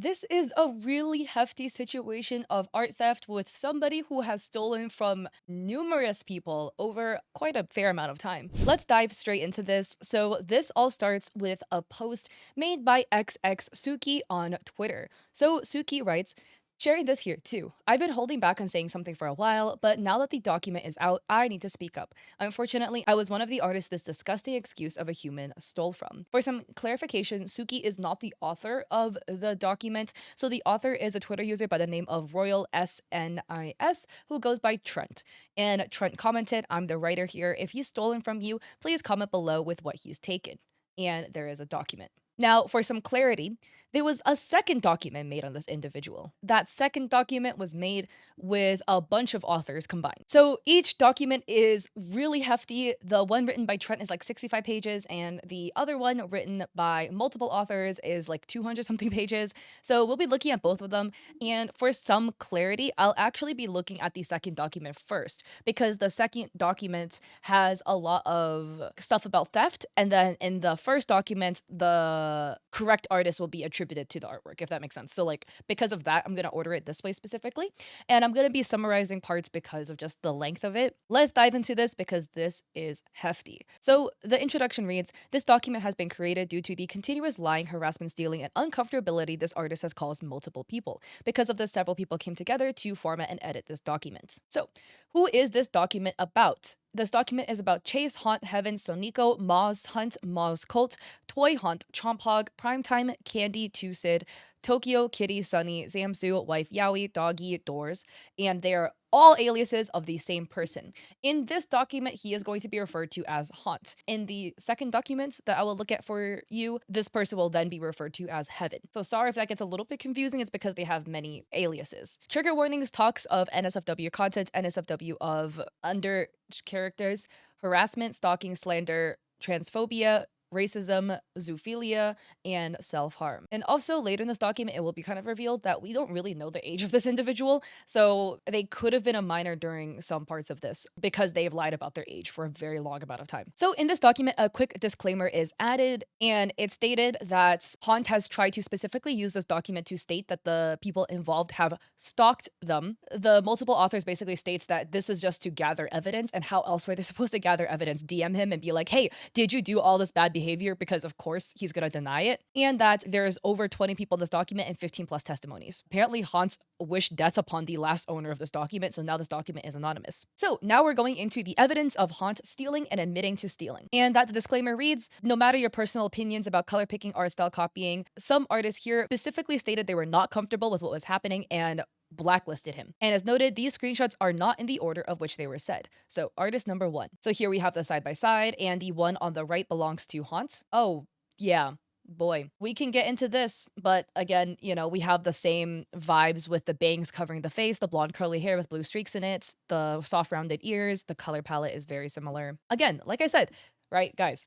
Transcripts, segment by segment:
This is a really hefty situation of art theft with somebody who has stolen from numerous people over quite a fair amount of time. Let's dive straight into this. So, this all starts with a post made by XX Suki on Twitter. So, Suki writes, sharing this here too. I've been holding back on saying something for a while, but now that the document is out, I need to speak up. Unfortunately, I was one of the artists this disgusting excuse of a human stole from. For some clarification, Suki is not the author of the document, so the author is a Twitter user by the name of Royal SNIS who goes by Trent. And Trent commented, I'm the writer here. If he's stolen from you, please comment below with what he's taken. And there is a document. Now, for some clarity, there was a second document made on this individual. That second document was made with a bunch of authors combined. So each document is really hefty. The one written by Trent is like 65 pages, and the other one written by multiple authors is like 200 something pages. So we'll be looking at both of them. And for some clarity, I'll actually be looking at the second document first, because the second document has a lot of stuff about theft. And then in the first document, the correct artist will be attributed to the artwork, if that makes sense. So like, because of that, I'm going to order it this way specifically. And I'm going to be summarizing parts because of just the length of it. Let's dive into this because this is hefty. So the introduction reads, this document has been created due to the continuous lying, harassment, stealing, and uncomfortability this artist has caused multiple people. Because of this, several people came together to format and edit this document. So who is this document about? This document is about Chase, Haunt, Heaven, Soniko, Moz Hunt, Moz Cult, Toy Hunt, Chomphog, Primetime, Candy, Tucid, Tokyo, Kitty, Sunny, Zamsu, Wife, Yowie, Doggy, Doors, and they are all aliases of the same person. In this document, he is going to be referred to as Haunt. In the second document that I will look at for you, this person will then be referred to as Heaven. So sorry if that gets a little bit confusing, it's because they have many aliases. Trigger warnings talks of NSFW content, NSFW of under characters, harassment, stalking, slander, transphobia, racism, zoophilia, and self-harm. And also later in this document, it will be kind of revealed that we don't really know the age of this individual. So they could have been a minor during some parts of this because they've lied about their age for a very long amount of time. So in this document, a quick disclaimer is added, and it stated that Haunt has tried to specifically use this document to state that the people involved have stalked them. The multiple authors basically states that this is just to gather evidence, and how else were they supposed to gather evidence? DM him and be like, hey, did you do all this bad behavior? Because of course he's going to deny it. And that there's over 20 people in this document and 15 plus testimonies. Apparently Haunt wished death upon the last owner of this document, so now this document is anonymous. So now we're going into the evidence of Haunt stealing and admitting to stealing. And that the disclaimer reads, no matter your personal opinions about color picking, art style copying, some artists here specifically stated they were not comfortable with what was happening and blacklisted him. And as noted, these screenshots are not in the order of which they were said. So artist number one. So here we have the side by side, and the one on the right belongs to Haunt. Oh, yeah. Boy, we can get into this, but again, you know, we have the same vibes with the bangs covering the face, the blonde curly hair with blue streaks in it, the soft rounded ears, the color palette is very similar. Again, like I said, right, guys,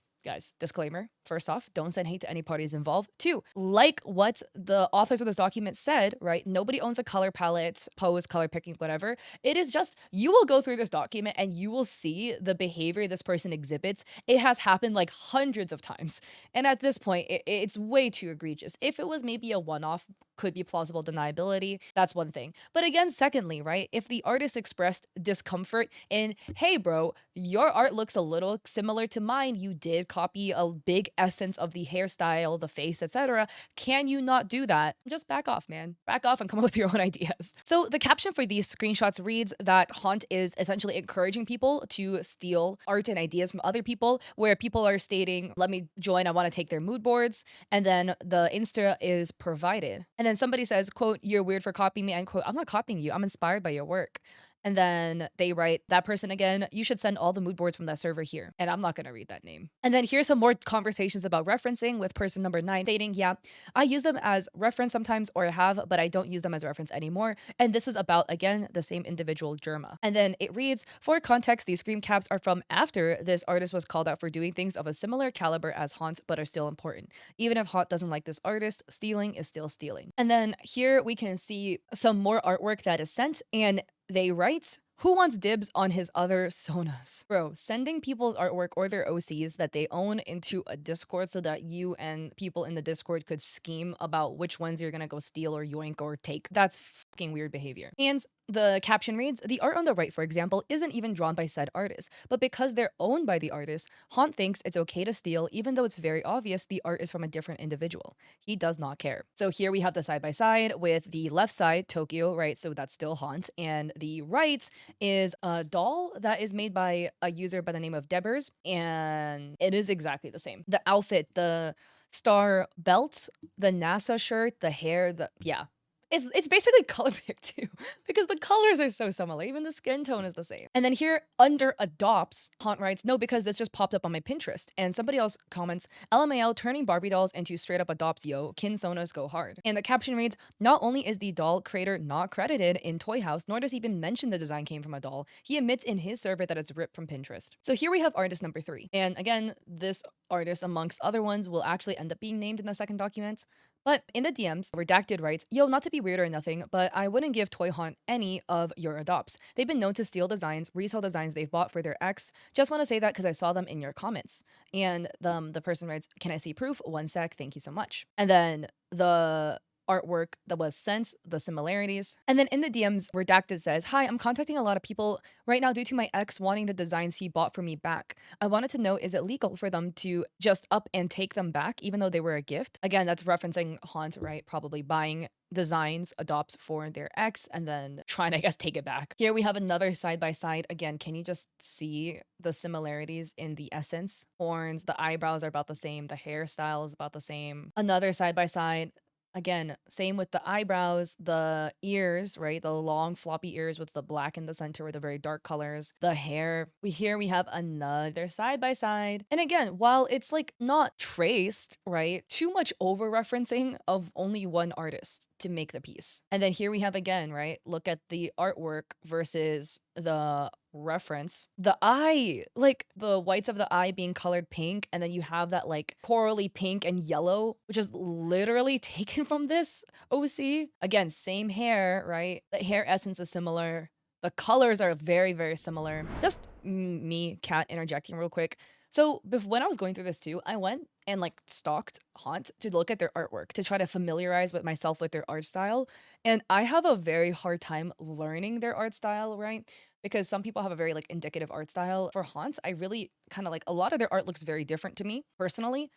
disclaimer, first off, don't send hate to any parties involved. Two, like what the authors of this document said, right? Nobody owns a color palette, pose, color picking, whatever. It is just, you will go through this document and you will see the behavior this person exhibits. It has happened like hundreds of times. And at this point, it's way too egregious. If it was maybe a one-off, could be plausible deniability, that's one thing. But again, secondly, right, if the artist expressed discomfort in, hey bro, your art looks a little similar to mine, you did copy a big essence of the hairstyle, the face, etc., can you not do that? Just back off, man. Back off and come up with your own ideas. So the caption for these screenshots reads that Haunt is essentially encouraging people to steal art and ideas from other people, where people are stating, let me join, I want to take their mood boards, and then the Insta is provided. And then somebody says, quote, you're weird for copying me, end quote. I'm not copying you. I'm inspired by your work. And then they write, that person again, you should send all the mood boards from that server here. And I'm not going to read that name. And then here's some more conversations about referencing with person number 9 stating, yeah, I use them as reference sometimes or have, but I don't use them as a reference anymore. And this is about, again, the same individual Germa. And then it reads, for context, these screen caps are from after this artist was called out for doing things of a similar caliber as Haunt, but are still important. Even if Haunt doesn't like this artist, stealing is still stealing. And then here we can see some more artwork that is sent, and they write, Who wants dibs on his other sonas? Bro, sending people's artwork or their OCs that they own into a Discord so that you and people in the Discord could scheme about which ones you're gonna go steal or yoink or take. That's fucking weird behavior. And the caption reads, the art on the right, for example, isn't even drawn by said artist, but because they're owned by the artist, Haunt thinks it's okay to steal even though it's very obvious the art is from a different individual. He does not care. So here we have the side by side with the left side, Tokyo, right? So that's still Haunt. And the right is a doll that is made by a user by the name of Debers, and it is exactly the same. The outfit, the star belt, the NASA shirt, the hair, yeah. It's basically color picked too, because the colors are so similar. Even the skin tone is the same. And then here under adopts, Haunt writes, no, because this just popped up on my Pinterest. And somebody else comments, LMAO turning Barbie dolls into straight up adopts, yo. Kinsonas go hard. And the caption reads, not only is the doll creator not credited in Toy House, nor does he even mention the design came from a doll, he admits in his survey that it's ripped from Pinterest. So here we have artist number 3. And again, this artist, amongst other ones, will actually end up being named in the second document. But in the DMs, Redacted writes, yo, not to be weird or nothing, but I wouldn't give Toy Haunt any of your adopts. They've been known to steal designs, resell designs they've bought for their ex. Just want to say that because I saw them in your comments. And the person writes, can I see proof? One sec, thank you so much. And then the artwork that was sent, the similarities. And then in the DMs, Redacted says, hi, I'm contacting a lot of people right now due to my ex wanting the designs he bought for me back. I wanted to know, is it legal for them to just up and take them back even though they were a gift? Again, that's referencing Haunt, right? Probably buying designs, adopts for their ex, and then trying to, I guess, take it back. Here we have another side by side. Again, can you just see the similarities in the essence? Horns, the eyebrows are about the same, the hairstyle is about the same. Another side by side. Again, same with the eyebrows, the ears, right? The long floppy ears with the black in the center or the very dark colors. The hair. We have another side by side. And again, while it's like not traced, right? Too much over referencing of only one artist to make the piece. And then here we have again, right? Look at the artwork versus the reference. The eye, like the whites of the eye being colored pink, and then you have that like corally pink and yellow, which is literally taken from this OC. Again, same hair, right? The hair essence is similar. The colors are very, very similar. Just me, Kat, interjecting real quick. So when I was going through this too, I went and like stalked Haunt to look at their artwork to try to familiarize with myself with their art style. And I have a very hard time learning their art style, right? Because some people have a very like indicative art style. For Haunt, I really kind of like a lot of their art looks very different to me personally.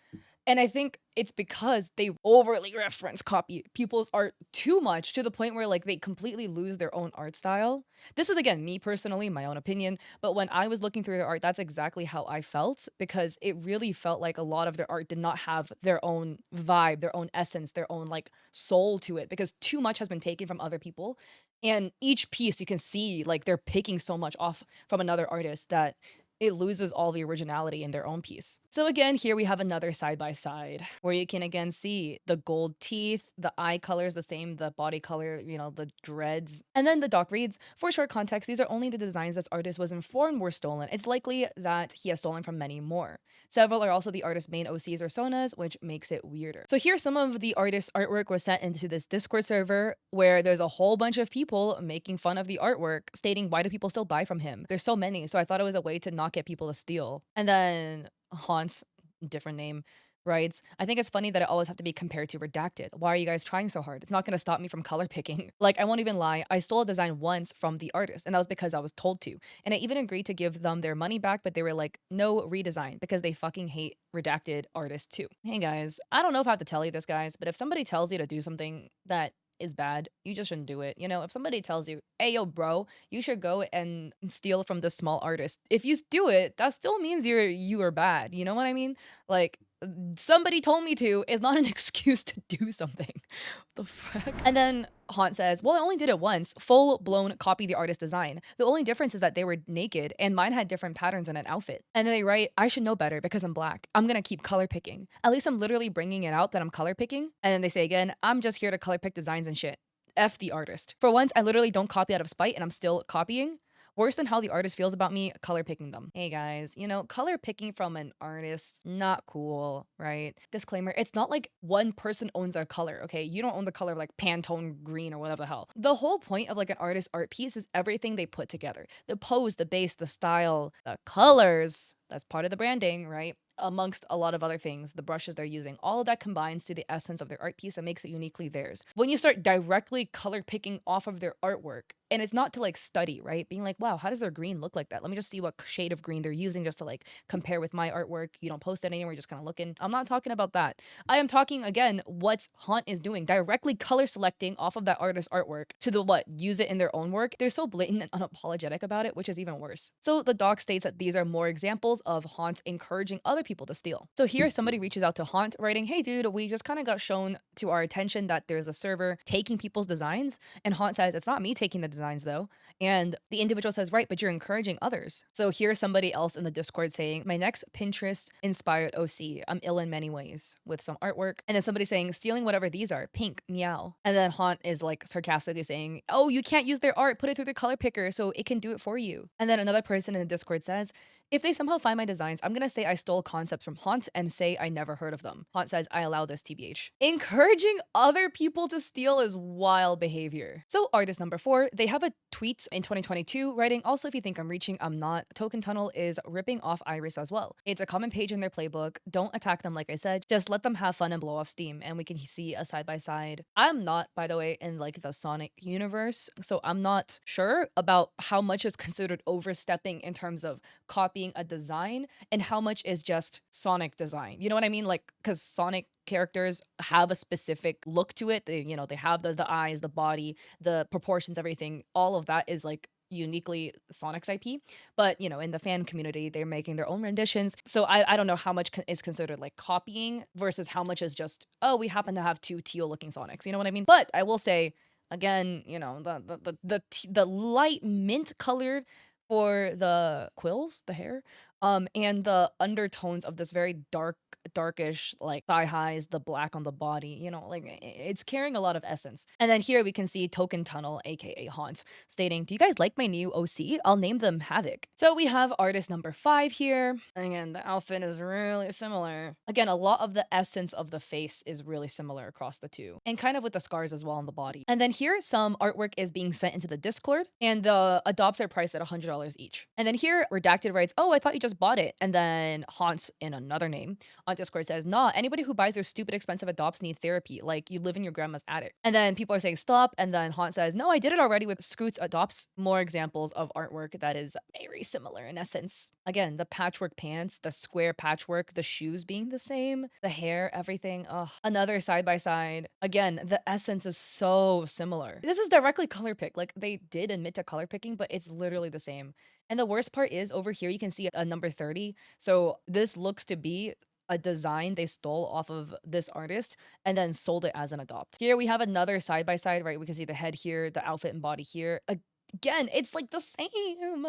And I think it's because they overly reference copy people's art too much to the point where like they completely lose their own art style. This is again me personally, my own opinion, but when I was looking through their art, that's exactly how I felt because it really felt like a lot of their art did not have their own vibe, their own essence, their own like soul to it because too much has been taken from other people. And each piece you can see like they're picking so much off from another artist that it loses all the originality in their own piece. So again, here we have another side by side where you can again see the gold teeth, the eye color is the same, the body color, you know, the dreads. And then the doc reads, for short context, these are only the designs this artist was informed were stolen. It's likely that he has stolen from many more. Several are also the artist's main OCs or sonas, which makes it weirder. So here some of the artist's artwork was sent into this Discord server where there's a whole bunch of people making fun of the artwork, stating why do people still buy from him? There's so many, so I thought it was a way to not get people to steal. And then Haunts, different name, writes, I think it's funny that I always have to be compared to Redacted. Why are you guys trying so hard? It's not going to stop me from color picking. Like, I won't even lie, I stole a design once from the artist, and that was because I was told to. And I even agreed to give them their money back, but they were like, no redesign, because they fucking hate Redacted artists too. Hey guys, I don't know if I have to tell you this, guys, but if somebody tells you to do something that is bad, you just shouldn't do it. You know, if somebody tells you, hey, yo, bro, you should go and steal from this small artist. If you do it, that still means you are bad. You know what I mean? Like, somebody told me to is not an excuse to do something. The fuck? And then Haunt says, well, I only did it once. Full blown copy the artist design. The only difference is that they were naked and mine had different patterns in an outfit. And then they write, I should know better because I'm black. I'm gonna keep color picking. At least I'm literally bringing it out that I'm color picking. And then they say again, I'm just here to color pick designs and shit. F the artist. For once, I literally don't copy out of spite and I'm still copying. Worse than how the artist feels about me, color picking them. Hey guys, color picking from an artist, not cool, right? Disclaimer, it's not like one person owns a color, okay? You don't own the color like Pantone green or whatever the hell. The whole point of like an artist's art piece is everything they put together. The pose, the base, the style, the colors, that's part of the branding, right? Amongst a lot of other things, the brushes they're using, all of that combines to the essence of their art piece and makes it uniquely theirs. When you start directly color picking off of their artwork, and it's not to like study, right? Being like, wow, how does their green look like that? Let me just see what shade of green they're using just to like compare with my artwork. You don't post it anywhere, you're just kind of looking. I'm not talking about that. I am talking again what Haunt is doing, directly color selecting off of that artist's artwork to the what? Use it in their own work. They're so blatant and unapologetic about it, which is even worse. So the doc states that these are more examples of Haunt encouraging other people to steal. So here somebody reaches out to Haunt writing, hey dude, we just kind of got shown to our attention that there's a server taking people's designs. And Haunt says, it's not me taking the designs though. And the individual says, right, but you're encouraging others. So here's somebody else in the Discord saying, my next Pinterest inspired OC. I'm ill in many ways with some artwork. And then somebody saying, stealing whatever these are, pink, meow. And then Haunt is like sarcastically saying, oh, you can't use their art, put it through the color picker so it can do it for you. And then another person in the Discord says, if they somehow find my designs, I'm gonna say I stole concepts from Haunt and say I never heard of them. Haunt says, I allow this TBH. Encouraging other people to steal is wild behavior. So artist number 4, they have a tweet in 2022 writing, also if you think I'm reaching, I'm not. Token Tunnel is ripping off Iris as well. It's a common page in their playbook. Don't attack them like I said, just let them have fun and blow off steam and we can see a side by side. I'm not, by the way, in like the Sonic universe, so I'm not sure about how much is considered overstepping in terms of copying a design and how much is just Sonic design. You know what I mean? Like, because Sonic characters have a specific look to it. They have the eyes, the body, the proportions, everything. All of that is like uniquely Sonic's IP. But, in the fan community, they're making their own renditions. So I don't know how much is considered like copying versus how much is just, oh, we happen to have 2 teal looking Sonics. You know what I mean? But I will say, again, the light mint colored for the quills, the hair, and the undertones of this very darkish, like thigh highs, the black on the body, like it's carrying a lot of essence. And then here we can see Token Tunnel, aka Haunt, stating, do you guys like my new OC? I'll name them Havoc. So we have artist number 5 here. Again, the outfit is really similar. Again, a lot of the essence of the face is really similar across the two, and kind of with the scars as well on the body. And then here, some artwork is being sent into the Discord, and the adopts are priced at $100 each. And then here, Redacted writes, oh, I thought you just bought it. And then Haunts, in another name on Discord, says, nah, anybody who buys their stupid expensive adopts need therapy. Like, you live in your grandma's attic. And then people are saying, stop. And then Haunt says, no, I did it already with Scoots Adopts. More examples of artwork that is very similar in essence. Again, the patchwork pants, the square patchwork, the shoes being the same, the hair, everything. Ugh. Another side by side. Again, the essence is so similar. This is directly color picked. Like, they did admit to color picking, but it's literally the same. And the worst part is over here, you can see a number 30. So this looks to be a design they stole off of this artist and then sold it as an adopt. Here we have another side by side, right? We can see the head here, the outfit and body here. Again, it's like the same,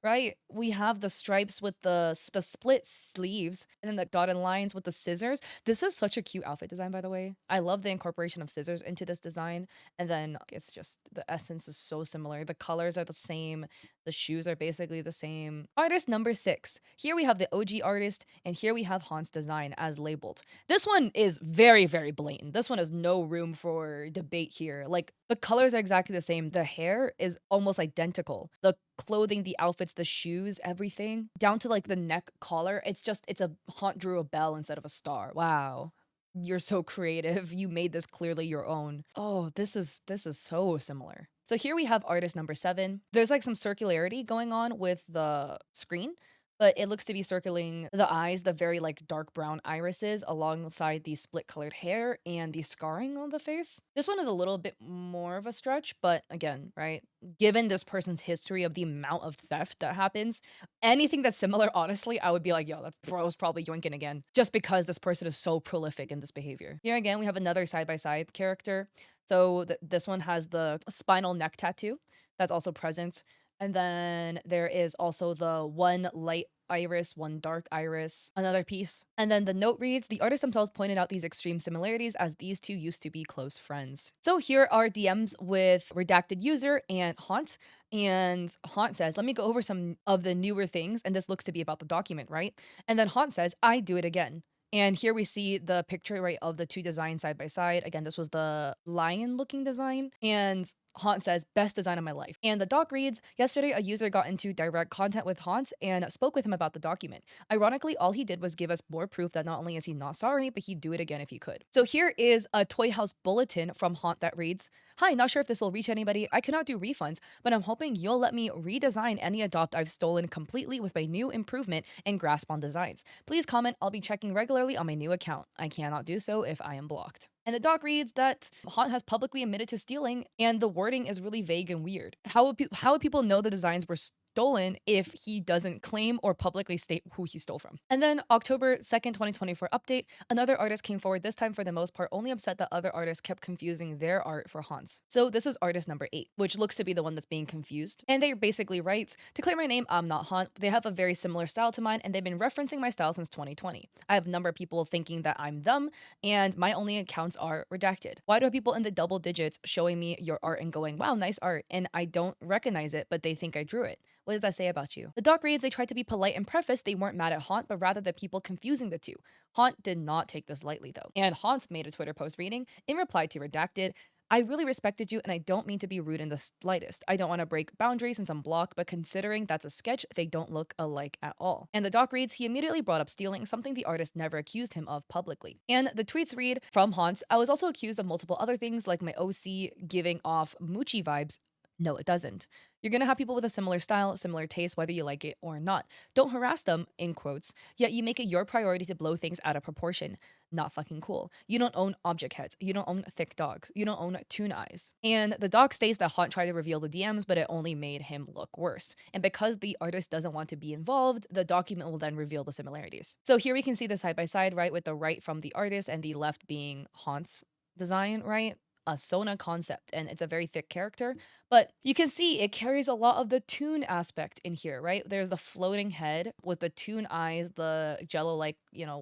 right? We have the stripes with the split sleeves and then the dotted lines with the scissors. This is such a cute outfit design, by the way. I love the incorporation of scissors into this design. And then it's just, the essence is so similar. The colors are the same. The shoes are basically the same. Artist number 6. Here we have the OG artist, and here we have Hans's design as labeled. This one is very, very blatant. This one has no room for debate here. Like, the colors are exactly the same. The hair is almost identical. The clothing, the outfits, the shoes, everything, down to like the neck collar. It's a Haunt drew a bell instead of a star. Wow. You're so creative. You made this clearly your own. Oh, this is so similar. So here we have artist number 7. There's like some circularity going on with the screen, but it looks to be circling the eyes, the very like dark brown irises alongside the split colored hair and the scarring on the face. This one is a little bit more of a stretch, but again, right? Given this person's history of the amount of theft that happens, anything that's similar, honestly, I would be like, yo, that's bro's probably yoinking again, just because this person is so prolific in this behavior. Here again, we have another side-by-side character. So this one has the spinal neck tattoo that's also present. And then there is also the one light iris, one dark iris, another piece. And then the note reads, the artists themselves pointed out these extreme similarities as these two used to be close friends. So here are DMs with redacted user and Haunt. And Haunt says, let me go over some of the newer things. And this looks to be about the document, right? And then Haunt says, I do it again. And here we see the picture, right, of the two designs side by side. Again, this was the lion looking design. And Haunt says, best design of my life. And the doc reads, yesterday a user got into direct contact with Haunt and spoke with him about the document. Ironically, all he did was give us more proof that not only is he not sorry, but he'd do it again if he could. So here is a Toy House bulletin from Haunt that reads, hi, not sure if this will reach anybody. I cannot do refunds, but I'm hoping you'll let me redesign any adopt I've stolen completely with my new improvement and grasp on designs. Please comment. I'll be checking regularly on my new account. I cannot do so if I am blocked. And the doc reads that Haunt has publicly admitted to stealing, and the wording is really vague and weird. How would people know the designs were stolen if he doesn't claim or publicly state who he stole from? And then October 2nd, 2024 update, another artist came forward, this time for the most part only upset that other artists kept confusing their art for Haunt's. So this is artist number 8, which looks to be the one that's being confused. And they basically writes, to clear my name, I'm not Haunt. They have a very similar style to mine, and they've been referencing my style since 2020. I have a number of people thinking that I'm them, and my only accounts are redacted. Why do I have people in the double digits showing me your art and going, wow, nice art, and I don't recognize it, but they think I drew it? What does that say about you? The doc reads, they tried to be polite and preface they weren't mad at Haunt, but rather the people confusing the two. Haunt did not take this lightly though. And Haunt made a Twitter post reading, in reply to redacted, I really respected you and I don't mean to be rude in the slightest. I don't want to break boundaries since I'm blocked, but considering that's a sketch, they don't look alike at all. And the doc reads, he immediately brought up stealing, something the artist never accused him of publicly. And the tweets read, from Haunt, I was also accused of multiple other things like my OC giving off Moochie vibes. No, it doesn't. You're gonna have people with a similar style, similar taste, whether you like it or not. Don't harass them, in quotes, yet you make it your priority to blow things out of proportion. Not fucking cool. You don't own object heads. You don't own thick dogs. You don't own toon eyes. And the doc states that Haunt tried to reveal the DMs, but it only made him look worse. And because the artist doesn't want to be involved, the document will then reveal the similarities. So here we can see the side by side, right, with the right from the artist and the left being Haunt's design, right? A Sona concept, and it's a very thick character, but you can see it carries a lot of the toon aspect in here, right? There's the floating head with the toon eyes, the jello like,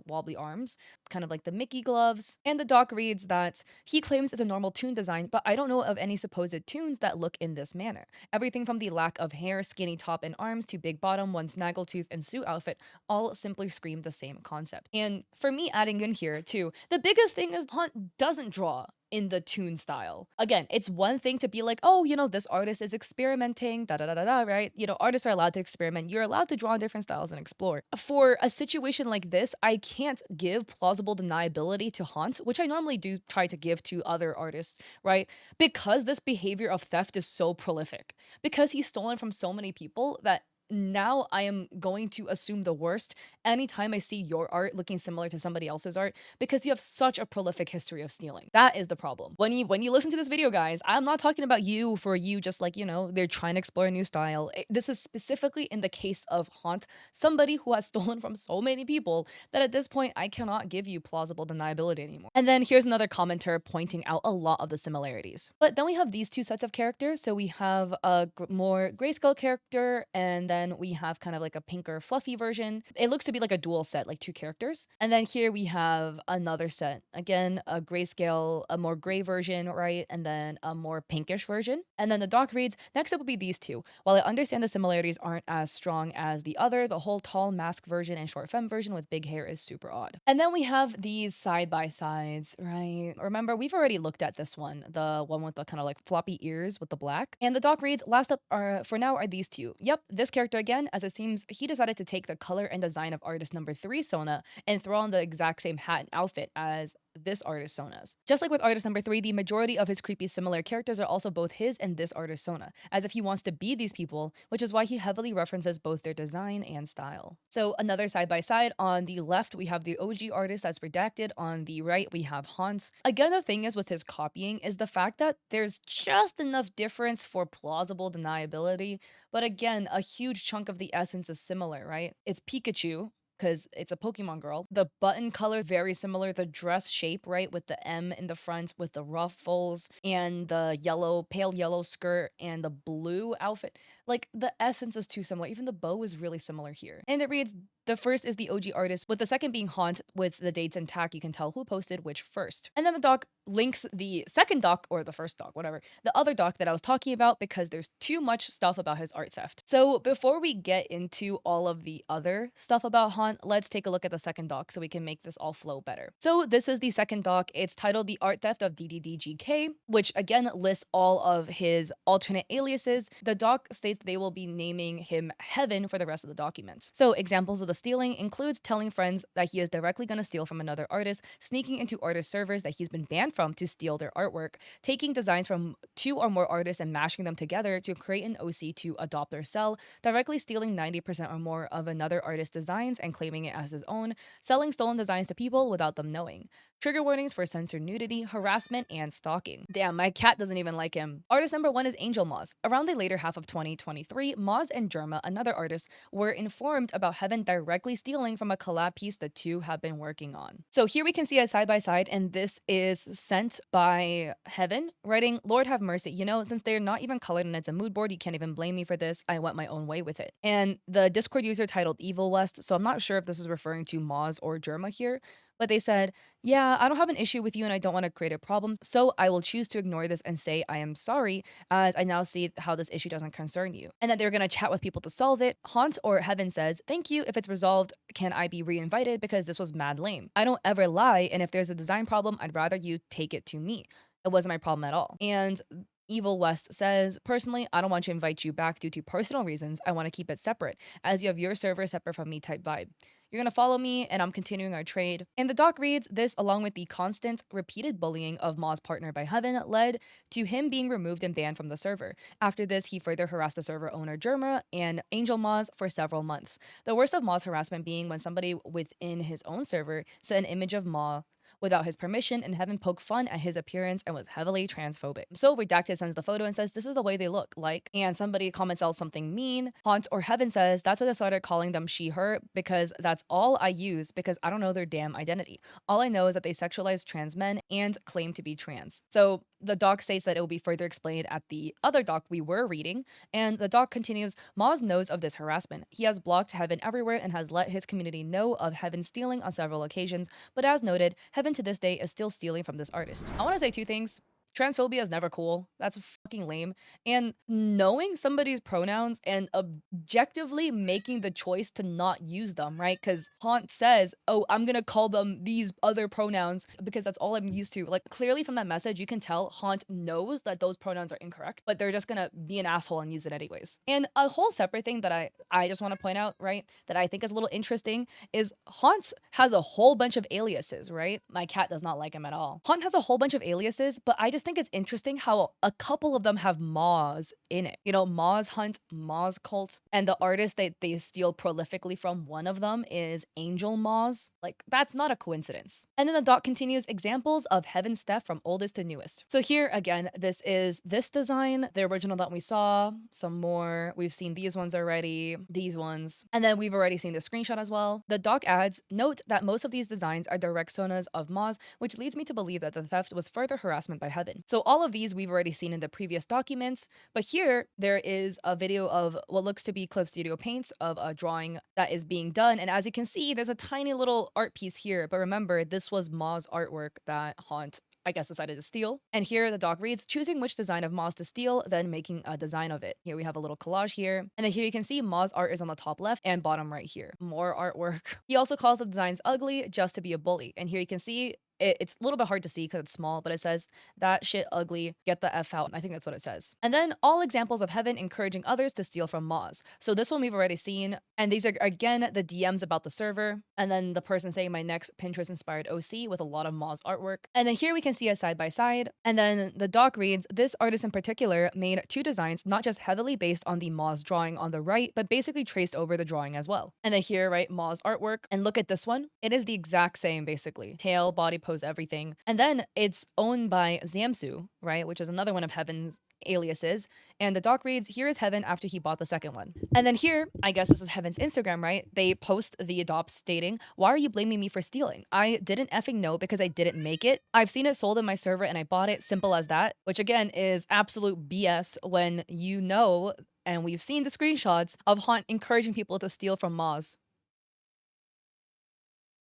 wobbly arms, kind of like the Mickey gloves. And the doc reads that he claims it's a normal toon design, but I don't know of any supposed toons that look in this manner. Everything from the lack of hair, skinny top and arms to big bottom, one snaggletooth and suit outfit all simply scream the same concept. And for me, adding in here too, the biggest thing is Haunt doesn't draw in the toon style. Again, it's one thing to be like, oh, this artist is experimenting, right? Artists are allowed to experiment. You're allowed to draw in different styles and explore. For a situation like this, I can't give plausible deniability to Haunt, which I normally do try to give to other artists, right? Because this behavior of theft is so prolific. Because he's stolen from so many people that now I am going to assume the worst anytime I see your art looking similar to somebody else's art, because you have such a prolific history of stealing. That is the problem. When you listen to this video, guys, I'm not talking about you for you just like, they're trying to explore a new style. This is specifically in the case of Haunt, somebody who has stolen from so many people that at this point I cannot give you plausible deniability anymore. And then here's another commenter pointing out a lot of the similarities. But then we have these two sets of characters. So we have a more grayscale character, and then we have kind of like a pinker fluffy version. It looks to be like a dual set, like two characters. And then here we have another set. Again, a grayscale, a more gray version, right? And then a more pinkish version. And then the doc reads, next up will be these two. While I understand the similarities aren't as strong as the other, the whole tall mask version and short femme version with big hair is super odd. And then we have these side by sides, right? Remember, we've already looked at this one, the one with the kind of like floppy ears with the black. And the doc reads, last up for now are these two. Yep, this character again, as it seems he decided to take the color and design of artist number 3 Sona and throw on the exact same hat and outfit as this artist Sona's. Just like with artist number 3, the majority of his creepy similar characters are also both his and this artist Sona, as if he wants to be these people, which is why he heavily references both their design and style. So another side by side, on the left we have the OG artist that's redacted, on the right we have Hans. Again, the thing is with his copying is the fact that there's just enough difference for plausible deniability, but again, a huge chunk of the essence is similar, right? It's Pikachu, because it's a Pokemon girl. The button color, very similar. The dress shape, right, with the M in the front, with the ruffles, and the yellow, pale yellow skirt, and the blue outfit. Like the essence is too similar. Even the bow is really similar here. And it reads, the first is the OG artist, with the second being Haunt with the dates intact. You can tell who posted which first. And then the doc links the second doc, or the first doc, whatever, the other doc that I was talking about, because there's too much stuff about his art theft. So before we get into all of the other stuff about Haunt, let's take a look at the second doc so we can make this all flow better. So this is the second doc. It's titled The Art Theft of DDDGK, which again lists all of his alternate aliases. The doc states they will be naming him Heaven for the rest of the documents. So examples of the stealing includes telling friends that he is directly going to steal from another artist, sneaking into artist servers that he's been banned from to steal their artwork, taking designs from 2 or more artists and mashing them together to create an OC to adopt or sell, directly stealing 90% or more of another artist's designs and claiming it as his own, selling stolen designs to people without them knowing. Trigger warnings for censored nudity, harassment, and stalking. Damn, my cat doesn't even like him. Artist number 1 is Angel Moz. Around the later half of 2023, Moz and Germa, another artist, were informed about Heaven directly stealing from a collab piece the two have been working on. So here we can see a side by side, and this is sent by Heaven, writing, Lord have mercy, you know, since they're not even colored and it's a mood board, you can't even blame me for this. I went my own way with it. And the Discord user titled Evil West, so I'm not sure if this is referring to Moz or Germa here, but they said, yeah, I don't have an issue with you and I don't want to create a problem, so I will choose to ignore this and say I am sorry, as I now see how this issue doesn't concern you. And that they're going to chat with people to solve it. Haunt or Heaven says, thank you, if it's resolved, can I be re-invited because this was mad lame. I don't ever lie, and if there's a design problem, I'd rather you take it to me. It wasn't my problem at all. And Evil West says, personally, I don't want to invite you back due to personal reasons. I want to keep it separate, as you have your server separate from me type vibe. You're going to follow me, and I'm continuing our trade. And the doc reads, this, along with the constant, repeated bullying of Maw's partner by Heaven, led to him being removed and banned from the server. After this, he further harassed the server owner Germa and Angel Maw's for several months. The worst of Maw's harassment being when somebody within his own server sent an image of Maw without his permission, and Heaven poked fun at his appearance and was heavily transphobic. So Redacted sends the photo and says, this is the way they look like, and somebody comments out something mean. Haunt or Heaven says, that's what I started calling them she, her, because that's all I use because I don't know their damn identity. All I know is that they sexualize trans men and claim to be trans. So the doc states that it will be further explained at the other doc we were reading, and the doc continues, Maz knows of this harassment. He has blocked Heaven everywhere and has let his community know of Heaven stealing on several occasions, but as noted, Heaven to this day is still stealing from this artist. I want to say 2 things. Transphobia is never cool. That's fucking lame. And knowing somebody's pronouns and objectively making the choice to not use them, right? Because Haunt says, oh, I'm gonna call them these other pronouns because that's all I'm used to. Like, clearly from that message, you can tell Haunt knows that those pronouns are incorrect, but they're just gonna be an asshole and use it anyways. And a whole separate thing that I just want to point out, right, that I think is a little interesting is Haunt has a whole bunch of aliases, right? My cat does not like him at all. Haunt has a whole bunch of aliases, but I just think it's interesting how a couple of them have Moz in it. You know, Moz Hunt, Moz Cult, and the artist that they steal prolifically from, one of them is Angel Moz. Like, that's not a coincidence. And then the doc continues, examples of Heaven's theft from oldest to newest. So here again, this is this design, the original that we saw, some more. We've seen these ones already, these ones, and then we've already seen the screenshot as well. The doc adds, note that most of these designs are direct sonas of Moz, which leads me to believe that the theft was further harassment by Heaven. So all of these we've already seen in the previous documents, but here there is a video of what looks to be Clip Studio Paints of a drawing that is being done. And as you can see, there's a tiny little art piece here. But remember, this was Maw's artwork that Haunt, I guess, decided to steal. And here the doc reads, choosing which design of Maw's to steal, then making a design of it. Here we have a little collage here. And then here you can see Maw's art is on the top left and bottom right here. More artwork. He also calls the designs ugly just to be a bully. And here you can see it's a little bit hard to see because it's small, but it says, that shit ugly, get the F out. I think that's what it says. And then all examples of Heaven encouraging others to steal from Moz. So this one we've already seen. And these are, again, the DMs about the server. And then the person saying my next Pinterest-inspired OC with a lot of Moz artwork. And then here we can see a side-by-side. And then the doc reads, this artist in particular made 2 designs, not just heavily based on the Moz drawing on the right, but basically traced over the drawing as well. And then here, right, Moz artwork. And look at this one. It is the exact same, basically. Tail, body pose, everything. And then it's owned by Zamsu, right, which is another one of Heaven's aliases. And the doc reads, here is Heaven after he bought the second one. And then here, I guess this is Heaven's Instagram, right? They post the adopt stating, why are you blaming me for stealing? I didn't effing know because I didn't make it. I've seen it sold in my server and I bought it, simple as that, which again is absolute BS when you know And we've seen the screenshots of Haunt encouraging people to steal from Moz.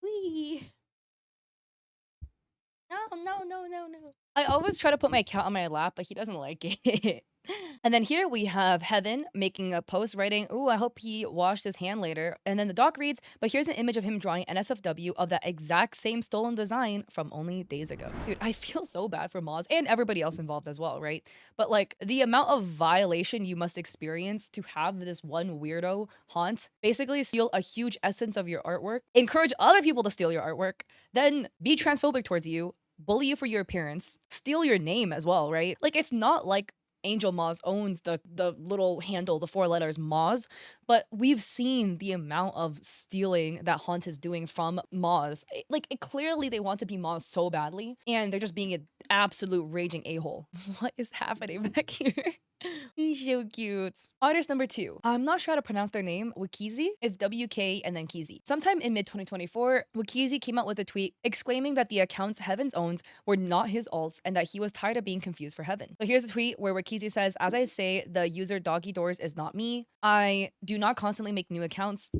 Whee! No. I always try to put my cat on my lap, but he doesn't like it. And then here we have Heaven making a post writing, "Ooh, I hope he washed his hand later." And then the doc reads, "But here's an image of him drawing an SFW of that exact same stolen design from only days ago." Dude, I feel so bad for Moz and everybody else involved as well, right? But like the amount of violation you must experience to have this one weirdo Haunt basically steal a huge essence of your artwork, encourage other people to steal your artwork, then be transphobic towards you, bully you for your appearance, steal your name as well, right? Like it's not like Angel Moz owns the little handle, the 4 letters Moz, but we've seen the amount of stealing that Haunt is doing from Moz. Clearly they want to be Moz so badly, and they're just being an absolute raging a-hole. What is happening back here? He's so cute. Artist number 2. I'm not sure how to pronounce their name. Wikizi. It's WK and then Kizi. Sometime in mid-2024, Wikizi came out with a tweet exclaiming that the accounts Heaven's owns were not his alts and that he was tired of being confused for Heaven. So here's a tweet where Wikizi says, "As I say, the user Doggy Doors is not me. I do not constantly make new accounts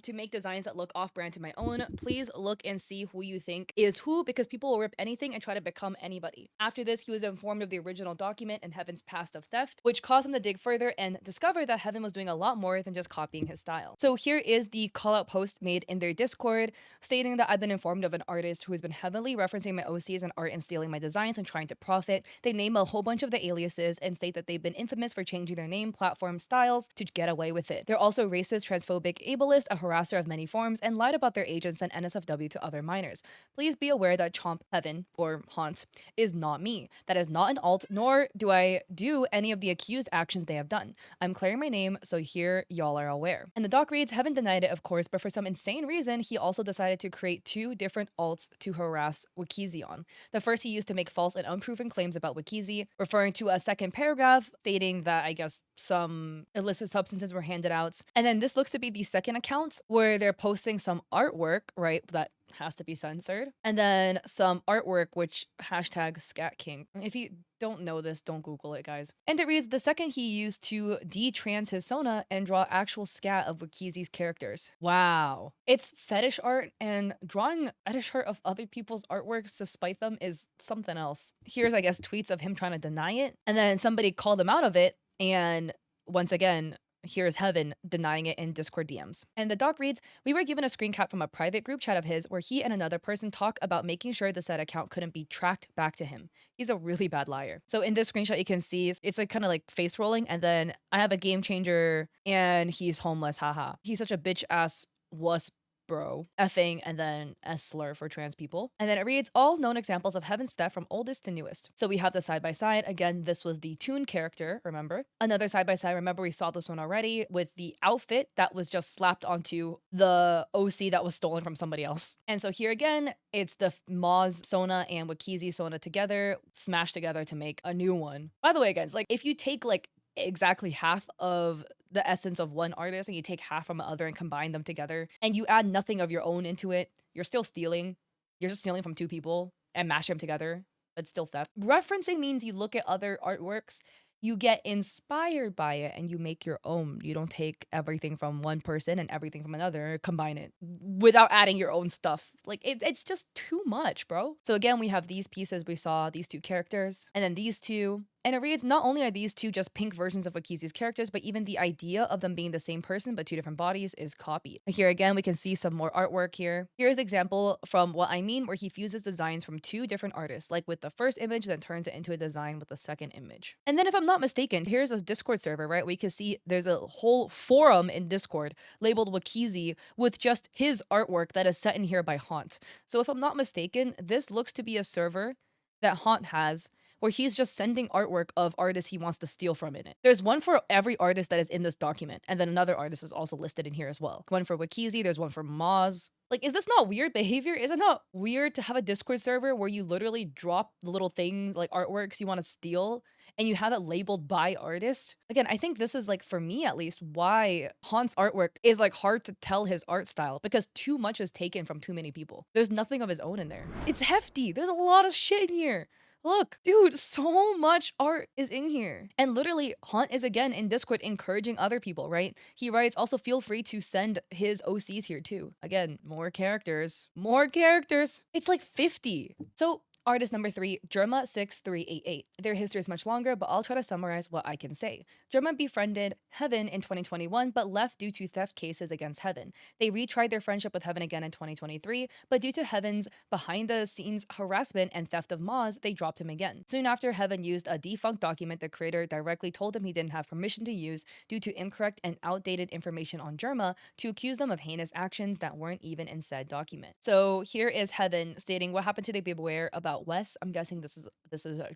to make designs that look off-brand to my own. Please look and see who you think is who, because people will rip anything and try to become anybody." After this, he was informed of the original document and Heaven's past of theft, which caused him to dig further and discover that Heaven was doing a lot more than just copying his style. So here is the call-out post made in their Discord, stating that I've been informed of an artist who has been heavily referencing my OCs and art and stealing my designs and trying to profit. They name a whole bunch of the aliases and state that they've been infamous for changing their name, platform, styles to get away with it. They're also racist, transphobic, ableist, a harasser of many forms, and lied about their age and sent NSFW to other minors. Please be aware that Chomp Heaven, or Haunt, is not me. That is not an alt, nor do I do any of the accused actions they have done. I'm clearing my name, so here y'all are aware. And the doc reads, Heaven denied it, of course, but for some insane reason, he also decided to create 2 different alts to harass Wikizi on. The first he used to make false and unproven claims about Wikizi, referring to a second paragraph stating that I guess some illicit substances were handed out. And then this looks to be the second account where they're posting some artwork, right, that has to be censored, and then some artwork which hashtag Scat King. If you don't know this, don't Google it, guys. And it reads, the second he used to de-trans his Sona and draw actual scat of Wikizi's characters. Wow. It's fetish art, and drawing fetish art of other people's artworks to spite them is something else. Here's, I guess, tweets of him trying to deny it, and then somebody called him out of it, and once again, here's Heaven denying it in Discord DMs. And the doc reads, we were given a screen cap from a private group chat of his where he and another person talk about making sure the said account couldn't be tracked back to him. He's a really bad liar. So in this screenshot, you can see it's like kind of like face rolling. And then I have a game changer and he's homeless. Haha. He's such a bitch ass wuss bro, effing, and then a slur for trans people. And then it reads, all known examples of Heaven's theft from oldest to newest. So we have the side-by-side. Again, this was the Toon character, remember? Another side-by-side, remember we saw this one already with the outfit that was just slapped onto the OC that was stolen from somebody else. And so here again, it's the Moz Sona and Wikizi Sona together, smashed together to make a new one. By the way, guys, like if you take like exactly half of the essence of one artist and you take half from the other and combine them together and you add nothing of your own into it, you're still stealing. You're just stealing from 2 people and mash them together. That's still theft. Referencing means you look at other artworks, you get inspired by it, and you make your own. You don't take everything from one person and everything from another, combine it without adding your own stuff. Like, it's just too much, bro. So again, we have these pieces. We saw these 2 characters, and then these 2. And it reads, not only are these 2 just pink versions of Wikizi's characters, but even the idea of them being the same person but 2 different bodies is copied. Here again, we can see some more artwork here. Here's an example from What I Mean, where he fuses designs from 2 different artists, like with the first image, then turns it into a design with the second image. And then if I'm not mistaken, here's a Discord server, right? We can see there's a whole forum in Discord labeled Wikizi with just his artwork that is set in here by Haunt. So if I'm not mistaken, this looks to be a server that Haunt has where he's just sending artwork of artists he wants to steal from in it. There's one for every artist that is in this document, and then another artist is also listed in here as well. One for Wikizi, there's one for Moz. Like, is this not weird behavior? Is it not weird to have a Discord server where you literally drop the little things, like artworks you want to steal, and you have it labeled by artist? Again, I think this is, like, for me at least, why Haunt's artwork is, like, hard to tell his art style, because too much is taken from too many people. There's nothing of his own in there. It's hefty. There's a lot of shit in here. Look, dude, so much art is in here. And literally, Hunt is again in Discord encouraging other people, right? He writes, also feel free to send his OCs here too. Again, more characters. More characters. It's like 50. So artist number 3, Germa6388. Their history is much longer, but I'll try to summarize what I can say. Germa befriended Heaven in 2021, but left due to theft cases against Heaven. They retried their friendship with Heaven again in 2023, but due to Heaven's behind the scenes harassment and theft of Moz, they dropped him again. Soon after, Heaven used a defunct document the creator directly told him he didn't have permission to use due to incorrect and outdated information on Germa to accuse them of heinous actions that weren't even in said document. So here is Heaven stating what happened to the Beware about Wes. I'm guessing this is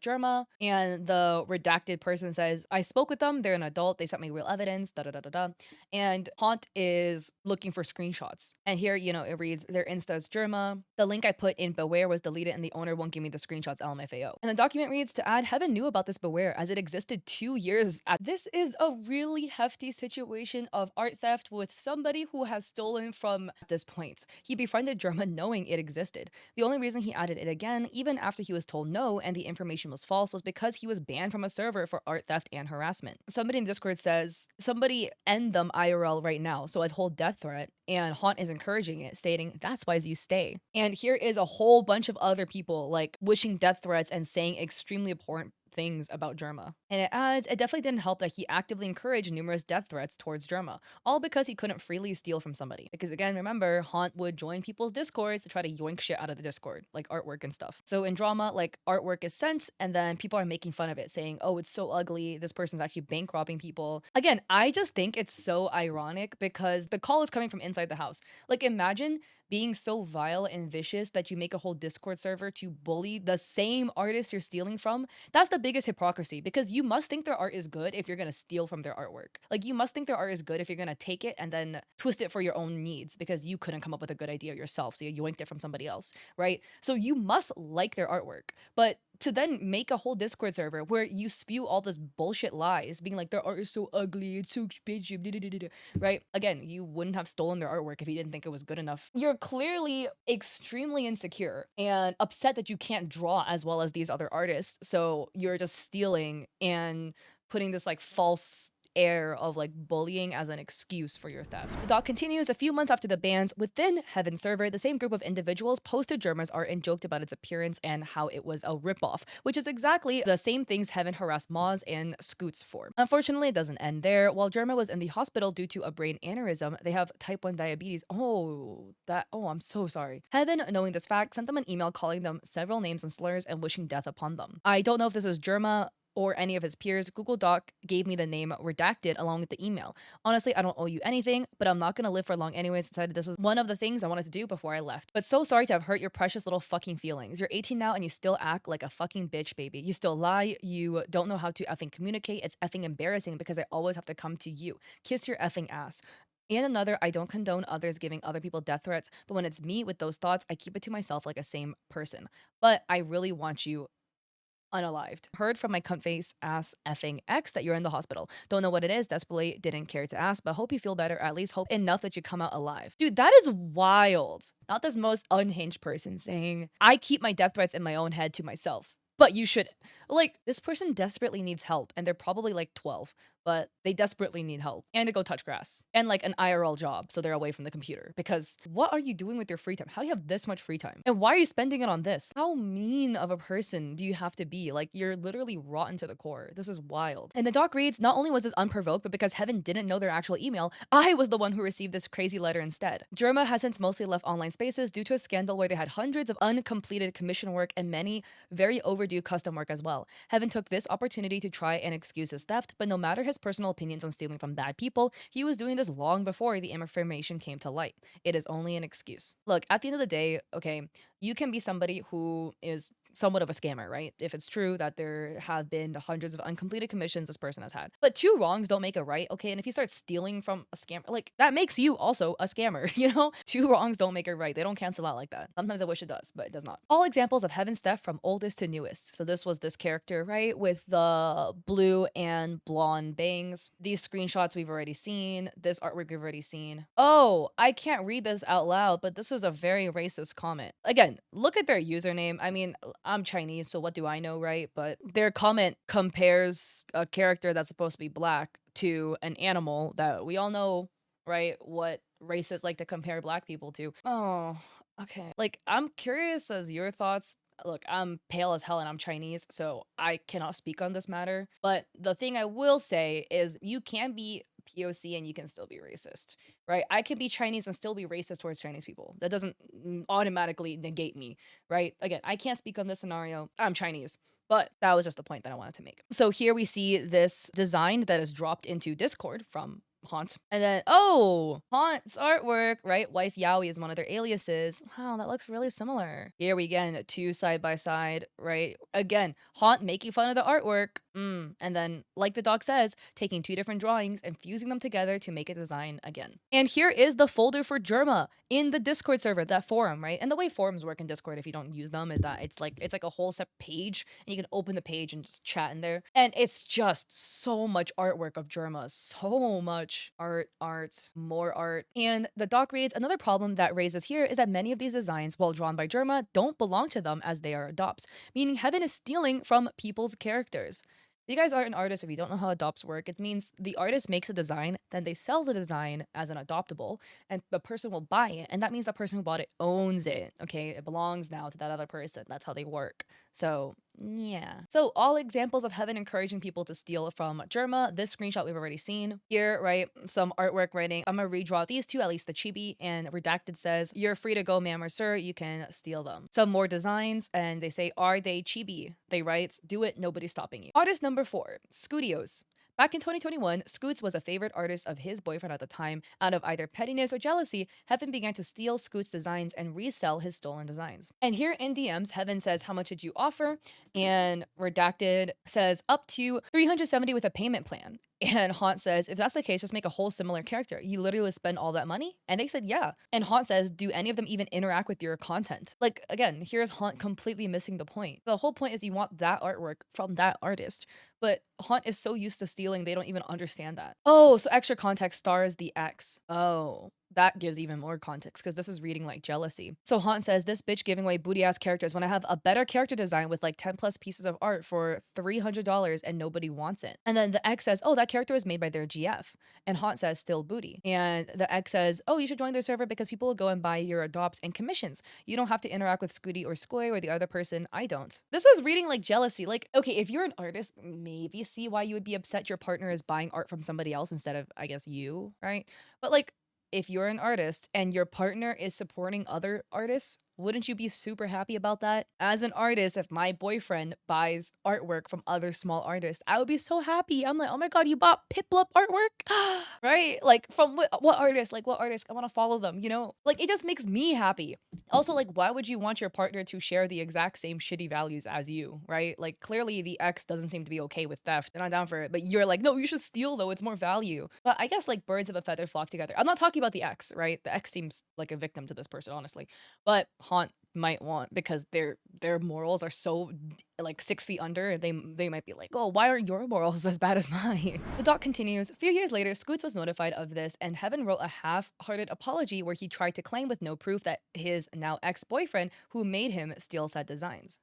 Germa, and the redacted person says, I spoke with them, they're an adult, they sent me real evidence, da da da da da. And Haunt is looking for screenshots. And here, it reads, their Insta is Germa. The link I put in Beware was deleted and the owner won't give me the screenshots LMFAO. And the document reads, to add, Heaven knew about this Beware as it existed 2 years at. This is a really hefty situation of art theft with somebody who has stolen from at this point. He befriended Germa knowing it existed. The only reason he added it again, even after he was told no and the information was false, was because he was banned from a server for art theft and harassment. Somebody in Discord says, somebody end them IRL right now. So a whole death threat, and Haunt is encouraging it, stating, that's why you stay. And here is a whole bunch of other people like wishing death threats and saying extremely important things about Germa. And it adds, it definitely didn't help that he actively encouraged numerous death threats towards Germa, all because he couldn't freely steal from somebody. Because again, remember, Haunt would join people's Discords to try to yoink shit out of the Discord, like artwork and stuff. So in drama, like artwork is sent, and then people are making fun of it, saying, oh, it's so ugly, this person's actually bank robbing people. Again, I just think it's so ironic because the call is coming from inside the house. Like imagine being so vile and vicious that you make a whole Discord server to bully the same artist you're stealing from. That's the biggest hypocrisy, because you must think their art is good if you're gonna steal from their artwork. Like you must think their art is good if you're gonna take it and then twist it for your own needs because you couldn't come up with a good idea yourself, so you yoinked it from somebody else, right? So you must like their artwork, but to then make a whole Discord server where you spew all this bullshit lies, being like their art is so ugly, it's so bitchy, right? Again, you wouldn't have stolen their artwork if you didn't think it was good enough. You're clearly extremely insecure and upset that you can't draw as well as these other artists, so you're just stealing and putting this like false air of like bullying as an excuse for your theft. The doc continues, a few months after the bans within Heaven server, the same group of individuals posted Germa's art and joked about its appearance and how it was a ripoff, which is exactly the same things Heaven harassed Moz and Scoots for. Unfortunately, it doesn't end there. While Germa was in the hospital due to a brain aneurysm, they have type 1 diabetes. I'm so sorry. Heaven, knowing this fact, sent them an email calling them several names and slurs and wishing death upon them. I don't know if this is Germa or any of his peers. Google Doc gave me the name redacted along with the email. Honestly, I don't owe you anything, but I'm not gonna live for long anyways. Decided this was one of the things I wanted to do before I left. But so sorry to have hurt your precious little fucking feelings. You're 18 now and you still act like a fucking bitch, baby. You still lie. You don't know how to effing communicate. It's effing embarrassing because I always have to come to you. Kiss your effing ass. And another, I don't condone others giving other people death threats, but when it's me with those thoughts, I keep it to myself like a same person. But I really want you unalived. Heard from my cunt face ass effing ex that you're in the hospital. Don't know what it is, desperately didn't care to ask, but hope you feel better, at least hope enough that you come out alive. Dude, that is wild. Not this most unhinged person saying, I keep my death threats in my own head to myself. But you should, like, this person desperately needs help, and they're probably like 12, but they desperately need help and to go touch grass and like an IRL job so they're away from the computer. Because what are you doing with your free time? How do you have this much free time? And why are you spending it on this? How mean of a person do you have to be? Like, you're literally rotten to the core. This is wild. And the doc reads, not only was this unprovoked, but because Heaven didn't know their actual email, I was the one who received this crazy letter instead. Germa has since mostly left online spaces due to a scandal where they had hundreds of uncompleted commission work and many very overdue custom work as well. Heaven took this opportunity to try and excuse his theft, but no matter his personal opinions on stealing from bad people, he was doing this long before the information came to light. It is only an excuse. Look, at the end of the day, okay, you can be somebody who is somewhat of a scammer, right? If it's true that there have been hundreds of uncompleted commissions this person has had. But two wrongs don't make a right, okay? And if you start stealing from a scammer, like, that makes you also a scammer, you know? Two wrongs don't make a right. They don't cancel out like that. Sometimes I wish it does, but it does not. All examples of Heaven's theft from oldest to newest. So this was this character, right? With the blue and blonde bangs. These screenshots we've already seen. This artwork we've already seen. Oh, I can't read this out loud, but this is a very racist comment. Again, look at their username. I mean, I'm Chinese, so what do I know, right? But their comment compares a character that's supposed to be black to an animal that we all know, right? What racists like to compare black people to. Oh, okay. Like, I'm curious as your thoughts. Look, I'm pale as hell and I'm Chinese, so I cannot speak on this matter. But the thing I will say is you can be POC and you can still be racist, right? I can be Chinese and still be racist towards Chinese people. That doesn't automatically negate me, right? Again, I can't speak on this scenario. I'm Chinese. But that was just the point that I wanted to make. So here we see this design that is dropped into Discord from Haunt. And then, oh, Haunt's artwork, right? Wife Yaoi is one of their aliases. Wow, that looks really similar. Here we again, two side by side, right? Again, Haunt making fun of the artwork. And then, like the doc says, taking two different drawings and fusing them together to make a design again. And here is the folder for Germa in the Discord server, that forum, right? And the way forums work in Discord, if you don't use them, is that it's like a whole set page, and you can open the page and just chat in there. And it's just so much artwork of Germa, so much art, more art. And the doc reads, another problem that raises here is that many of these designs, while drawn by Germa, don't belong to them as they are adopts, meaning Heaven is stealing from people's characters. If you guys aren't an artist, if you don't know how adopts work, it means the artist makes a design, then they sell the design as an adoptable, and the person will buy it, and that means the person who bought it owns it, okay? It belongs now to that other person. That's how they work. So, yeah. So, all examples of Heaven encouraging people to steal from Germa. This screenshot we've already seen. Here, right, some artwork writing. I'm gonna redraw these two, at least the chibi, and Redacted says, you're free to go, ma'am or sir, you can steal them. Some more designs, and they say, are they chibi? They write, do it, nobody's stopping you. Artist number 4, Scoodios. Back in 2021, Scoots was a favorite artist of his boyfriend at the time. Out of either pettiness or jealousy, Heaven began to steal Scoots' designs and resell his stolen designs. And here in DMs, Heaven says, how much did you offer? And Redacted says, up to 370 with a payment plan. And Haunt says, if that's the case, just make a whole similar character. You literally spend all that money? And they said, yeah. And Haunt says, do any of them even interact with your content? Like, again, here's Haunt completely missing the point. The whole point is you want that artwork from that artist. But Haunt is so used to stealing, they don't even understand that. Oh, so extra context stars the ex. Oh, that gives even more context because this is reading like jealousy. So Haunt says, this bitch giving away booty ass characters when I have a better character design with like 10 plus pieces of art for $300 and nobody wants it. And then the ex says, oh, that character was made by their GF. And Haunt says, still booty. And the ex says, oh, you should join their server because people will go and buy your adopts and commissions. You don't have to interact with Scooty or Skoy or the other person. I don't. This is reading like jealousy. Like, okay, if you're an artist, maybe see why you would be upset your partner is buying art from somebody else instead of, I guess, you, right? But like, if you're an artist and your partner is supporting other artists, wouldn't you be super happy about that? As an artist, if my boyfriend buys artwork from other small artists, I would be so happy. I'm like, oh my god, you bought Piplup artwork? Right? Like, from what artist? Like, what artist? I want to follow them, you know? Like, it just makes me happy. Also, like, why would you want your partner to share the exact same shitty values as you, right? Like, clearly the ex doesn't seem to be okay with theft. They're not down for it. But you're like, no, you should steal, though. It's more value. But I guess, like, birds of a feather flock together. I'm not talking about the ex, right? The ex seems like a victim to this person, honestly. But Haunt might want, because their morals are so like 6 feet under, they might be like, oh, why are your morals as bad as mine? The doc continues, a few years later, Scoots was notified of this and Heaven wrote a half-hearted apology where he tried to claim with no proof that his now ex-boyfriend who made him steal said designs.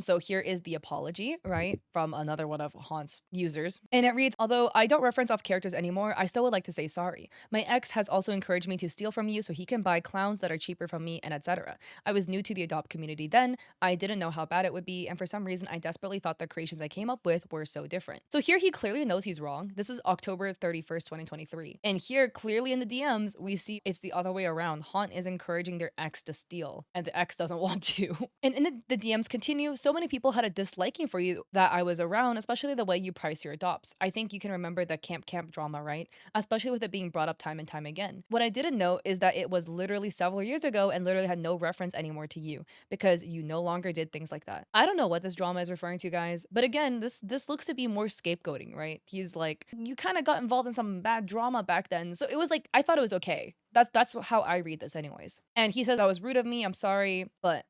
So here is the apology, right, from another one of Haunt's users, and it reads, although I don't reference off characters anymore, I still would like to say sorry. My ex has also encouraged me to steal from you so he can buy clowns that are cheaper from me and etc. I was new to the adopt community then, I didn't know how bad it would be, and for some reason I desperately thought the creations I came up with were so different. So here he clearly knows he's wrong. This is October 31st, 2023. And here clearly in the DMs, we see it's the other way around. Haunt is encouraging their ex to steal and the ex doesn't want to. And in the DMs continue, so many people had a disliking for you that I was around, especially the way you price your adopts. I think you can remember the camp drama, right? Especially with it being brought up time and time again. What I didn't know is that it was literally several years ago and literally had no reference anymore to you because you no longer did things like that. I don't know what this drama is referring to, guys, but again, this looks to be more scapegoating, right? He's like, you kind of got involved in some bad drama back then, so it was like, I thought it was okay. That's how I read this anyways. And he says, that was rude of me, I'm sorry, but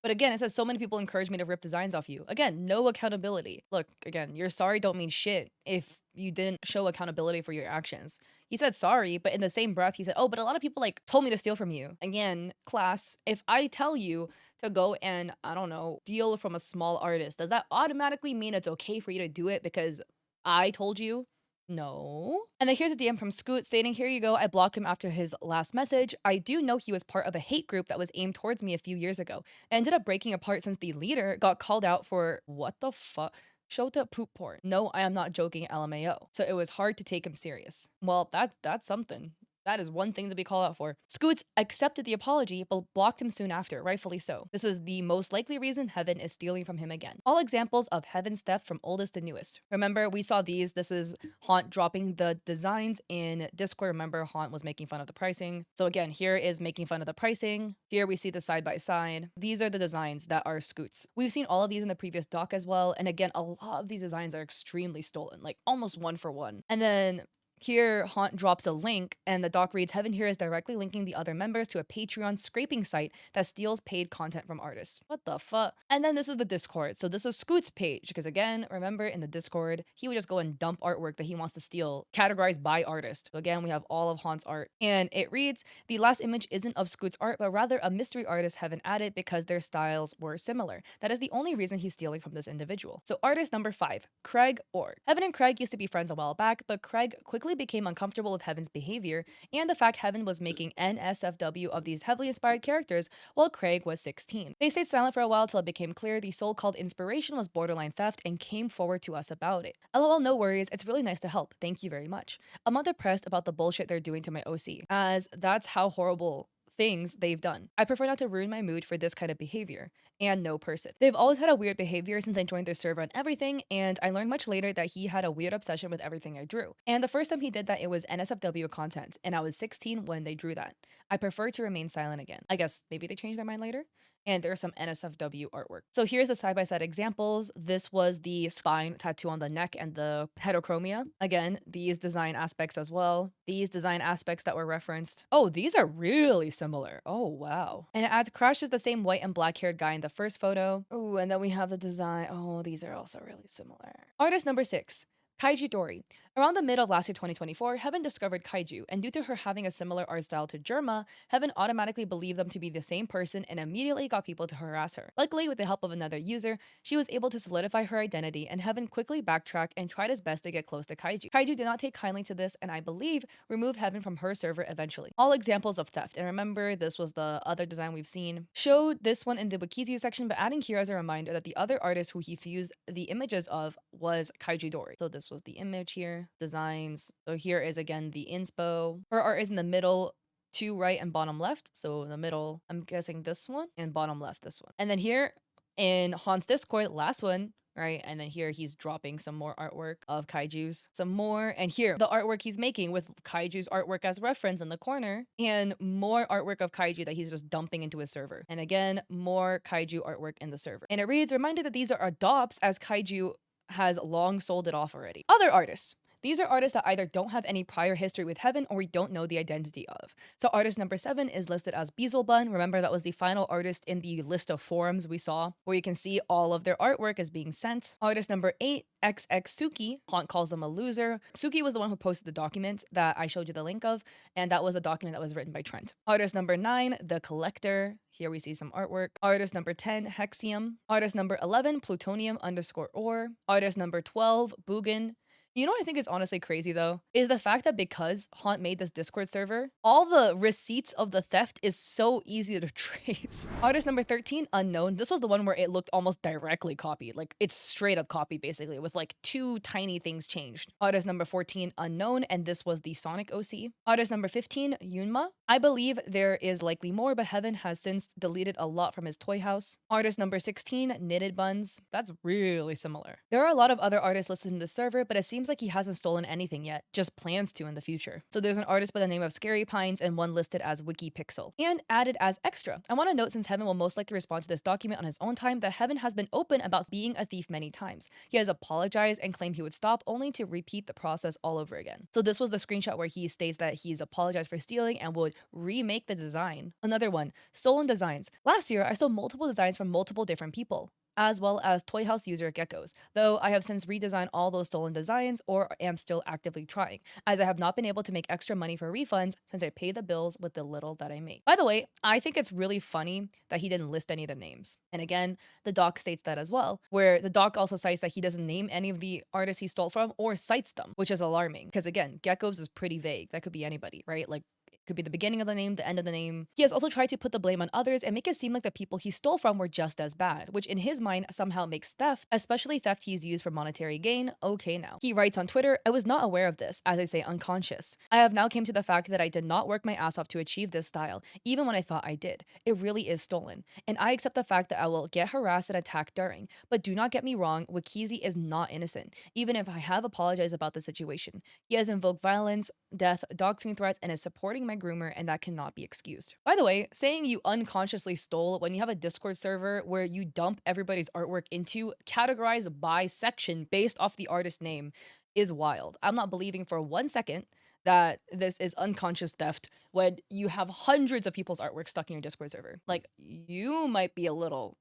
again, it says so many people encourage me to rip designs off you. Again, no accountability. Look, again, you're sorry don't mean shit if you didn't show accountability for your actions. He said sorry, but in the same breath, he said, oh, but a lot of people like told me to steal from you. Again, class, if I tell you to go and, I don't know, steal from a small artist, does that automatically mean it's okay for you to do it because I told you? No. And then here's a DM from Scoot stating, here you go, I blocked him after his last message. I do know he was part of a hate group that was aimed towards me a few years ago. It ended up breaking apart since the leader got called out for what the fuck? Shota poop porn. No, I am not joking, LMAO. So it was hard to take him serious. Well, that's something. That is one thing to be called out for. Scoots accepted the apology, but blocked him soon after, rightfully so. This is the most likely reason Heaven is stealing from him again. All examples of Heaven's theft from oldest to newest. Remember, we saw these. This is Haunt dropping the designs in Discord. Remember, Haunt was making fun of the pricing. So again, here is making fun of the pricing. Here we see the side by side. These are the designs that are Scoots. We've seen all of these in the previous doc as well. And again, a lot of these designs are extremely stolen, like almost one for one. And then here, Haunt drops a link, and the doc reads, Heaven here is directly linking the other members to a Patreon scraping site that steals paid content from artists. What the fuck? And then this is the Discord. So this is Scoot's page, because again, remember in the Discord, he would just go and dump artwork that he wants to steal, categorized by artist. So again, we have all of Haunt's art. And it reads, the last image isn't of Scoot's art, but rather a mystery artist Heaven added because their styles were similar. That is the only reason he's stealing from this individual. So artist number 5, Craig Orr. Heaven and Craig used to be friends a while back, but Craig quickly became uncomfortable with Heaven's behavior and the fact Heaven was making NSFW of these heavily inspired characters while Craig was 16. They stayed silent for a while till it became clear the so-called inspiration was borderline theft and came forward to us about it. LOL, no worries, it's really nice to help. Thank you very much. I'm not depressed about the bullshit they're doing to my OC, as that's how horrible things they've done. I prefer not to ruin my mood for this kind of behavior, and no person. They've always had a weird behavior since I joined their server and everything, and I learned much later that he had a weird obsession with everything I drew. And the first time he did that, it was NSFW content, and I was 16 when they drew that. I prefer to remain silent again. I guess maybe they changed their mind later? And there's some NSFW artwork. So here's the side-by-side examples. This was the spine tattoo on the neck and the heterochromia. Again, these design aspects as well. These design aspects that were referenced. Oh, these are really similar. Oh, wow. And it adds Crash is the same white and black-haired guy in the first photo. Oh, and then we have the design. Oh, these are also really similar. Artist number 6. Kaiju Dory. Around the mid of last year 2024, Heaven discovered Kaiju, and due to her having a similar art style to Germa, Heaven automatically believed them to be the same person and immediately got people to harass her. Luckily, with the help of another user, she was able to solidify her identity, and Heaven quickly backtracked and tried his best to get close to Kaiju. Kaiju did not take kindly to this, and I believe removed Heaven from her server eventually. All examples of theft, and remember, this was the other design we've seen, showed this one in the Wikizia section, but adding here as a reminder that the other artist who he fused the images of was Kaiju Dory. So this was the image here. Designs. So here is again the inspo. Her art is in the middle, to right and bottom left. So in the middle, I'm guessing this one, and bottom left this one. And then here in Han's Discord, last one, right? And then here he's dropping some more artwork of Kaiju's, some more. And here, the artwork he's making with Kaiju's artwork as reference in the corner, and more artwork of Kaiju that he's just dumping into his server. And again, more Kaiju artwork in the server. And it reads, reminded that these are adopts as Kaiju has long sold it off already. Other artists. These are artists that either don't have any prior history with Heaven or we don't know the identity of. So artist number 7 is listed as Beelzebub. Remember, that was the final artist in the list of forums we saw, where you can see all of their artwork is being sent. Artist number 8, XX Suki. Haunt calls them a loser. Suki was the one who posted the document that I showed you the link of, and that was a document that was written by Trent. Artist number 9, The Collector. Here we see some artwork. Artist number 10, Hexium. Artist number 11, Plutonium_Ore. Artist number 12, Bugin. You know what I think is honestly crazy though? Is the fact that because Haunt made this Discord server, all the receipts of the theft is so easy to trace. Artist number 13, Unknown. This was the one where it looked almost directly copied. Like it's straight up copy basically with like 2 tiny things changed. Artist number 14, Unknown, and this was the Sonic OC. Artist number 15, Yunma. I believe there is likely more, but Heaven has since deleted a lot from his toy house. Artist number 16, Knitted Buns. That's really similar. There are a lot of other artists listed in the server, but it seems like he hasn't stolen anything yet, just plans to in the future. So there's an artist by the name of Scary Pines and one listed as WikiPixel. And added as extra. I want to note, since Heaven will most likely respond to this document on his own time, that Heaven has been open about being a thief many times. He has apologized and claimed he would stop, only to repeat the process all over again. So this was the screenshot where he states that he's apologized for stealing and would remake the design. Another one, stolen designs. Last year, I stole multiple designs from multiple different people. as well as Toy House user geckos, though I have since redesigned all those stolen designs or am still actively trying, as I have not been able to make extra money for refunds since I pay the bills with the little that I make. By the way, I think it's really funny that he didn't list any of the names. And again, the doc states that as well, where the doc also cites that he doesn't name any of the artists he stole from or cites them, which is alarming because again, geckos is pretty vague. That could be anybody, right? Like it could be the beginning of the name, the end of the name. He has also tried to put the blame on others and make it seem like the people he stole from were just as bad, which in his mind somehow makes theft, especially theft he's used for monetary gain, okay now. He writes on Twitter, I was not aware of this, as I say unconscious. I have now came to the fact that I did not work my ass off to achieve this style, even when I thought I did. It really is stolen. And I accept the fact that I will get harassed and attacked during. But do not get me wrong, Wakizi is not innocent, even if I have apologized about the situation. He has invoked violence, death, doxing threats, and is supporting my groomer, and that cannot be excused. By the way, saying you unconsciously stole when you have a Discord server where you dump everybody's artwork into, categorized by section based off the artist name, is wild. I'm not believing for 1 second that this is unconscious theft when you have hundreds of people's artwork stuck in your Discord server. Like, you might be a little,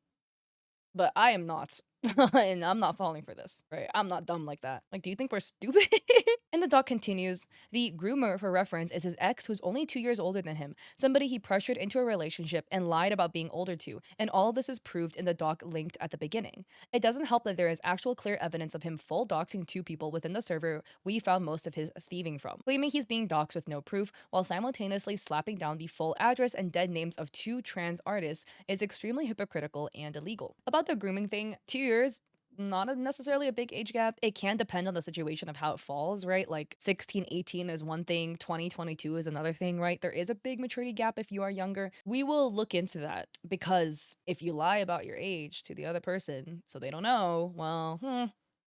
but I am not. And I'm not falling for this, right? I'm not dumb like that. Like, do you think we're stupid? And the doc continues, the groomer, for reference, is his ex who's only 2 years older than him, somebody he pressured into a relationship and lied about being older to, and all of this is proved in the doc linked at the beginning. It doesn't help that there is actual clear evidence of him full doxing 2 people within the server we found most of his thieving from, claiming he's being doxed with no proof, while simultaneously slapping down the full address and dead names of 2 trans artists is extremely hypocritical and illegal. About the grooming thing, 2 years, not necessarily a big age gap. It can depend on the situation of how it falls, right? Like 16, 18 is one thing, 20, 22 is another thing, right? There is a big maturity gap if you are younger. We will look into that because if you lie about your age to the other person so they don't know, well,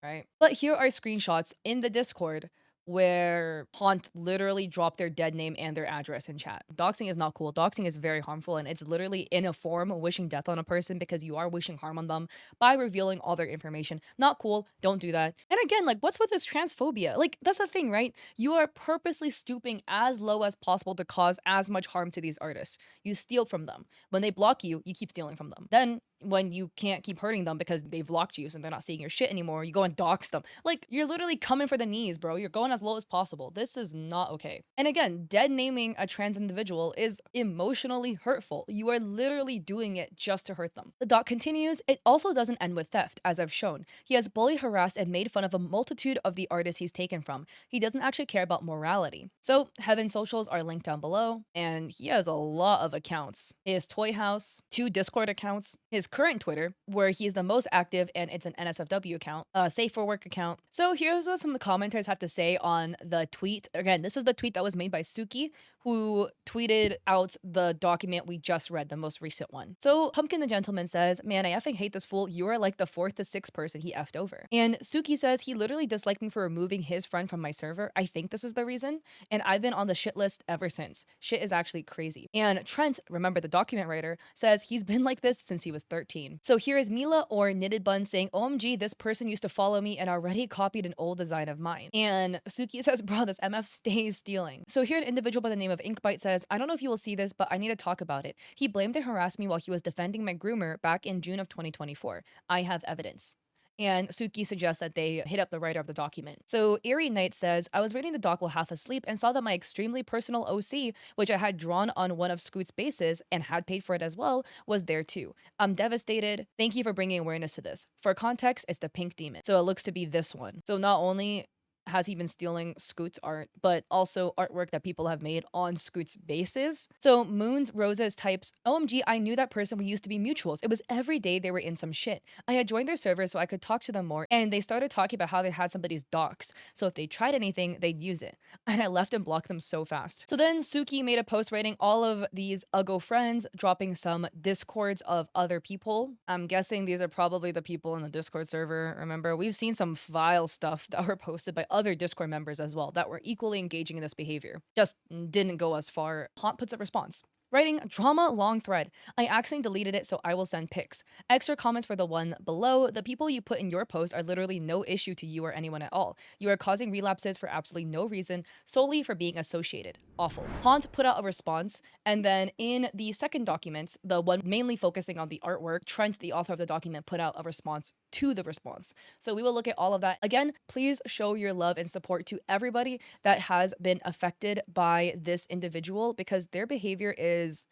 right? But here are screenshots in the Discord where Haunt literally dropped their dead name and their address in chat. Doxing is not cool. Doxing is very harmful, and it's literally in a form of wishing death on a person because you are wishing harm on them by revealing all their information. Not cool. Don't do that. And again, like, what's with this transphobia? Like, that's the thing, right? You are purposely stooping as low as possible to cause as much harm to these artists. You steal from them. When they block you, you keep stealing from them. Then when you can't keep hurting them because they've blocked you and they're not seeing your shit anymore, you go and dox them. Like, you're literally coming for the knees, bro. You're going as low as possible. This is not okay. And again, dead naming a trans individual is emotionally hurtful. You are literally doing it just to hurt them. The doc continues, it also doesn't end with theft, as I've shown. He has bullied, harassed, and made fun of a multitude of the artists he's taken from. He doesn't actually care about morality. So, Heaven's socials are linked down below, and he has a lot of accounts. His Toy House, 2 Discord accounts, his current Twitter, where he's the most active, and it's an NSFW account, a Safe for Work account. So here's what some commenters have to say on the tweet. Again, this is the tweet that was made by Suki, who tweeted out the document we just read, the most recent one. So Pumpkin the Gentleman says, man, I effing hate this fool. You are like the 4th to 6th person he effed over. And Suki says, he literally disliked me for removing his friend from my server. I think this is the reason. And I've been on the shit list ever since. Shit is actually crazy. And Trent, remember the document writer, says he's been like this since he was 13. So here is Mila or Knitted Bun saying, OMG, this person used to follow me and already copied an old design of mine. And Suki says, bro, this MF stays stealing. So here an individual by the name of Inkbite says, I don't know if you will see this, but I need to talk about it. He blamed and harassed me while he was defending my groomer back in June of 2024. I have evidence. And Suki suggests that they hit up the writer of the document. So Eerie Knight says, I was reading the doc while half asleep and saw that my extremely personal OC, which I had drawn on one of Scoot's bases and had paid for it as well, was there too. I'm devastated. Thank you for bringing awareness to this. For context, it's the pink demon. So it looks to be this one. So not only has he been stealing Scoot's art, but also artwork that people have made on Scoot's bases. So Moons Roses types, OMG, I knew that person. We used to be mutuals. It was every day they were in some shit. I had joined their server so I could talk to them more, and they started talking about how they had somebody's docs. So if they tried anything, they'd use it. And I left and blocked them so fast. So then Suki made a post rating all of these Uggo friends, dropping some discords of other people. I'm guessing these are probably the people in the Discord server. Remember, we've seen some vile stuff that were posted by other Discord members as well that were equally engaging in this behavior. Just didn't go as far. Haunt puts a response. Writing drama long thread. I accidentally deleted it, so I will send pics. Extra comments for the one below. The people you put in your post are literally no issue to you or anyone at all. You are causing relapses for absolutely no reason, solely for being associated. Awful. Haunt put out a response, and then in the second document, the one mainly focusing on the artwork, Trent, the author of the document, put out a response to the response. So we will look at all of that. Again, please show your love and support to everybody that has been affected by this individual because their behavior is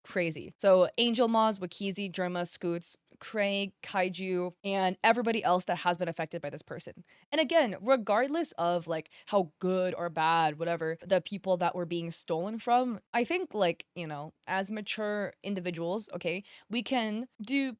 crazy. So Angel Moz, Wakizi, Germa, Scoots, Craig, Kaiju, and everybody else that has been affected by this person. And again, regardless of like how good or bad, whatever, the people that were being stolen from, I think like, you know, as mature individuals, okay, we can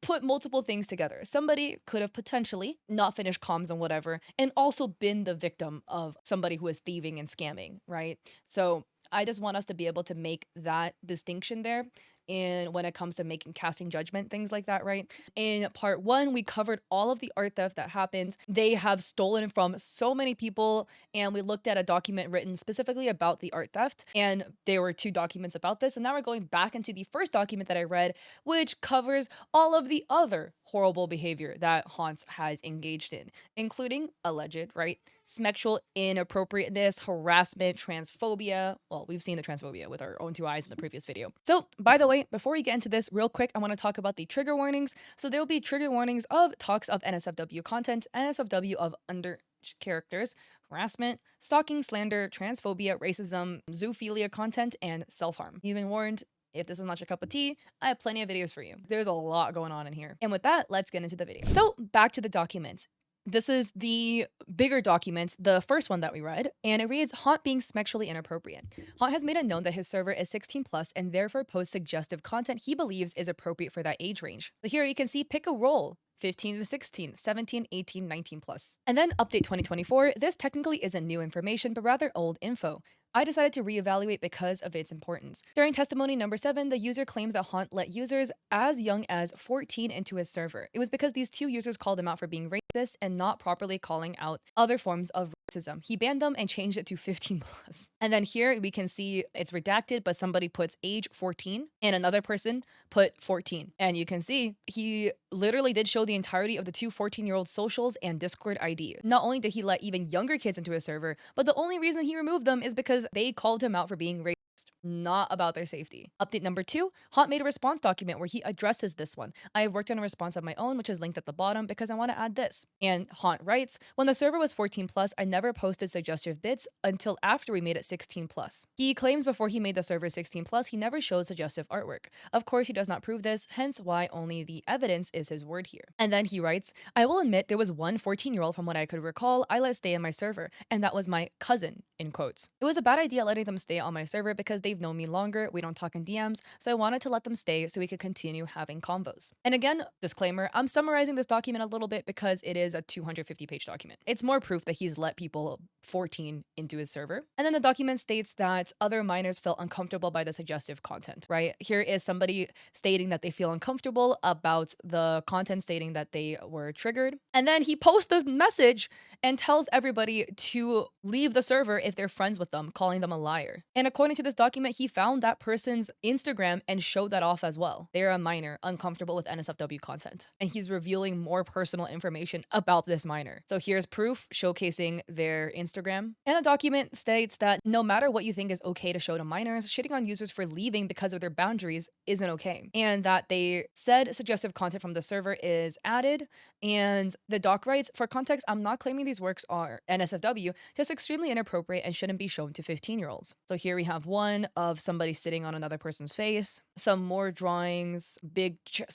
put multiple things together. Somebody could have potentially not finished comms and whatever, and also been the victim of somebody who is thieving and scamming, right? So I just want us to be able to make that distinction there. And when it comes to making casting judgment, things like that, right? In part one, we covered all of the art theft that happened. They have stolen from so many people, and we looked at a document written specifically about the art theft. And there were two documents about this. And now we're going back into the first document that I read, which covers all of the other horrible behavior that Haunts has engaged in, including alleged, right? Sexual inappropriateness, harassment, transphobia. Well, we've seen the transphobia with our own two eyes in the previous video. So, by the way, before we get into this real quick, I want to talk about the trigger warnings. So there will be trigger warnings of talks of NSFW content, NSFW of under characters, harassment, stalking, slander, transphobia, racism, zoophilia content, and self-harm. You've been warned. If this is not your cup of tea, I have plenty of videos for you. There's a lot going on in here. And with that, let's get into the video. So back to the documents. This is the bigger document, the first one that we read, and it reads, Haunt being sexually inappropriate. Haunt has made it known that his server is 16 plus and therefore posts suggestive content he believes is appropriate for that age range. But here you can see pick a role. 15 to 16, 17, 18, 19 plus. And then update 2024, this technically isn't new information, but rather old info. I decided to reevaluate because of its importance. During testimony number 7, the user claims that Haunt let users as young as 14 into his server. It was because these two users called him out for being racist and not properly calling out other forms of racism. He banned them and changed it to 15 plus. And then here we can see it's redacted, but somebody puts age 14 and another person put 14. And you can see he literally did show the entirety of the two 14-year-old socials and Discord ID. Not only did he let even younger kids into his server, but the only reason he removed them is because they called him out for being racist, not about their safety. Update number 2, Haunt made a response document where he addresses this one. I have worked on a response of my own, which is linked at the bottom because I want to add this. And Haunt writes, when the server was 14 plus, I never posted suggestive bits until after we made it 16 plus. He claims before he made the server 16 plus, he never showed suggestive artwork. Of course, he does not prove this, hence why only the evidence is his word here. And then he writes, I will admit there was one 14-year-old from what I could recall I let stay in my server, and that was my cousin, in quotes. It was a bad idea letting them stay on my server because they've known me longer, we don't talk in DMs, so I wanted to let them stay so we could continue having convos. And again, disclaimer, I'm summarizing this document a little bit because it is a 250-page document. It's more proof that he's let people 14 into his server. And then the document states that other minors felt uncomfortable by the suggestive content, right? Here is somebody stating that they feel uncomfortable about the content stating that they were triggered. And then he posts this message and tells everybody to leave the server if they're friends with them, calling them a liar. And according to this document, he found that person's Instagram and showed that off as well. They're a minor, uncomfortable with NSFW content. And he's revealing more personal information about this minor. So here's proof showcasing their Instagram. And the document states that no matter what you think is okay to show to minors, shitting on users for leaving because of their boundaries isn't okay. And that they said suggestive content from the server is added. And the doc writes, for context, I'm not claiming these works are NSFW, just extremely inappropriate and shouldn't be shown to 15-year-olds. So here we have one of somebody sitting on another person's face, some more drawings,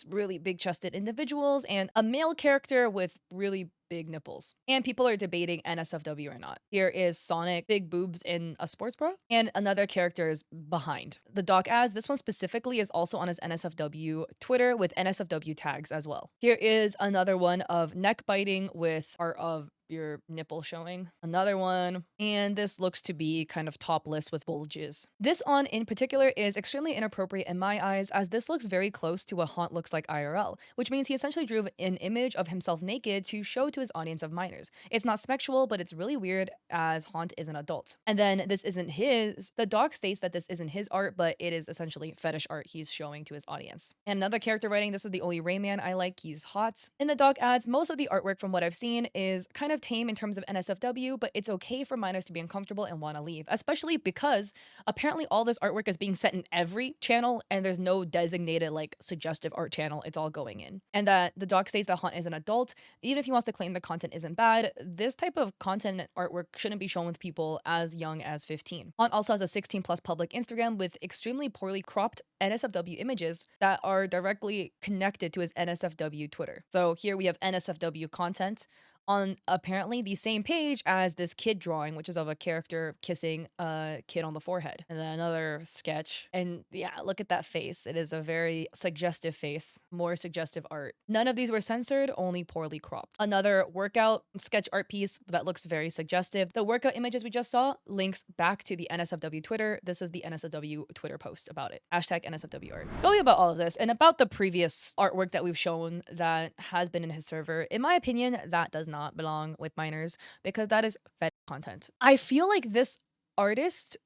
really big chested individuals, and a male character with really big nipples. And people are debating NSFW or not. Here is Sonic, big boobs in a sports bra, and another character is behind. The doc adds this one specifically is also on his NSFW Twitter with NSFW tags as well. Here is another one of neck biting with art of your nipple showing. Another one, and this looks to be kind of topless with bulges. This on in particular is extremely inappropriate in my eyes, as this looks very close to what Haunt looks like IRL, which means he essentially drew an image of himself naked to show to his audience of minors. It's not sexual, but it's really weird as Haunt is an adult. And then this isn't his. The doc states that this isn't his art, but it is essentially fetish art he's showing to his audience. And another character writing, this is the only Rayman I like, he's hot. And the doc adds, most of the artwork from what I've seen is kind of tame in terms of NSFW, but it's okay for minors to be uncomfortable and want to leave, especially because apparently all this artwork is being set in every channel and there's no designated like suggestive art channel, it's all going in. And that the doc states that Haunt is an adult, even if he wants to claim the content isn't bad, this type of content and artwork shouldn't be shown with people as young as 15. Haunt also has a 16 plus public Instagram with extremely poorly cropped NSFW images that are directly connected to his NSFW Twitter. So here we have NSFW content on apparently the same page as this kid drawing, which is of a character kissing a kid on the forehead. And then another sketch. And yeah, look at that face. It is a very suggestive face, more suggestive art. None of these were censored, only poorly cropped. Another workout sketch art piece that looks very suggestive. The workout images we just saw links back to the NSFW Twitter. This is the NSFW Twitter post about it. Hashtag NSFW art. Going about all of this and about the previous artwork that we've shown that has been in his server, in my opinion, that does not belong with minors because that is fetish content. I feel like this artist,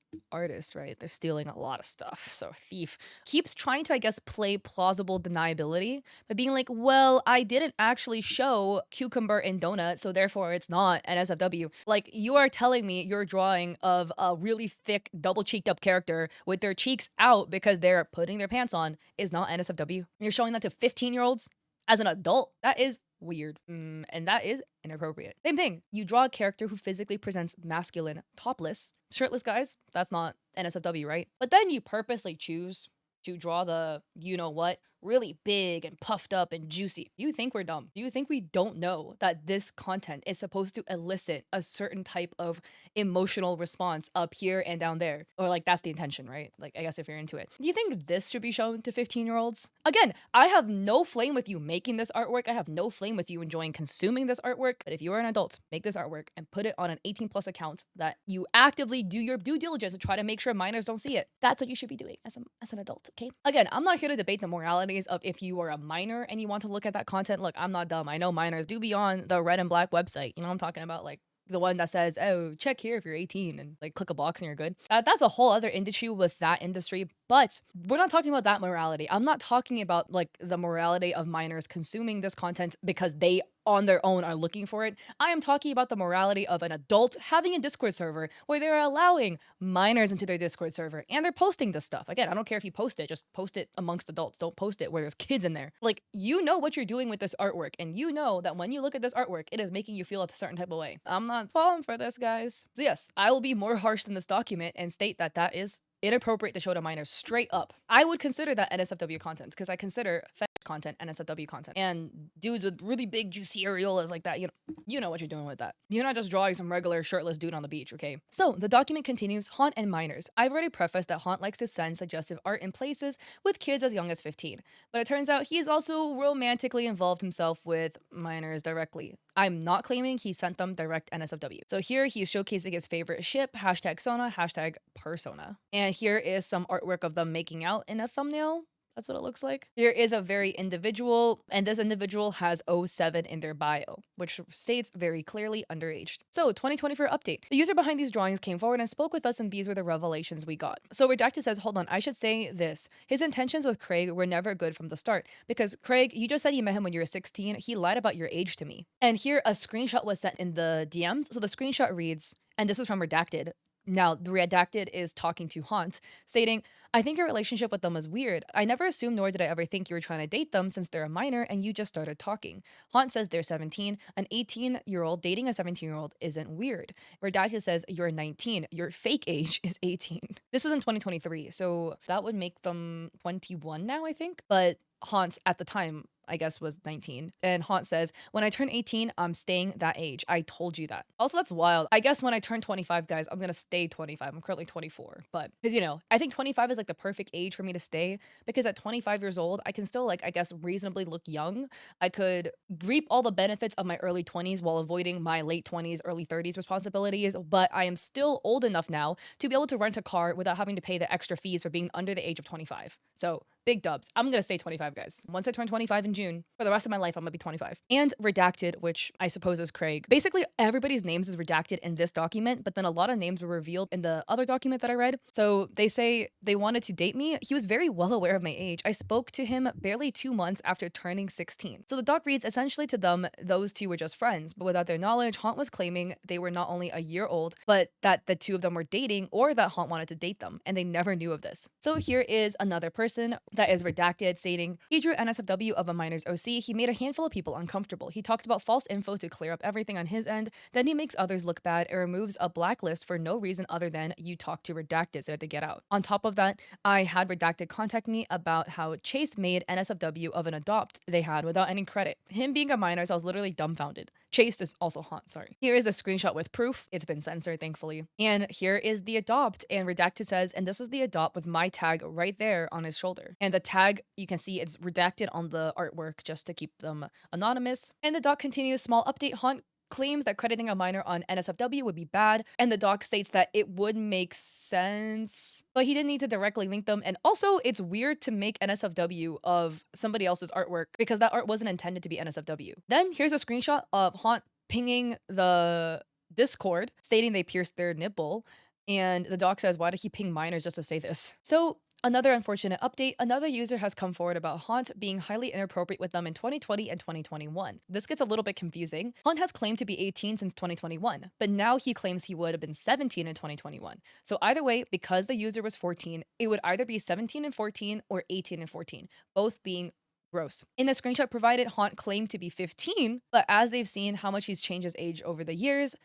right? They're stealing a lot of stuff. So thief keeps trying to, I guess, play plausible deniability by being like, well, I didn't actually show cucumber and donut, so therefore it's not NSFW. Like, you are telling me your drawing of a really thick, double cheeked up character with their cheeks out because they're putting their pants on is not NSFW. You're showing that to 15-year-olds as an adult. That is weird. And that is inappropriate. Same thing. You draw a character who physically presents masculine, topless, shirtless guys. That's not NSFW, right? But then you purposely choose to draw the, you know what, really big and puffed up and juicy. Do you think we're dumb? Do you think we don't know that this content is supposed to elicit a certain type of emotional response up here and down there? Or like that's the intention, right? Like I guess if you're into it. Do you think this should be shown to 15-year-olds? Again, I have no flame with you making this artwork. I have no flame with you enjoying consuming this artwork. But if you are an adult, make this artwork and put it on an 18 plus account that you actively do your due diligence to try to make sure minors don't see it. That's what you should be doing as an adult, okay? Again, I'm not here to debate the morality of if you are a minor and you want to look at that content. Look, I'm not dumb. I know minors do be on the red and black website. You know what I'm talking about? Like the one that says, oh, check here if you're 18 and like click a box and you're good. That's a whole other industry with that industry. But we're not talking about that morality. I'm not talking about like the morality of minors consuming this content because they on their own are looking for it. I am talking about the morality of an adult having a Discord server where they're allowing minors into their Discord server and they're posting this stuff. Again, I don't care if you post it, just post it amongst adults. Don't post it where there's kids in there. Like, you know what you're doing with this artwork, and you know that when you look at this artwork, it is making you feel a certain type of way. I'm not falling for this, guys. So yes, I will be more harsh than this document and state that that is inappropriate to show to minors straight up. I would consider that NSFW content because I consider fetish content NSFW content. And dudes with really big juicy areolas like that, you know what you're doing with that. You're not just drawing some regular shirtless dude on the beach, okay? So the document continues, Haunt and minors. I've already prefaced that Haunt likes to send suggestive art in places with kids as young as 15. But it turns out he's also romantically involved himself with minors directly. I'm not claiming he sent them direct NSFW. So here he's showcasing his favorite ship, hashtag Sona, hashtag Persona. And here is some artwork of them making out in a thumbnail. That's what it looks like. Here is a very individual, and this individual has '07 in their bio, which states very clearly underaged. So 2024 update. The user behind these drawings came forward and spoke with us, and these were the revelations we got. So Redacted says, hold on, I should say this. His intentions with Craig were never good from the start, because Craig, you just said you met him when you were 16. He lied about your age to me. And here a screenshot was sent in the DMs. So the screenshot reads, and this is from Redacted. Now, the Redacted is talking to Haunt, stating, I think your relationship with them was weird. I never assumed, nor did I ever think you were trying to date them since they're a minor and you just started talking. Haunt says they're 17. An 18-year-old dating a 17-year-old isn't weird. Redacted says you're 19. Your fake age is 18. This is in 2023, so that would make them 21 now, I think. But Haunt at the time, I guess was 19. And Haunt says, when I turn 18, I'm staying that age. I told you that. Also, that's wild. I guess when I turn 25, guys, I'm gonna stay 25. I'm currently 24. But because I think 25 is like the perfect age for me to stay, because at 25 years old, I can still like, I guess, reasonably look young. I could reap all the benefits of my early 20s while avoiding my late 20s, early 30s responsibilities, but I am still old enough now to be able to rent a car without having to pay the extra fees for being under the age of 25. So big dubs. I'm gonna stay 25, guys. Once I turn 25 in June, for the rest of my life, I'm gonna be 25. And redacted, which I suppose is Craig. Basically, everybody's names is redacted in this document, but then a lot of names were revealed in the other document that I read. So they say they wanted to date me. He was very well aware of my age. I spoke to him barely 2 months after turning 16. So the doc reads, essentially to them, those two were just friends, but without their knowledge, Haunt was claiming they were not only a year old, but that the two of them were dating, or that Haunt wanted to date them, and they never knew of this. So here is another person that is redacted, stating, he drew NSFW of a minor's OC. He made a handful of people uncomfortable. He talked about false info to clear up everything on his end. Then he makes others look bad and removes a blacklist for no reason other than you talked to redacted, so I had to get out. On top of that, I had redacted contact me about how Chase made NSFW of an adopt they had without any credit. Him being a minor, so I was literally dumbfounded. Chase is also Haunt, sorry. Here is the screenshot with proof. It's been censored, thankfully. And here is the adopt, and redacted says, and this is the adopt with my tag right there on his shoulder. And the tag, you can see it's redacted on the artwork just to keep them anonymous. And the doc continues, small update, Haunt claims that crediting a minor on NSFW would be bad, and the doc states that it would make sense, but he didn't need to directly link them. And also, it's weird to make NSFW of somebody else's artwork because that art wasn't intended to be NSFW. Then here's a screenshot of Haunt pinging the Discord, stating they pierced their nipple, and the doc says, why did he ping minors just to say this? So another unfortunate update, another user has come forward about Haunt being highly inappropriate with them in 2020 and 2021. This gets a little bit confusing. Haunt has claimed to be 18 since 2021, but now he claims he would have been 17 in 2021. So either way, because the user was 14, it would either be 17 and 14 or 18 and 14, both being gross. In the screenshot provided, Haunt claimed to be 15, but as they've seen how much he's changed his age over the years,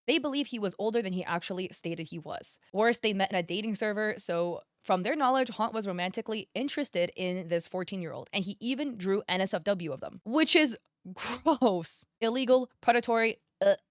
they believe he was older than he actually stated he was. Worse, they met in a dating server, so from their knowledge, Haunt was romantically interested in this 14-year-old, and he even drew NSFW of them, which is gross, illegal, predatory.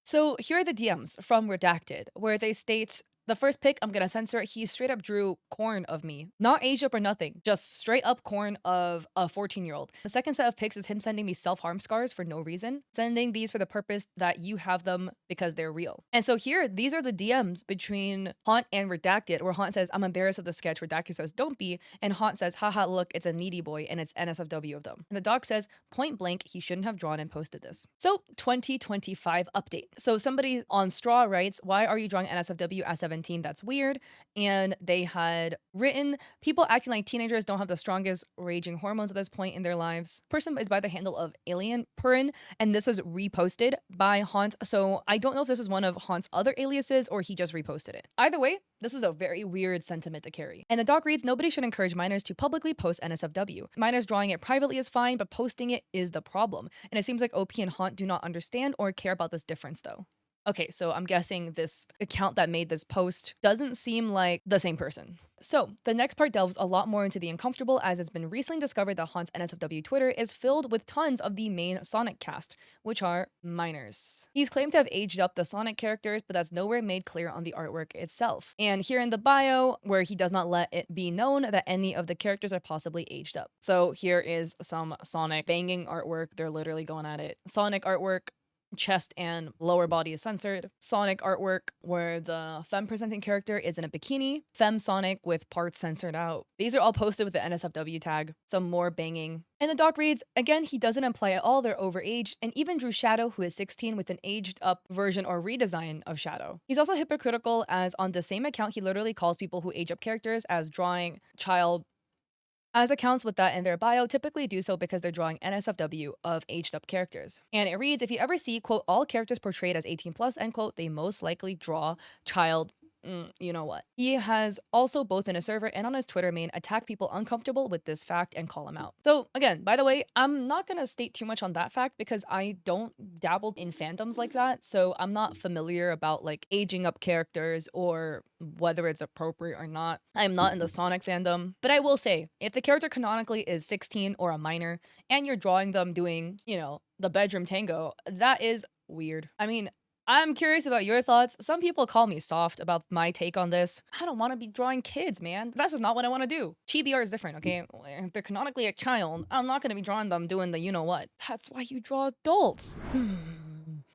So here are the DMs from Redacted, where they state, the first pic, I'm gonna censor it. He straight up drew corn of me. Not aged up or nothing. Just straight up corn of a 14-year-old. The second set of pics is him sending me self-harm scars for no reason. Sending these for the purpose that you have them because they're real. And so here, these are the DMs between Haunt and Redacted, where Haunt says, I'm embarrassed of the sketch. Redacted says, don't be. And Haunt says, haha, look, it's a needy boy and it's NSFW of them. And the doc says, point blank, he shouldn't have drawn and posted this. So 2025 update. So somebody on Straw writes, why are you drawing NSFW as 17? That's weird. And they had written, people acting like teenagers don't have the strongest raging hormones at this point in their lives. Person is by the handle of Alien Purin, and this is reposted by Haunt. So I don't know if this is one of Haunt's other aliases or he just reposted it. Either way, this is a very weird sentiment to carry. And the doc reads, nobody should encourage minors to publicly post NSFW. Minors drawing it privately is fine, but posting it is the problem. And it seems like OP and Haunt do not understand or care about this difference though. Okay, so I'm guessing this account that made this post doesn't seem like the same person. So the next part delves a lot more into the uncomfortable, as it's been recently discovered that Haunt's NSFW Twitter is filled with tons of the main Sonic cast, which are minors. He's claimed to have aged up the Sonic characters, but that's nowhere made clear on the artwork itself. And here in the bio, where he does not let it be known that any of the characters are possibly aged up. So here is some Sonic banging artwork. They're literally going at it. Sonic artwork, chest and lower body is censored. Sonic artwork where the femme presenting character is in a bikini. Femme Sonic with parts censored out. These are all posted with the NSFW tag. Some more banging. And the doc reads, again, he doesn't imply at all they're overaged, and even drew Shadow, who is 16, with an aged up version or redesign of Shadow. He's also hypocritical, as on the same account, he literally calls people who age up characters as drawing child, as accounts with that in their bio typically do so because they're drawing NSFW of aged up characters. And it reads, if you ever see, quote, all characters portrayed as 18 plus, end quote, they most likely draw child You know what? He has also both in his server and on his Twitter main attacked people uncomfortable with this fact and call him out. So again, by the way, I'm not gonna state too much on that fact because I don't dabble in fandoms like that. So I'm not familiar about like aging up characters or whether it's appropriate or not. I'm not in the Sonic fandom, but I will say if the character canonically is 16 or a minor and you're drawing them doing, the bedroom tango, that is weird. I mean, I'm curious about your thoughts. Some people call me soft about my take on this. I don't want to be drawing kids, man. That's just not what I want to do. Chibi art is different, okay? If they're canonically a child, I'm not going to be drawing them doing the you know what. That's why you draw adults.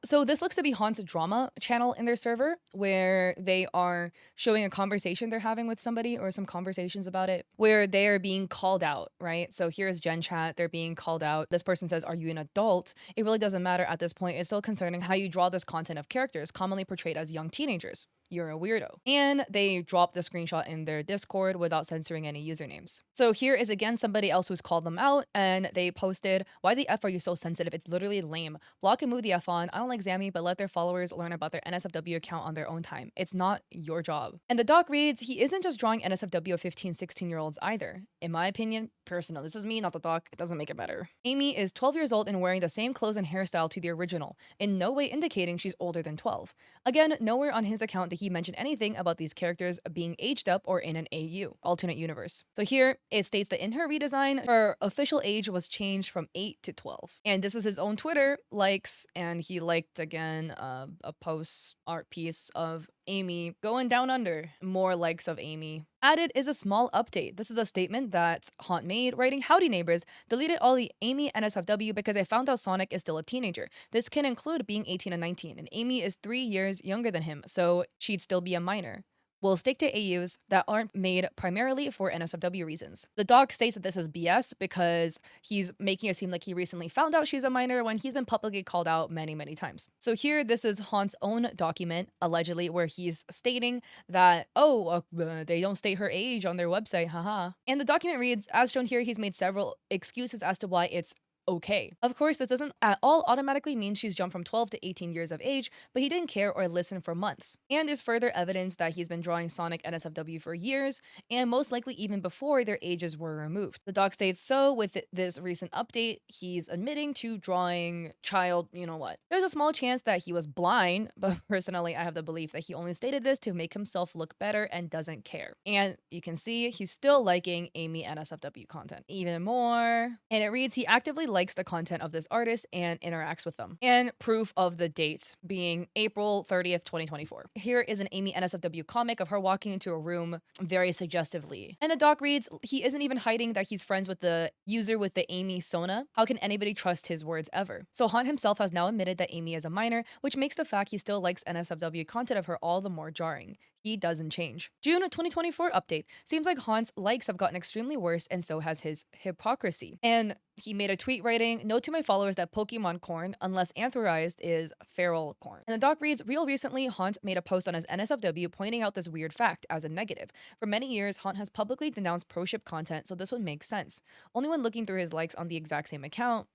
So this looks to be Haunt's drama channel in their server, where they are showing a conversation they're having with somebody or some conversations about it, where they are being called out, right? So here's Gen Chat, they're being called out. This person says, "Are you an adult?" It really doesn't matter at this point. It's still concerning how you draw this content of characters commonly portrayed as young teenagers. You're a weirdo. And they drop the screenshot in their Discord without censoring any usernames. So here is again somebody else who's called them out, and they posted, "Why the F are you so sensitive? It's literally lame. Block and move the F on. I don't like Zammy, but let their followers learn about their NSFW account on their own time. It's not your job." And the doc reads, he isn't just drawing NSFW of 15, 16-year-olds either. In my opinion, personal, this is me, not the doc, it doesn't make it better. Amy is 12 years old and wearing the same clothes and hairstyle to the original, in no way indicating she's older than 12. Again, nowhere on his account did he mention anything about these characters being aged up or in an AU, alternate universe. So here, it states that in her redesign, her official age was changed from 8 to 12. And this is his own Twitter likes, and he liked again a post art piece of Amy going down under. More likes of Amy. Added is a small update. This is a statement that Haunt made, writing, "Howdy neighbors, deleted all the Amy NSFW because I found out Sonic is still a teenager. This can include being 18 and 19, and Amy is 3 years younger than him, so she'd still be a minor. We'll stick to AUs that aren't made primarily for NSFW reasons." The doc states that this is BS because he's making it seem like he recently found out she's a minor when he's been publicly called out many, many times. So here, this is Haunt's own document, allegedly, where he's stating that, they don't state her age on their website, haha. And the document reads, as shown here, he's made several excuses as to why it's okay. Of course, this doesn't at all automatically mean she's jumped from 12 to 18 years of age, but he didn't care or listen for months. And there's further evidence that he's been drawing Sonic NSFW for years, and most likely even before their ages were removed. The doc states, so with this recent update, he's admitting to drawing child, you know what. There's a small chance that he was blind, but personally, I have the belief that he only stated this to make himself look better and doesn't care. And you can see he's still liking Amy NSFW content even more. And it reads, he actively likes the content of this artist and interacts with them. And proof of the dates being April 30th, 2024. Here is an Amy NSFW comic of her walking into a room very suggestively. And the doc reads, he isn't even hiding that he's friends with the user with the Amy Sona. How can anybody trust his words ever? So Haunt himself has now admitted that Amy is a minor, which makes the fact he still likes NSFW content of her all the more jarring. He doesn't change. June 2024 update. Seems like Haunt's likes have gotten extremely worse, and so has his hypocrisy. And he made a tweet writing, "Note to my followers that Pokemon corn, unless authorized, is feral corn." And the doc reads, real recently, Haunt made a post on his NSFW pointing out this weird fact as a negative. For many years, Haunt has publicly denounced pro-ship content, so this would make sense. Only when looking through his likes on the exact same account.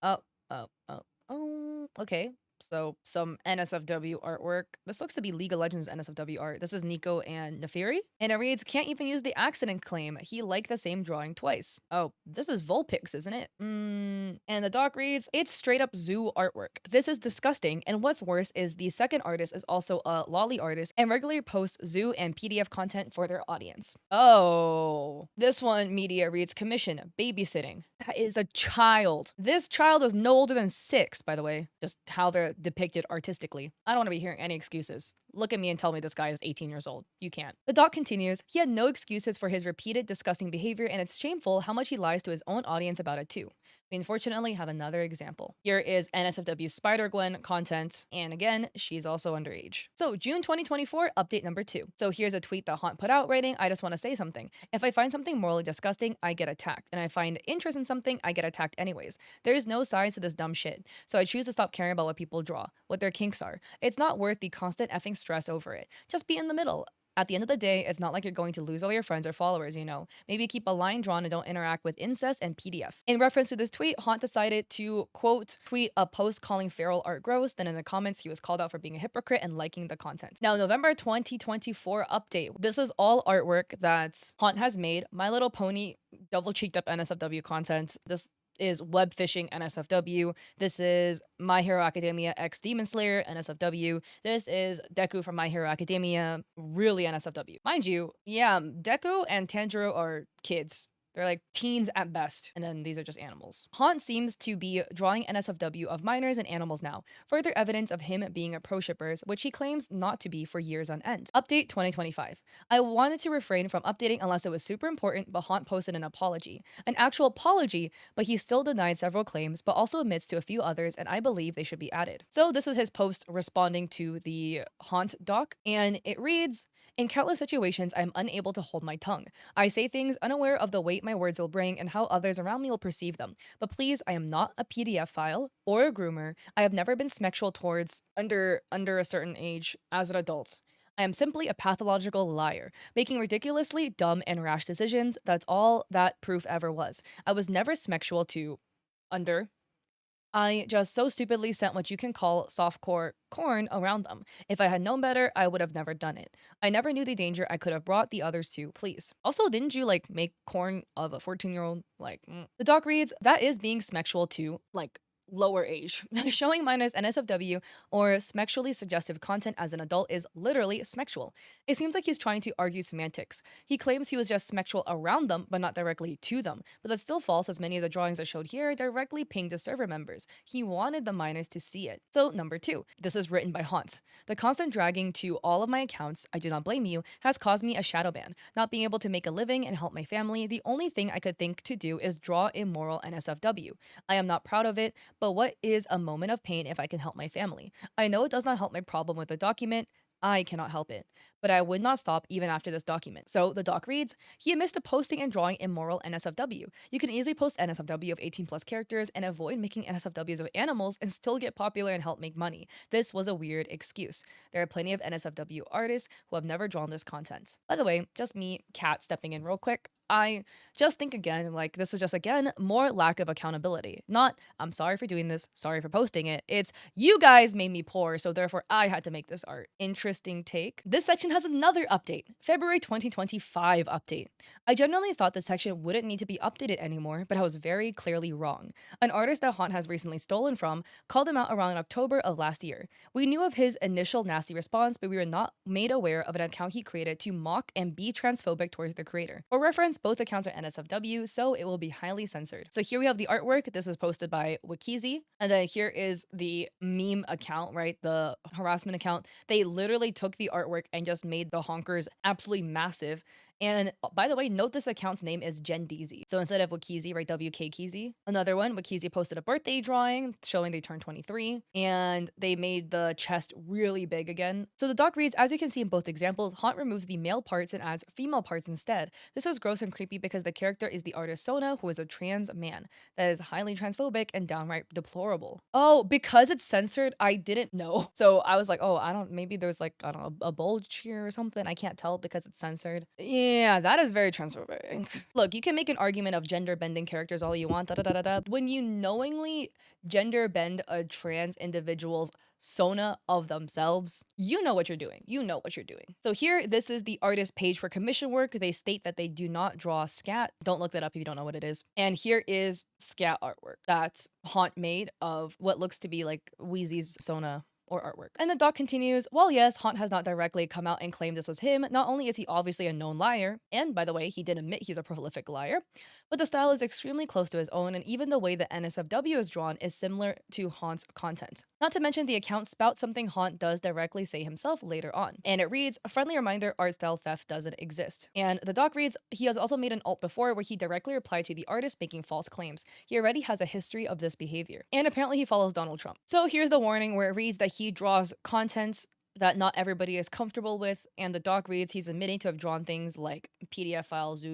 Okay. So some NSFW artwork. This looks to be League of Legends NSFW art. This is Nico and Neferi. And it reads, can't even use the accident claim. He liked the same drawing twice. Oh, this is Vulpix, isn't it? And the doc reads, it's straight up zoo artwork. This is disgusting. And what's worse is the second artist is also a lolly artist and regularly posts zoo and PDF content for their audience. Oh, this one media reads commission, babysitting. That is a child. This child is no older than 6, by the way. Just how they're depicted artistically. I don't want to be hearing any excuses. Look at me and tell me this guy is 18 years old. You can't. The doc continues, he had no excuses for his repeated disgusting behavior, and it's shameful how much he lies to his own audience about it too. We unfortunately have another example. Here is NSFW Spider-Gwen content, and again, she's also underage. So June 2024, update number 2. So here's a tweet that Haunt put out writing, I just want to say something. If I find something morally disgusting, I get attacked, and I find interest in something, I get attacked anyways. There is no sides to this dumb shit, so I choose to stop caring about what people draw, what their kinks are. It's not worth the constant effing stress over it. Just be in the middle. At the end of the day, it's not like you're going to lose all your friends or followers, you know. Maybe keep a line drawn and don't interact with incest and PDF. In reference to this tweet, Haunt decided to, quote, tweet a post calling feral art gross. Then in the comments, he was called out for being a hypocrite and liking the content. Now, November 2024 update. This is all artwork that Haunt has made. My Little Pony double cheeked up NSFW content. This is web fishing NSFW. This is My Hero Academia X Demon Slayer NSFW. This is Deku from My Hero Academia, really NSFW. Mind you, yeah, Deku and Tanjiro are kids. They're like teens at best, and then these are just animals. Haunt seems to be drawing NSFW of minors and animals now, further evidence of him being pro shippers, which he claims not to be for years on end. Update 2025. I wanted to refrain from updating unless it was super important, but Haunt posted an apology. An actual apology, but he still denied several claims, but also admits to a few others, and I believe they should be added. So this is his post responding to the Haunt doc, and it reads, in countless situations, I am unable to hold my tongue. I say things unaware of the weight my words will bring and how others around me will perceive them. But please, I am not a PDF file or a groomer. I have never been sexual towards under a certain age as an adult. I am simply a pathological liar, making ridiculously dumb and rash decisions. That's all that proof ever was. I was never sexual to under. I just so stupidly sent what you can call softcore corn around them. If I had known better, I would have never done it. I never knew the danger I could have brought the others to, please. Also, didn't you like make corn of a 14-year-old? The doc reads, that is being sexual to lower age. Showing minors NSFW or sexually suggestive content as an adult is literally sexual. It seems like he's trying to argue semantics. He claims he was just sexual around them, but not directly to them. But that's still false, as many of the drawings I showed here directly pinged to server members. He wanted the minors to see it. So, number 2. This is written by Haunt. The constant dragging to all of my accounts, I do not blame you, has caused me a shadow ban. Not being able to make a living and help my family, the only thing I could think to do is draw immoral NSFW. I am not proud of it, but what is a moment of pain if I can help my family? I know it does not help my problem with the document. I cannot help it. But I would not stop even after this document. So the doc reads, he admits to posting and drawing immoral NSFW. You can easily post NSFW of 18 plus characters and avoid making NSFWs of animals and still get popular and help make money. This was a weird excuse. There are plenty of NSFW artists who have never drawn this content. By the way, just me, Cat, stepping in real quick. I just think again, this is just again, more lack of accountability. Not, I'm sorry for doing this, sorry for posting it. It's, you guys made me poor, so therefore I had to make this art. Interesting take. This section has another update. February 2025 update. I generally thought this section wouldn't need to be updated anymore, but I was very clearly wrong. An artist that Haunt has recently stolen from called him out around October of last year. We knew of his initial nasty response, but we were not made aware of an account he created to mock and be transphobic towards the creator. For reference, both accounts are NSFW, so it will be highly censored. So here we have the artwork. This is posted by Wikizi. And then here is the meme account, right? The harassment account. They literally took the artwork and just made the honkers absolutely massive. And by the way, note this account's name is Jen Deezy. So instead of Wikizi, write WK Keezy. Another one, Wikizi posted a birthday drawing showing they turned 23, and they made the chest really big again. So the doc reads, as you can see in both examples, Haunt removes the male parts and adds female parts instead. This is gross and creepy because the character is the artist Sona, who is a trans man. That is highly transphobic and downright deplorable. Oh, because it's censored, I didn't know. So I was like, oh, maybe there's a bulge here or something. I can't tell because it's censored. Yeah, that is very transphobic. Look, you can make an argument of gender bending characters all you want, da da da da da. When you knowingly gender bend a trans individual's Sona of themselves, you know what you're doing. You know what you're doing. So here, this is the artist page for commission work. They state that they do not draw scat. Don't look that up if you don't know what it is. And here is scat artwork that Haunt made of what looks to be like Wheezy's Sona or artwork. And the doc continues, while yes, Haunt has not directly come out and claimed this was him, not only is he obviously a known liar, and by the way, he did admit he's a prolific liar, but the style is extremely close to his own, and even the way the NSFW is drawn is similar to Haunt's content. Not to mention the account spouts something Haunt does directly say himself later on. And it reads, a friendly reminder, art style theft doesn't exist. And the doc reads, he has also made an alt before where he directly replied to the artist making false claims. He already has a history of this behavior. And apparently he follows Donald Trump. So here's the warning where it reads that he draws content that not everybody is comfortable with, and the doc reads he's admitting to have drawn things like PDF files,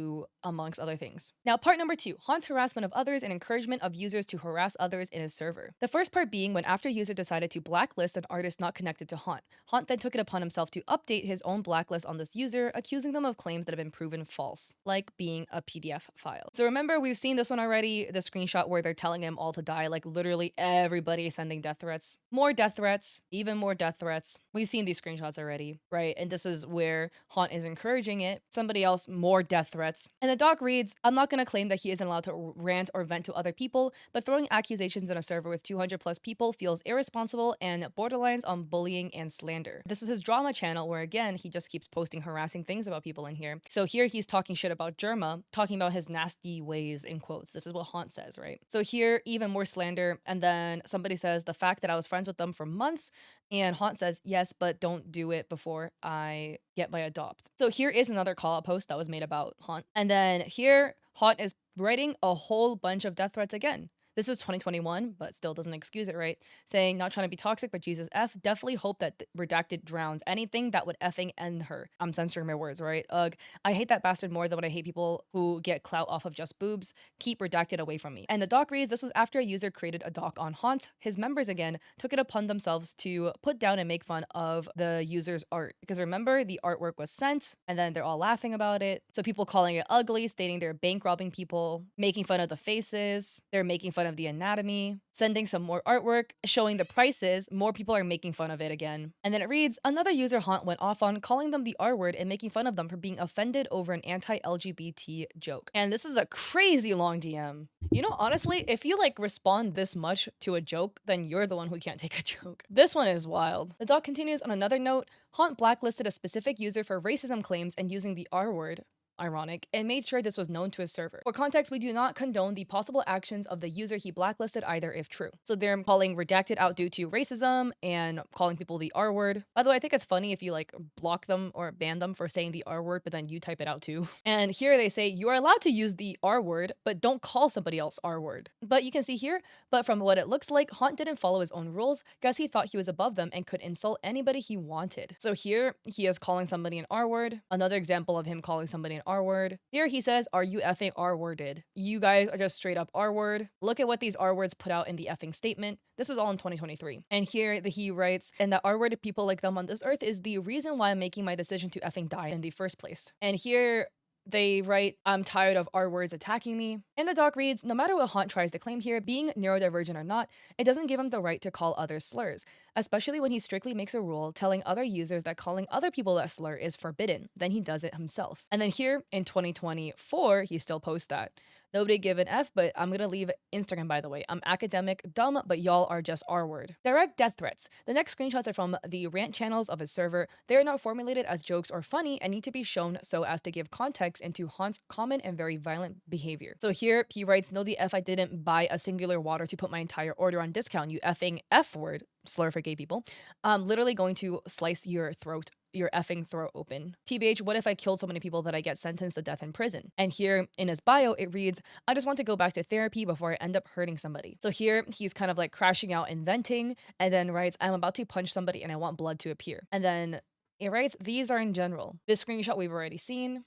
amongst other things. Now, part number 2, Haunt's harassment of others and encouragement of users to harass others in his server. The first part being when after a user decided to blacklist an artist not connected to Haunt. Haunt then took it upon himself to update his own blacklist on this user, accusing them of claims that have been proven false, like being a PDF file. So remember, we've seen this one already, the screenshot where they're telling him all to die, like literally everybody sending death threats. More death threats, even more death threats. We've seen these screenshots already, right? And this is where Haunt is encouraging it. Somebody else, more death threats. And the doc reads, I'm not going to claim that he isn't allowed to rant or vent to other people, but throwing accusations in a server with 200 plus people feels irresponsible and borderlines on bullying and slander. This is his drama channel where, again, he just keeps posting harassing things about people in here. So here he's talking shit about Germa, talking about his nasty ways, in quotes. This is what Haunt says, right? So here, even more slander. And then somebody says, the fact that I was friends with them for months. And Haunt says, yes, but don't do it before I get my adopt. So here is another call-out post that was made about Haunt. And then here, Haunt is writing a whole bunch of death threats again. This is 2021, but still doesn't excuse it, right? Saying, not trying to be toxic, but Jesus F. Definitely hope that Redacted drowns anything that would effing end her. I'm censoring my words, right? Ugh. I hate that bastard more than when I hate people who get clout off of just boobs. Keep Redacted away from me. And the doc reads, this was after a user created a doc on Haunt. His members, again, took it upon themselves to put down and make fun of the user's art. Because remember, the artwork was sent, and then they're all laughing about it. So people calling it ugly, stating they're bank robbing people, making fun of the faces, they're making fun of the anatomy, sending some more artwork, showing the prices, more people are making fun of it again. And then it reads, another user Haunt went off on calling them the R word and making fun of them for being offended over an anti-LGBT joke. And this is a crazy long DM. You know, honestly, if you like respond this much to a joke, then you're the one who can't take a joke. This one is wild. The doc continues on another note, Haunt blacklisted a specific user for racism claims and using the R word, ironic, and made sure this was known to his server. For context, we do not condone the possible actions of the user he blacklisted either if true. So they're calling Redacted out due to racism and calling people the R word. By the way, I think it's funny if you like block them or ban them for saying the R word, but then you type it out too. And here they say, you are allowed to use the R word, but don't call somebody else R word. But you can see here, but from what it looks like, Haunt didn't follow his own rules. Guess he thought he was above them and could insult anybody he wanted. So here he is calling somebody an R word. Another example of him calling somebody an R word. Here he says, are you effing R worded? You guys are just straight up R word. Look at what these R words put out in the effing statement. This is all in 2023. And here he writes, and that R worded people like them on this earth is the reason why I'm making my decision to effing die in the first place. And here they write, I'm tired of R words attacking me. And the doc reads, no matter what Haunt tries to claim here, being neurodivergent or not, it doesn't give him the right to call others slurs, especially when he strictly makes a rule telling other users that calling other people that slur is forbidden. Then he does it himself. And then here in 2024, he still posts that. Nobody give an F, but I'm gonna leave Instagram, by the way. I'm academic, dumb, but y'all are just R word. Direct death threats. The next screenshots are from the rant channels of his server. They are not formulated as jokes or funny and need to be shown so as to give context into Haunt's common and very violent behavior. So here he writes, no the F, I didn't buy a singular water to put my entire order on discount, you effing F word. Slur for gay people. I'm literally going to slice your throat, your effing throat open. TBH, what if I killed so many people that I get sentenced to death in prison? And here in his bio, it reads, I just want to go back to therapy before I end up hurting somebody. So here he's kind of like crashing out and venting, and then writes, I'm about to punch somebody and I want blood to appear. And then it writes, these are in general. This screenshot we've already seen.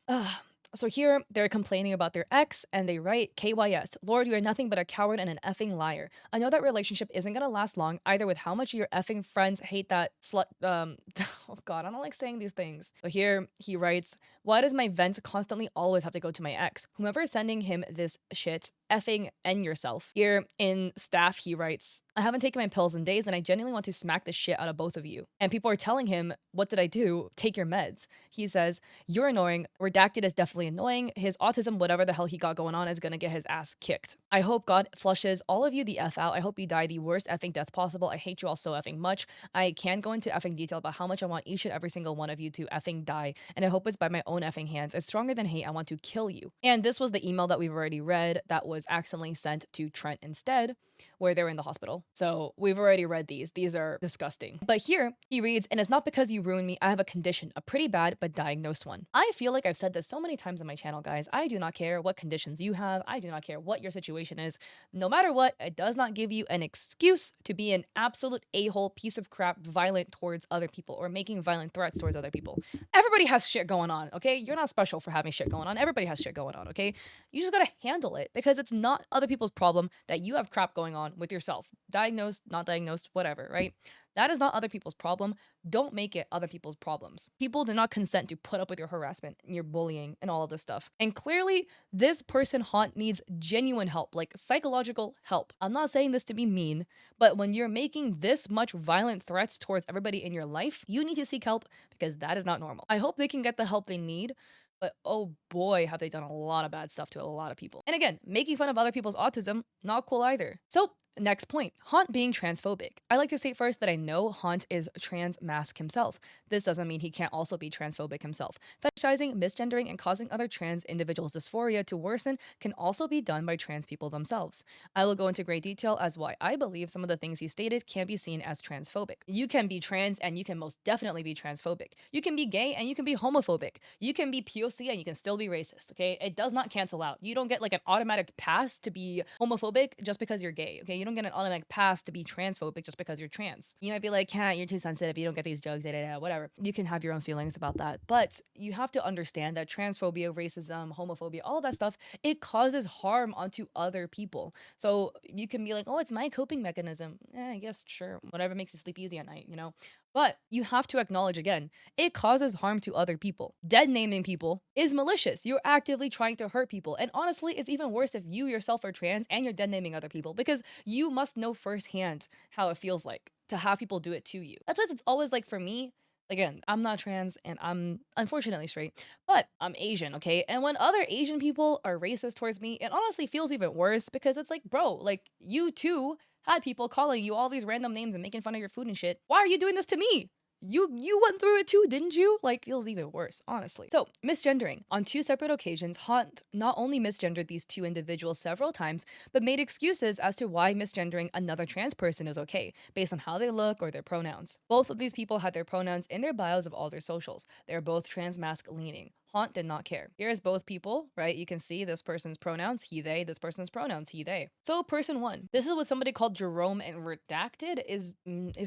So here, they're complaining about their ex, and they write, KYS, Lord, you are nothing but a coward and an effing liar. I know that relationship isn't gonna last long, either with how much your effing friends hate that slut, oh god, I don't like saying these things. So here, he writes, why does my vent constantly always have to go to my ex? Whomever is sending him this shit, effing end yourself. Here in staff, he writes, I haven't taken my pills in days and I genuinely want to smack the shit out of both of you. And people are telling him, what did I do? Take your meds. He says, you're annoying. Redacted is definitely annoying. His autism, whatever the hell he got going on, is gonna get his ass kicked. I hope God flushes all of you the F out. I hope you die the worst effing death possible. I hate you all so effing much. I can't go into effing detail about how much I want each and every single one of you to effing die. And I hope it's by my own effing hands. It's stronger than hate. I want to kill you. And this was the email that we've already read that was accidentally sent to Trent instead. where they're in the hospital. So we've already read these. These are disgusting. But here he reads, and it's not because you ruined me. I have a condition, a pretty bad but diagnosed one. I feel like I've said this so many times on my channel, guys. I do not care what conditions you have. I do not care what your situation is. No matter what, it does not give you an excuse to be an absolute a-hole piece of crap, violent towards other people or making violent threats towards other people. Everybody has shit going on, okay? You're not special for having shit going on. Everybody has shit going on, okay? You just gotta handle it because it's not other people's problem that you have crap going on with yourself. Diagnosed, not diagnosed, whatever, right? That is not other people's problem. Don't make it other people's problems. People do not consent to put up with your harassment, your bullying, and all of this stuff. And clearly, this person, Haunt, needs genuine help, like psychological help. I'm not saying this to be mean, but when you're making this much violent threats towards everybody in your life, you need to seek help because that is not normal. I hope they can get the help they need, but oh boy, have they done a lot of bad stuff to a lot of people. And again, making fun of other people's autism, not cool either. So, next point, Haunt being transphobic. I like to state first that I know Haunt is trans mask himself. This doesn't mean he can't also be transphobic himself. Fetishizing, misgendering, and causing other trans individuals' dysphoria to worsen can also be done by trans people themselves. I will go into great detail as why I believe some of the things he stated can be seen as transphobic. You can be trans and you can most definitely be transphobic. You can be gay and you can be homophobic. You can be POC and you can still be racist, okay? It does not cancel out. You don't get like an automatic pass to be homophobic just because you're gay, okay? You don't get an automatic pass to be transphobic just because you're trans. You might be like, Cat, you're too sensitive. You don't get these jokes, whatever. You can have your own feelings about that. But you have to understand that transphobia, racism, homophobia, all of that stuff, it causes harm onto other people. So you can be like, oh, it's my coping mechanism. I guess, sure. Whatever makes you sleep easy at night, you know? But you have to acknowledge again, it causes harm to other people. Dead naming people is malicious. You're actively trying to hurt people. And honestly, it's even worse if you yourself are trans and you're dead naming other people because you must know firsthand how it feels like to have people do it to you. That's why it's always like for me, again, I'm not trans and I'm unfortunately straight, but I'm Asian, okay? And when other Asian people are racist towards me, it honestly feels even worse because it's like, bro, like you too had people calling you all these random names and making fun of your food and shit. Why are you doing this to me? You went through it too, didn't you? Like, feels even worse, honestly. So, misgendering. On two separate occasions, Haunt not only misgendered these two individuals several times, but made excuses as to why misgendering another trans person is okay, based on how they look or their pronouns. Both of these people had their pronouns in their bios of all their socials. They're both trans mask leaning. Haunt did not care. Here's both people, right? You can see this person's pronouns, he, they, this person's pronouns, he, they. So person one, this is with somebody called Jerome and Redacted. Is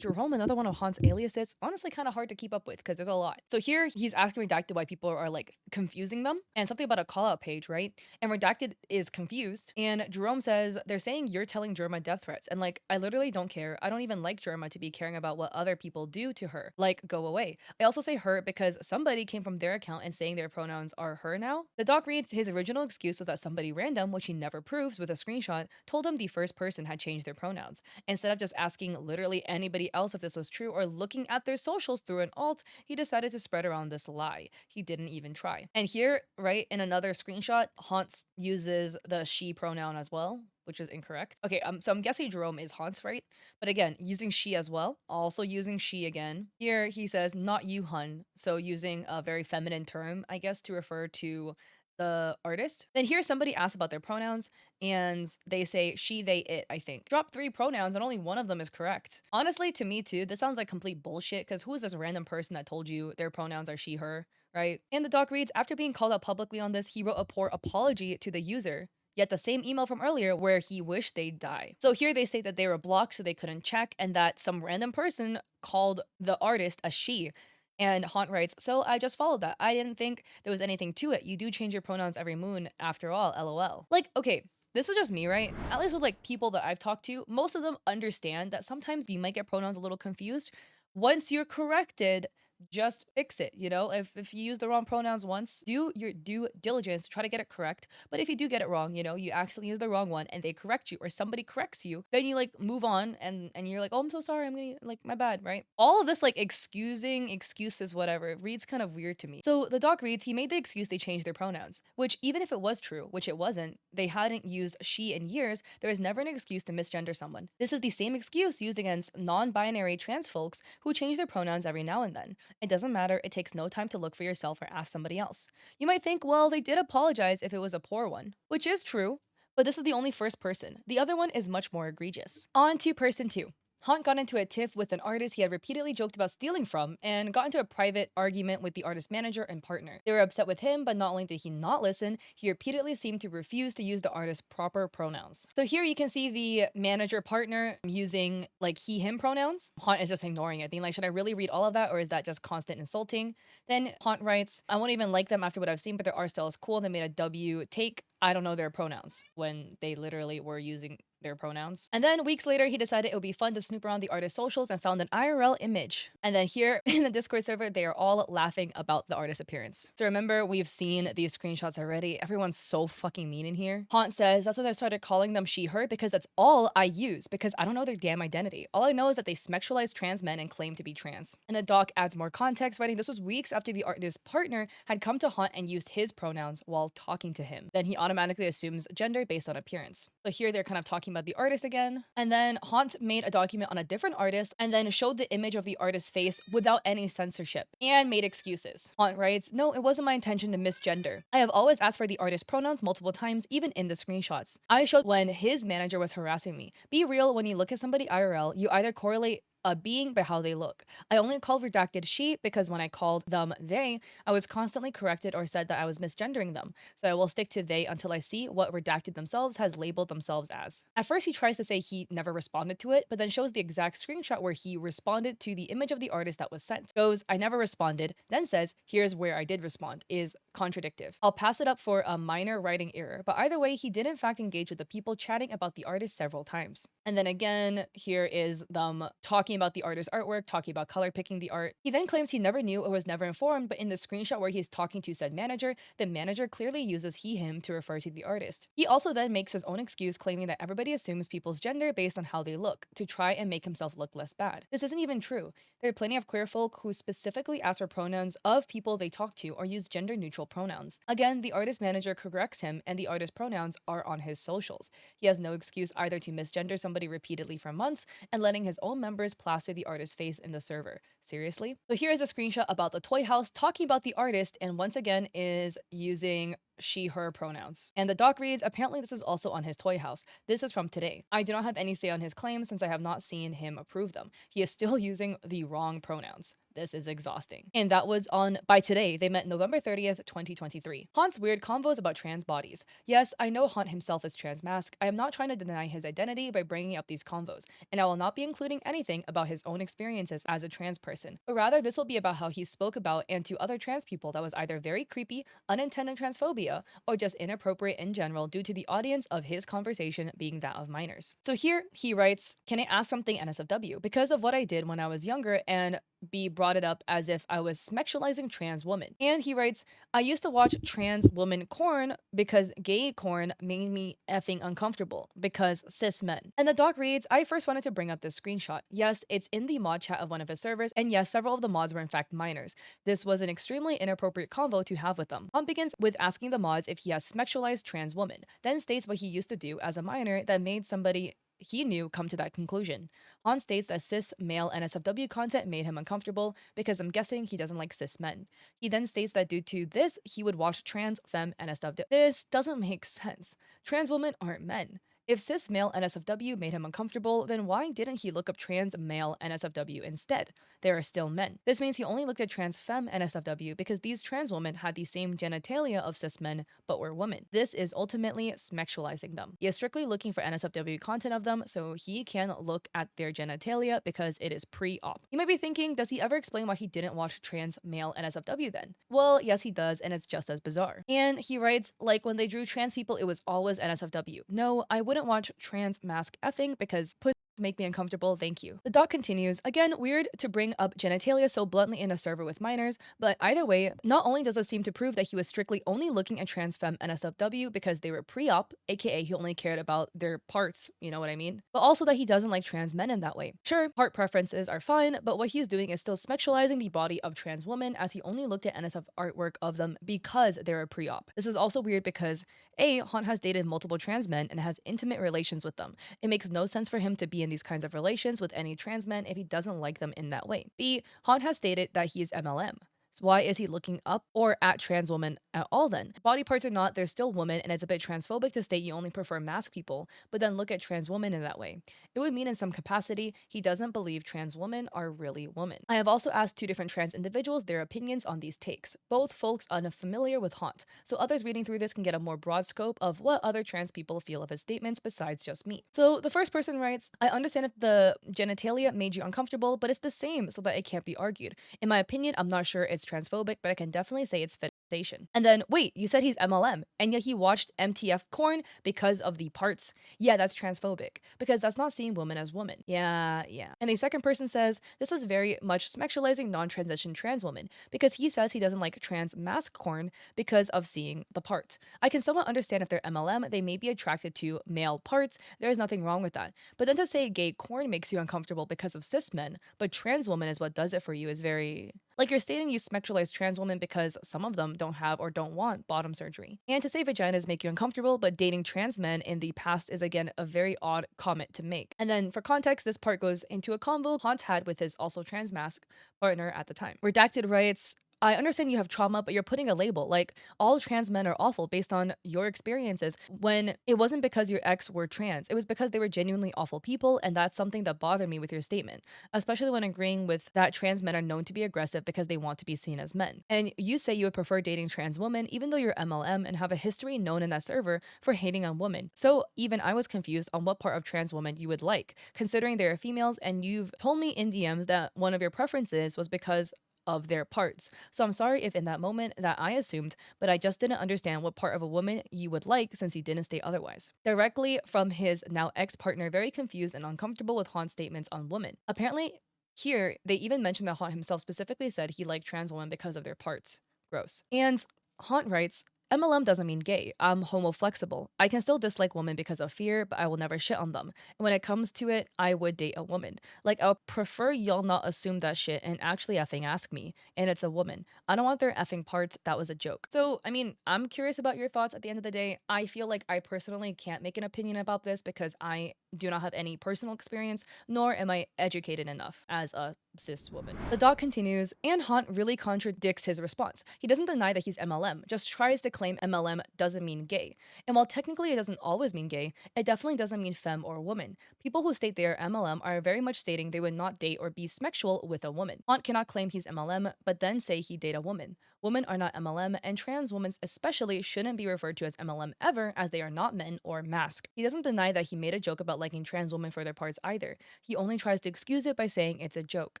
Jerome another one of Haunt's aliases? Honestly, kind of hard to keep up with because there's a lot. So here he's asking Redacted why people are like confusing them and something about a call out page, right? And Redacted is confused. And Jerome says, they're saying you're telling Jerma death threats. And like, I literally don't care. I don't even like Jerma to be caring about what other people do to her. Like, go away. I also say her because somebody came from their account and saying their pronouns are her now. The doc reads his original excuse was that somebody random, which he never proves with a screenshot, told him the first person had changed their pronouns. Instead of just asking literally anybody else if this was true or looking at their socials through an alt, he decided to spread around this lie. He didn't even try. And here, right, in another screenshot, Haunt uses the she pronoun as well, which is incorrect. Okay, so I'm guessing Jerome is Haunt's, right? But again, using she as well, also using she again. Here he says, not you, hun. So using a very feminine term, I guess, to refer to the artist. Then here somebody asks about their pronouns and they say she, they, it, I think. Drop three pronouns and only one of them is correct. Honestly, to me too, this sounds like complete bullshit because who is this random person that told you their pronouns are she, her, right? And the doc reads, after being called out publicly on this, he wrote a poor apology to the user. Yet the same email from earlier where he wished they'd die. So here they say that they were blocked so they couldn't check and that some random person called the artist a she. And Haunt writes, so I just followed that. I didn't think there was anything to it. You do change your pronouns every moon after all, lol. Like, okay, this is just me, right? At least with like people that I've talked to, most of them understand that sometimes you might get pronouns a little confused. Once you're corrected, just fix it, you know? If you use the wrong pronouns once, do your due diligence to try to get it correct. But if you do get it wrong, you know, you accidentally use the wrong one and they correct you or somebody corrects you, then you like move on and you're like, oh, I'm so sorry, I'm gonna like my bad, right? All of this like excusing, excuses, whatever, it reads kind of weird to me. So the doc reads, he made the excuse they changed their pronouns, which even if it was true, which it wasn't, they hadn't used she in years, there is never an excuse to misgender someone. This is the same excuse used against non-binary trans folks who change their pronouns every now and then. It doesn't matter, it takes no time to look for yourself or ask somebody else. You might think, well, they did apologize if it was a poor one, which is true, But this is the only first person. The other one is much more egregious. On to person 2. Haunt got into a tiff with an artist he had repeatedly joked about stealing from and got into a private argument with the artist manager and partner. They were upset with him, but not only did he not listen, he repeatedly seemed to refuse to use the artist's proper pronouns. So here you can see the manager partner using like he, him pronouns. Haunt is just ignoring it, being like, should I really read all of that or is that just constant insulting? Then Haunt writes, I won't even like them after what I've seen, but their art style is cool. They made a W take. I don't know their pronouns when they literally were using their pronouns. And then weeks later, he decided it would be fun to snoop around the artist's socials and found an IRL image. And then here in the Discord server, they are all laughing about the artist's appearance. So remember, we've seen these screenshots already. Everyone's so fucking mean in here. Haunt says, that's what I started calling them she, her, because that's all I use, because I don't know their damn identity. All I know is that they sexualize trans men and claim to be trans. And the doc adds more context, writing this was weeks after the artist's partner had come to Haunt and used his pronouns while talking to him. Then he automatically assumes gender based on appearance. So here they're kind of talking about the artist again. And then Haunt made a document on a different artist and then showed the image of the artist's face without any censorship and made excuses. Haunt writes, no, it wasn't my intention to misgender. I have always asked for the artist's pronouns multiple times, even in the screenshots. I showed when his manager was harassing me. Be real, when you look at somebody IRL, you either correlate a being by how they look. I only called redacted she because when I called them they, I was constantly corrected or said that I was misgendering them. So I will stick to they until I see what redacted themselves has labeled themselves as. At first he tries to say he never responded to it, but then shows the exact screenshot where he responded to the image of the artist that was sent. Goes, I never responded, then says, here's where I did respond, is contradictive. I'll pass it up for a minor writing error, but either way, he did in fact engage with the people chatting about the artist several times. And then again, here is them talking about the artist's artwork, talking about color picking the art. He then claims he never knew or was never informed, but in the screenshot where he's talking to said manager, the manager clearly uses he, him to refer to the artist. He also then makes his own excuse claiming that everybody assumes people's gender based on how they look, to try and make himself look less bad. This isn't even true. There are plenty of queer folk who specifically ask for pronouns of people they talk to or use gender neutral pronouns. Again, the artist manager corrects him and the artist pronouns are on his socials. He has no excuse either to misgender somebody repeatedly for months and letting his own members plaster the artist's face in the server. Seriously? So here is a screenshot about the toy house talking about the artist and once again is using she, her pronouns. And the doc reads, apparently this is also on his toy house. This is from today. I do not have any say on his claims since I have not seen him approve them. He is still using the wrong pronouns. This is exhausting. And that was on by today. They met November 30th, 2023. Haunt's weird convos about trans bodies. Yes, I know Haunt himself is trans mask. I am not trying to deny his identity by bringing up these convos, and I will not be including anything about his own experiences as a trans person, but rather this will be about how he spoke about and to other trans people that was either very creepy, unintended transphobia, or just inappropriate in general due to the audience of his conversation being that of minors. So here he writes, can I ask something NSFW? Because of what I did when I was younger and B brought it up as if I was sexualizing trans women. And he writes, I used to watch trans woman corn because gay corn made me effing uncomfortable because cis men. And the doc reads, I first wanted to bring up this screenshot. Yes, it's in the mod chat of one of his servers, and yes, several of the mods were in fact minors. This was an extremely inappropriate convo to have with them. Haunt begins with asking the mods if he has sexualized trans women, then states what he used to do as a minor that made somebody he knew come to that conclusion. Haunt states that cis male NSFW content made him uncomfortable because I'm guessing he doesn't like cis men. He then states that due to this, he would watch trans femme NSFW. This doesn't make sense. Trans women aren't men. If cis male NSFW made him uncomfortable, then why didn't he look up trans male NSFW instead? They are still men. This means he only looked at trans femme NSFW because these trans women had the same genitalia of cis men, but were women. This is ultimately sexualizing them. He is strictly looking for NSFW content of them, so he can look at their genitalia because it is pre-op. You might be thinking, does he ever explain why he didn't watch trans male NSFW then? Well, yes he does, and it's just as bizarre. And he writes, like when they drew trans people, it was always NSFW. No, I wouldn't watch trans mask effing because pussy make me uncomfortable, thank you. The doc continues, again, weird to bring up genitalia so bluntly in a server with minors, but either way, not only does this seem to prove that he was strictly only looking at trans femme NSFW because they were pre-op, aka he only cared about their parts, you know what I mean? But also that he doesn't like trans men in that way. Sure, part preferences are fine, but what he's doing is still sexualizing the body of trans women as he only looked at NSF artwork of them because they were pre-op. This is also weird because A, Haunt has dated multiple trans men and has intimate relations with them. It makes no sense for him to be in these kinds of relations with any trans men if he doesn't like them in that way. B, Haunt has stated that he is MLM. So why is he looking up or at trans women at all then? Body parts or not, they're still women, and it's a bit transphobic to state you only prefer masked people, but then look at trans women in that way. It would mean in some capacity he doesn't believe trans women are really women. I have also asked two different trans individuals their opinions on these takes, both folks unfamiliar with Haunt, so others reading through this can get a more broad scope of what other trans people feel of his statements besides just me. So the first person writes, I understand if the genitalia made you uncomfortable, but it's the same so that it can't be argued. In my opinion, I'm not sure it's transphobic, but I can definitely say it's fetishization. And then, wait, you said he's MLM, and yet he watched MTF corn because of the parts. Yeah, that's transphobic, because that's not seeing women as women. Yeah. And the second person says, this is very much sexualizing non-transition trans women, because he says he doesn't like trans mask corn because of seeing the part. I can somewhat understand if they're MLM, they may be attracted to male parts, there is nothing wrong with that. But then to say gay corn makes you uncomfortable because of cis men, but trans woman is what does it for you is very... Like you're stating you sexualize trans women because some of them don't have or don't want bottom surgery. And to say vaginas make you uncomfortable, but dating trans men in the past is again a very odd comment to make. And then for context, this part goes into a convo Haunt had with his also trans mask partner at the time. Redacted writes, I understand you have trauma, but you're putting a label. Like, all trans men are awful based on your experiences when it wasn't because your ex were trans. It was because they were genuinely awful people, and that's something that bothered me with your statement, especially when agreeing with that trans men are known to be aggressive because they want to be seen as men. And you say you would prefer dating trans women, even though you're MLM and have a history known in that server for hating on women. So even I was confused on what part of trans women you would like, considering they are females, and you've told me in DMs that one of your preferences was because of their parts. So I'm sorry if in that moment that I assumed, but I just didn't understand what part of a woman you would like since you didn't state otherwise. Directly from his now ex-partner, very confused and uncomfortable with Han's statements on women. Apparently, here, they even mentioned that Han himself specifically said he liked trans women because of their parts. Gross. And Han writes, MLM doesn't mean gay. I'm homo flexible. I can still dislike women because of fear, but I will never shit on them. And when it comes to it, I would date a woman. Like, I'll prefer y'all not assume that shit and actually effing ask me. And it's a woman. I don't want their effing parts. That was a joke. So, I mean, I'm curious about your thoughts at the end of the day. I feel like I personally can't make an opinion about this because I do not have any personal experience, nor am I educated enough as a cis woman. The doc continues, and Hunt really contradicts his response. He doesn't deny that he's MLM, just tries to claim MLM doesn't mean gay. And while technically it doesn't always mean gay, it definitely doesn't mean femme or woman. People who state they are MLM are very much stating they would not date or be sexual with a woman. Hunt cannot claim he's MLM, but then say he date a woman. Women are not MLM, and trans women especially shouldn't be referred to as MLM ever, as they are not men or masked. He doesn't deny that he made a joke about liking trans women for their parts either. He only tries to excuse it by saying it's a joke.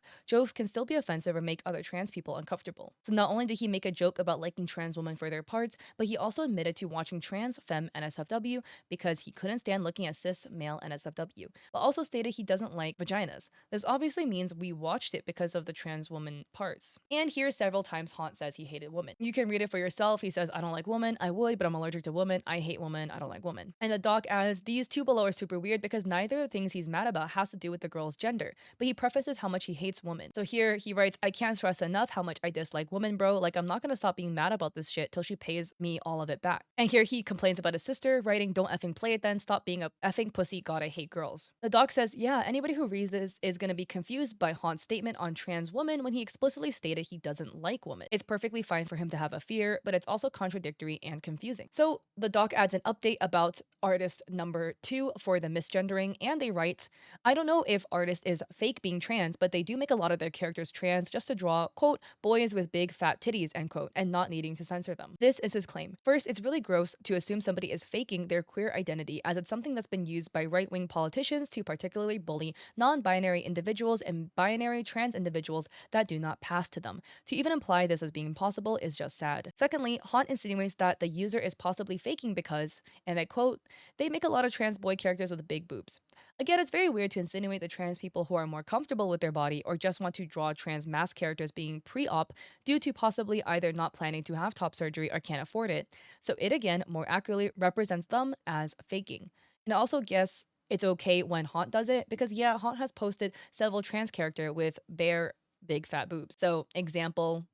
Jokes can still be offensive or make other trans people uncomfortable. So not only did he make a joke about liking trans women for their parts, but he also admitted to watching trans femme NSFW because he couldn't stand looking at cis male NSFW, but also stated he doesn't like vaginas. This obviously means we watched it because of the trans woman parts. And here several times Haunt says he hated women. You can read it for yourself. He says, I don't like women. I would, but I'm allergic to women. I hate women. I don't like women. And the doc adds, these two below are super weird because neither of the things he's mad about has to do with the girl's gender, but he prefaces how much he hates women. So here he writes, I can't stress enough how much I dislike women, bro. Like, I'm not gonna stop being mad about this shit till she pays me all of it back. And here he complains about his sister, writing, don't effing play it then, stop being a effing pussy, god I hate girls. The doc says, yeah, anybody who reads this is gonna be confused by Haunt's statement on trans women when he explicitly stated he doesn't like women. It's perfectly fine for him to have a fear, but it's also contradictory and confusing. So the doc adds an update about artist number 2 for the misgendering, and they write, I don't know if artist is fake being trans, but they do make a lot of their characters trans just to draw, quote, boys with big fat titties, end quote, and not needing to censor them. This is his claim. First, it's really gross to assume somebody is faking their queer identity, as it's something that's been used by right-wing politicians to particularly bully non-binary individuals and binary trans individuals that do not pass to them. To even imply this as being possible is just sad. Secondly, Haunt insinuates that the user is possibly faking because, and I quote, they make a lot of trans boy characters with big boobs. Again, it's very weird to insinuate that trans people who are more comfortable with their body or just want to draw trans mask characters being pre-op due to possibly either not planning to have top surgery or can't afford it. So it again more accurately represents them as faking. And I also guess it's okay when Haunt does it because yeah, Haunt has posted several trans character with bare big fat boobs. So,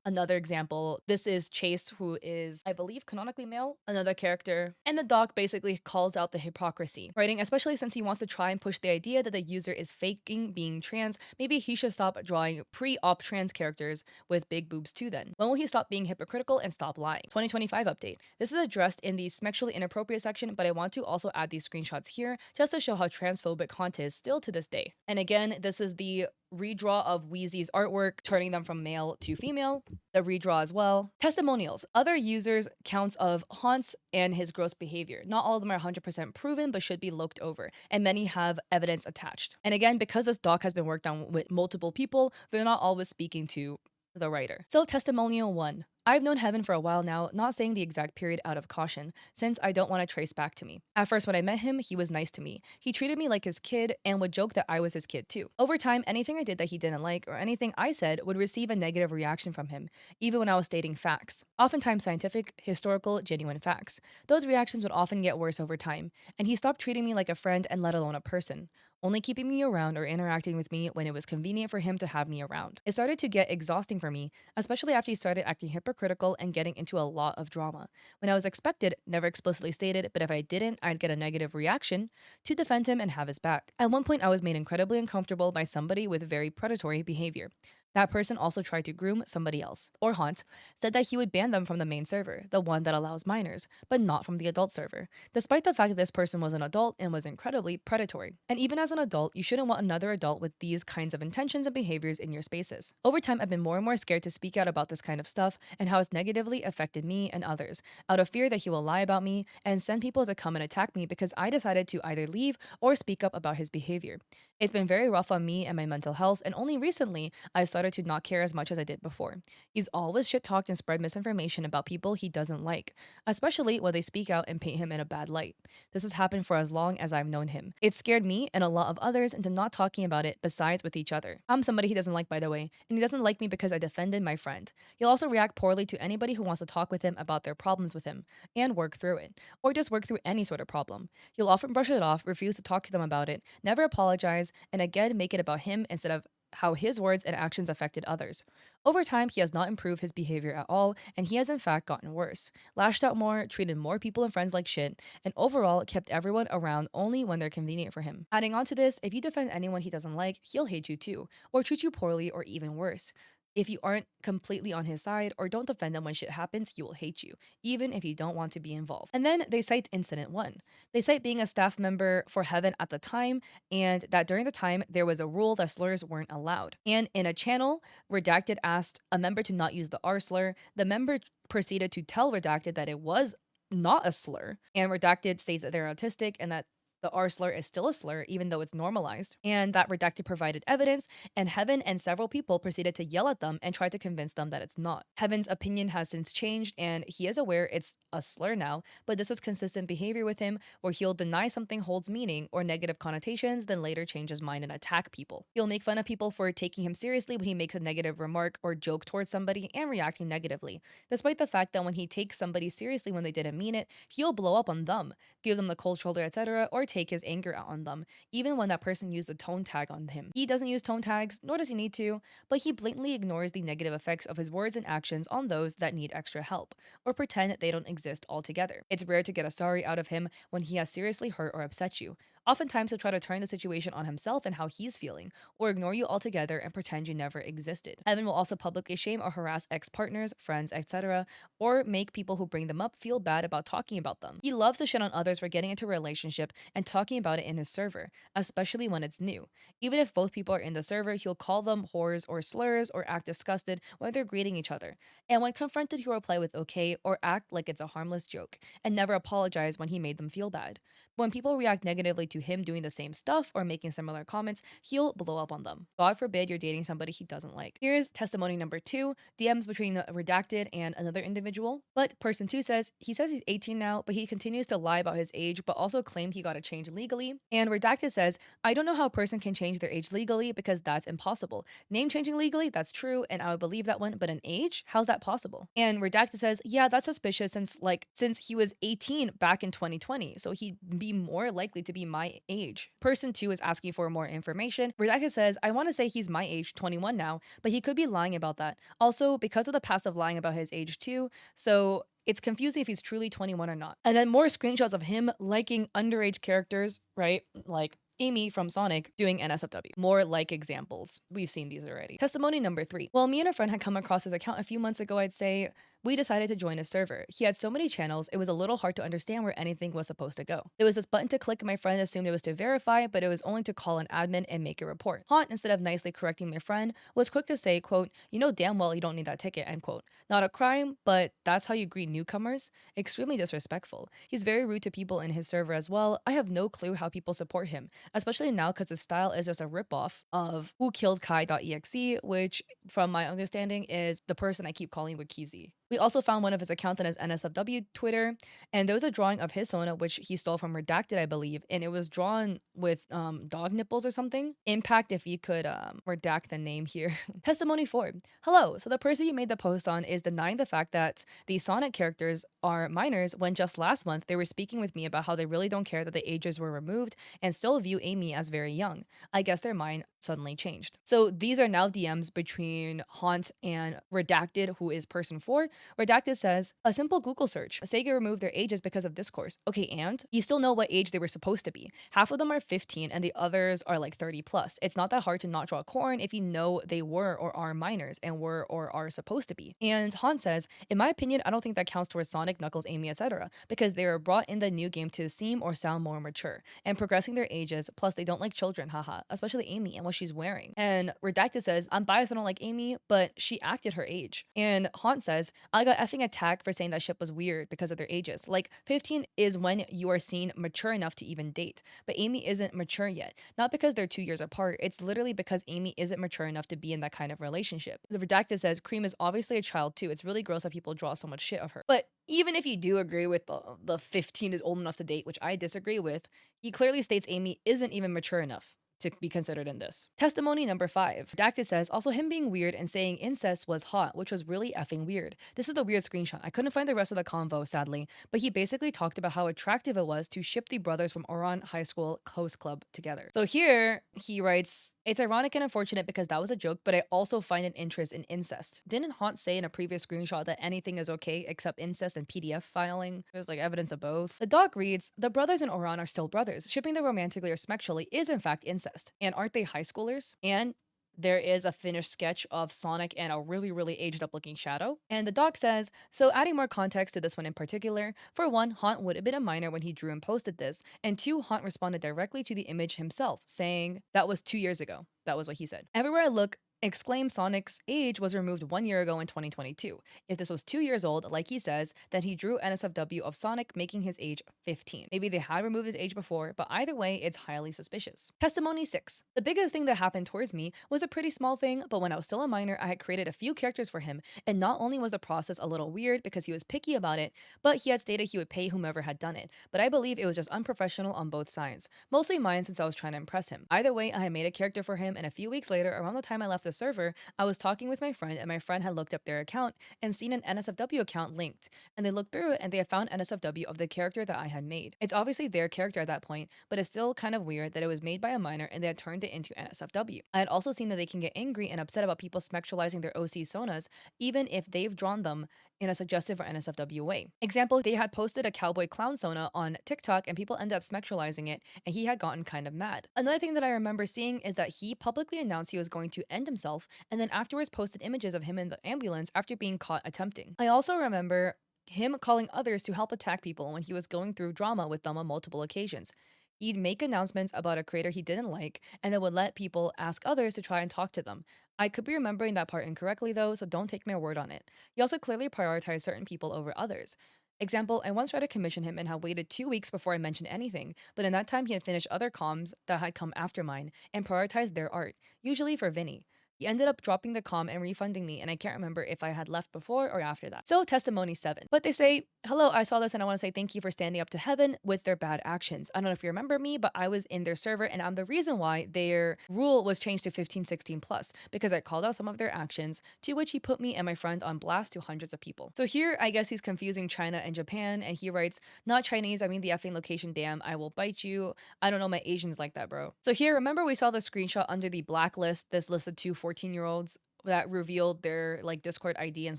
another example, this is Chase, who is, I believe, canonically male, another character. And the doc basically calls out the hypocrisy, writing, especially since he wants to try and push the idea that the user is faking being trans, maybe he should stop drawing pre-op trans characters with big boobs too then. When will he stop being hypocritical and stop lying? 2025 update. This is addressed in the sexually inappropriate section, but I want to also add these screenshots here just to show how transphobic content is still to this day. And again, this is the redraw of Wheezy's artwork, turning them from male to female, the redraw as well. Testimonials. Other users' counts of Haunts and his gross behavior. Not all of them are 100% proven, but should be looked over, and many have evidence attached. And again, because this doc has been worked on with multiple people, they're not always speaking to the writer. So, testimonial 1. I've known Heaven for a while now, not saying the exact period out of caution, since I don't want to trace back to me. At first, when I met him, he was nice to me. He treated me like his kid and would joke that I was his kid too. Over time, anything I did that he didn't like or anything I said would receive a negative reaction from him, even when I was stating facts. Oftentimes scientific, historical, genuine facts. Those reactions would often get worse over time, and he stopped treating me like a friend and let alone a person, only keeping me around or interacting with me when it was convenient for him to have me around. It started to get exhausting for me, especially after he started acting hypocritical and getting into a lot of drama. When I was expected, never explicitly stated, but if I didn't, I'd get a negative reaction, to defend him and have his back. At one point, I was made incredibly uncomfortable by somebody with very predatory behavior. That person also tried to groom somebody else, or Haunt, said that he would ban them from the main server, the one that allows minors, but not from the adult server, despite the fact that this person was an adult and was incredibly predatory. And even as an adult, you shouldn't want another adult with these kinds of intentions and behaviors in your spaces. Over time, I've been more and more scared to speak out about this kind of stuff and how it's negatively affected me and others, out of fear that he will lie about me and send people to come and attack me because I decided to either leave or speak up about his behavior. It's been very rough on me and my mental health, and only recently I've started to not care as much as I did before. He's always shit talked and spread misinformation about people he doesn't like, especially when they speak out and paint him in a bad light. This has happened for as long as I've known him. It scared me and a lot of others into not talking about it besides with each other. I'm somebody he doesn't like, by the way, and he doesn't like me because I defended my friend. He'll also react poorly to anybody who wants to talk with him about their problems with him and work through it, or just work through any sort of problem. He'll often brush it off, refuse to talk to them about it, never apologize, and again make it about him instead of how his words and actions affected others. Over time, he has not improved his behavior at all, and he has in fact gotten worse. Lashed out more, treated more people and friends like shit, and overall kept everyone around only when they're convenient for him. Adding on to this, if you defend anyone he doesn't like, he'll hate you too, or treat you poorly, or even worse. If you aren't completely on his side or don't defend him when shit happens, he will hate you, even if you don't want to be involved. And then they cite Incident 1. They cite being a staff member for Heaven at the time, and that during the time there was a rule that slurs weren't allowed. And in a channel, Redacted asked a member to not use the R slur. The member proceeded to tell Redacted that it was not a slur, and Redacted states that they're autistic and that the R slur is still a slur, even though it's normalized, and that Redacted provided evidence, and Heaven and several people proceeded to yell at them and try to convince them that it's not. Heaven's opinion has since changed, and he is aware it's a slur now, but this is consistent behavior with him where he'll deny something holds meaning or negative connotations, then later change his mind and attack people. He'll make fun of people for taking him seriously when he makes a negative remark or joke towards somebody and reacting negatively, despite the fact that when he takes somebody seriously when they didn't mean it, he'll blow up on them, give them the cold shoulder, etc., or take his anger out on them, even when that person used a tone tag on him. He doesn't use tone tags, nor does he need to, but he blatantly ignores the negative effects of his words and actions on those that need extra help, or pretend they don't exist altogether. It's rare to get a sorry out of him when he has seriously hurt or upset you. Oftentimes, he'll try to turn the situation on himself and how he's feeling, or ignore you altogether and pretend you never existed. Evan will also publicly shame or harass ex-partners, friends, etc., or make people who bring them up feel bad about talking about them. He loves to shit on others for getting into a relationship and talking about it in his server, especially when it's new. Even if both people are in the server, he'll call them whores or slurs or act disgusted when they're greeting each other. And when confronted, he'll reply with okay or act like it's a harmless joke, and never apologize when he made them feel bad. When people react negatively to him doing the same stuff or making similar comments, he'll blow up on them. God forbid you're dating somebody he doesn't like. Here's testimony number 2, DMs between the Redacted and another individual. But person 2 says, he says he's 18 now, but he continues to lie about his age, but also claimed he got a change legally. And Redacted says, I don't know how a person can change their age legally because that's impossible. Name changing legally, that's true, and I would believe that one, but an age? How's that possible? And Redacted says, yeah, that's suspicious since he was 18 back in 2020, so he'd be more likely to be my my age. Person 2 is asking for more information. Redacted says, I want to say he's my age, 21 now, but he could be lying about that. Also, because of the past of lying about his age too, so it's confusing if he's truly 21 or not. And then more screenshots of him liking underage characters, right? Like Amy from Sonic doing NSFW. More like examples. We've seen these already. Testimony number 3. Well, me and a friend had come across his account a few months ago, I'd say. We decided to join his server. He had so many channels, it was a little hard to understand where anything was supposed to go. There was this button to click and my friend assumed it was to verify, but it was only to call an admin and make a report. Haunt, instead of nicely correcting my friend, was quick to say, quote, you know damn well you don't need that ticket, end quote. Not a crime, but that's how you greet newcomers? Extremely disrespectful. He's very rude to people in his server as well. I have no clue how people support him, especially now because his style is just a ripoff of who killed Kai.exe, which from my understanding is the person I keep calling Wikizi. We also found one of his accounts on his NSFW Twitter, and there was a drawing of his Sona, which he stole from Redacted, I believe, and it was drawn with dog nipples or something. Impact if you could redact the name here. Testimony 4. Hello, so the person you made the post on is denying the fact that the Sonic characters are minors when just last month they were speaking with me about how they really don't care that the ages were removed and still view Amy as very young. I guess their mind suddenly changed. So these are now DMs between Haunt and Redacted, who is person 4. Redacted says, a simple Google search. Sega removed their ages because of discourse. Okay, and you still know what age they were supposed to be. Half of them are 15 and the others are like 30 plus. It's not that hard to not draw a corn if you know they were or are minors and were or are supposed to be. And Haunt says, in my opinion, I don't think that counts towards Sonic, Knuckles, Amy, etc. because they were brought in the new game to seem or sound more mature and progressing their ages, plus they don't like children, haha, especially Amy and what she's wearing. And Redacted says, I'm biased, I don't like Amy, but she acted her age. And Haunt says, I got effing attacked for saying that shit was weird because of their ages. Like, 15 is when you are seen mature enough to even date. But Amy isn't mature yet. Not because they're 2 years apart. It's literally because Amy isn't mature enough to be in that kind of relationship. The Redacted says, Cream is obviously a child too. It's really gross that people draw so much shit of her. But even if you do agree with the 15 is old enough to date, which I disagree with, he clearly states Amy isn't even mature enough to be considered in this. Testimony number 5. Redacted says, also him being weird and saying incest was hot, which was really effing weird. This is the weird screenshot. I couldn't find the rest of the convo, sadly, but he basically talked about how attractive it was to ship the brothers from Oran High School Host Club together. So here he writes, it's ironic and unfortunate because that was a joke, but I also find an interest in incest. Didn't Haunt say in a previous screenshot that anything is okay except incest and PDF filing? There's like evidence of both. The doc reads, the brothers in Oran are still brothers. Shipping them romantically or sexually is in fact incest. And aren't they high schoolers? And there is a finished sketch of Sonic and a really, really aged up looking Shadow. And the doc says, so adding more context to this one in particular, for one, Haunt would have been a minor when he drew and posted this, and two, Haunt responded directly to the image himself, saying, that was 2 years ago. That was what he said. Everywhere I look, exclaim Sonic's age was removed 1 year ago in 2022. If this was 2 years old, like he says, then he drew NSFW of Sonic, making his age 15. Maybe they had removed his age before, but either way, it's highly suspicious. Testimony 6. The biggest thing that happened towards me was a pretty small thing, but when I was still a minor, I had created a few characters for him, and not only was the process a little weird because he was picky about it, but he had stated he would pay whomever had done it. But I believe it was just unprofessional on both sides. Mostly mine since I was trying to impress him. Either way, I had made a character for him, and a few weeks later, around the time I left the server, I was talking with my friend and my friend had looked up their account and seen an NSFW account linked, and they looked through it and they had found NSFW of the character that I had made. It's obviously their character at that point, but it's still kind of weird that it was made by a minor and they had turned it into NSFW. I had also seen that they can get angry and upset about people sexualizing their OC Sonas, even if they've drawn them in a suggestive or NSFW way. Example, they had posted a cowboy clown Sona on TikTok and people ended up sexualizing it and he had gotten kind of mad. Another thing that I remember seeing is that he publicly announced he was going to end himself and then afterwards posted images of him in the ambulance after being caught attempting. I also remember him calling others to help attack people when he was going through drama with them on multiple occasions. He'd make announcements about a creator he didn't like and then would let people ask others to try and talk to them. I could be remembering that part incorrectly though, so don't take my word on it. He also clearly prioritized certain people over others. Example, I once tried to commission him and had waited 2 weeks before I mentioned anything, but in that time he had finished other comms that had come after mine and prioritized their art, usually for Vinny. He ended up dropping the com and refunding me, and I can't remember if I had left before or after that. So, testimony 7. But they say, hello, I saw this and I want to say thank you for standing up to heaven with their bad actions. I don't know if you remember me, but I was in their server and I'm the reason why their rule was changed to 1516 plus because I called out some of their actions, to which he put me and my friend on blast to hundreds of people. So here, I guess he's confusing China and Japan, and he writes, not Chinese, I mean the effing location, damn, I will bite you. I don't know my Asians like that, bro. So here, remember we saw the screenshot under the blacklist, this listed two 14-year-olds that revealed their like Discord ID and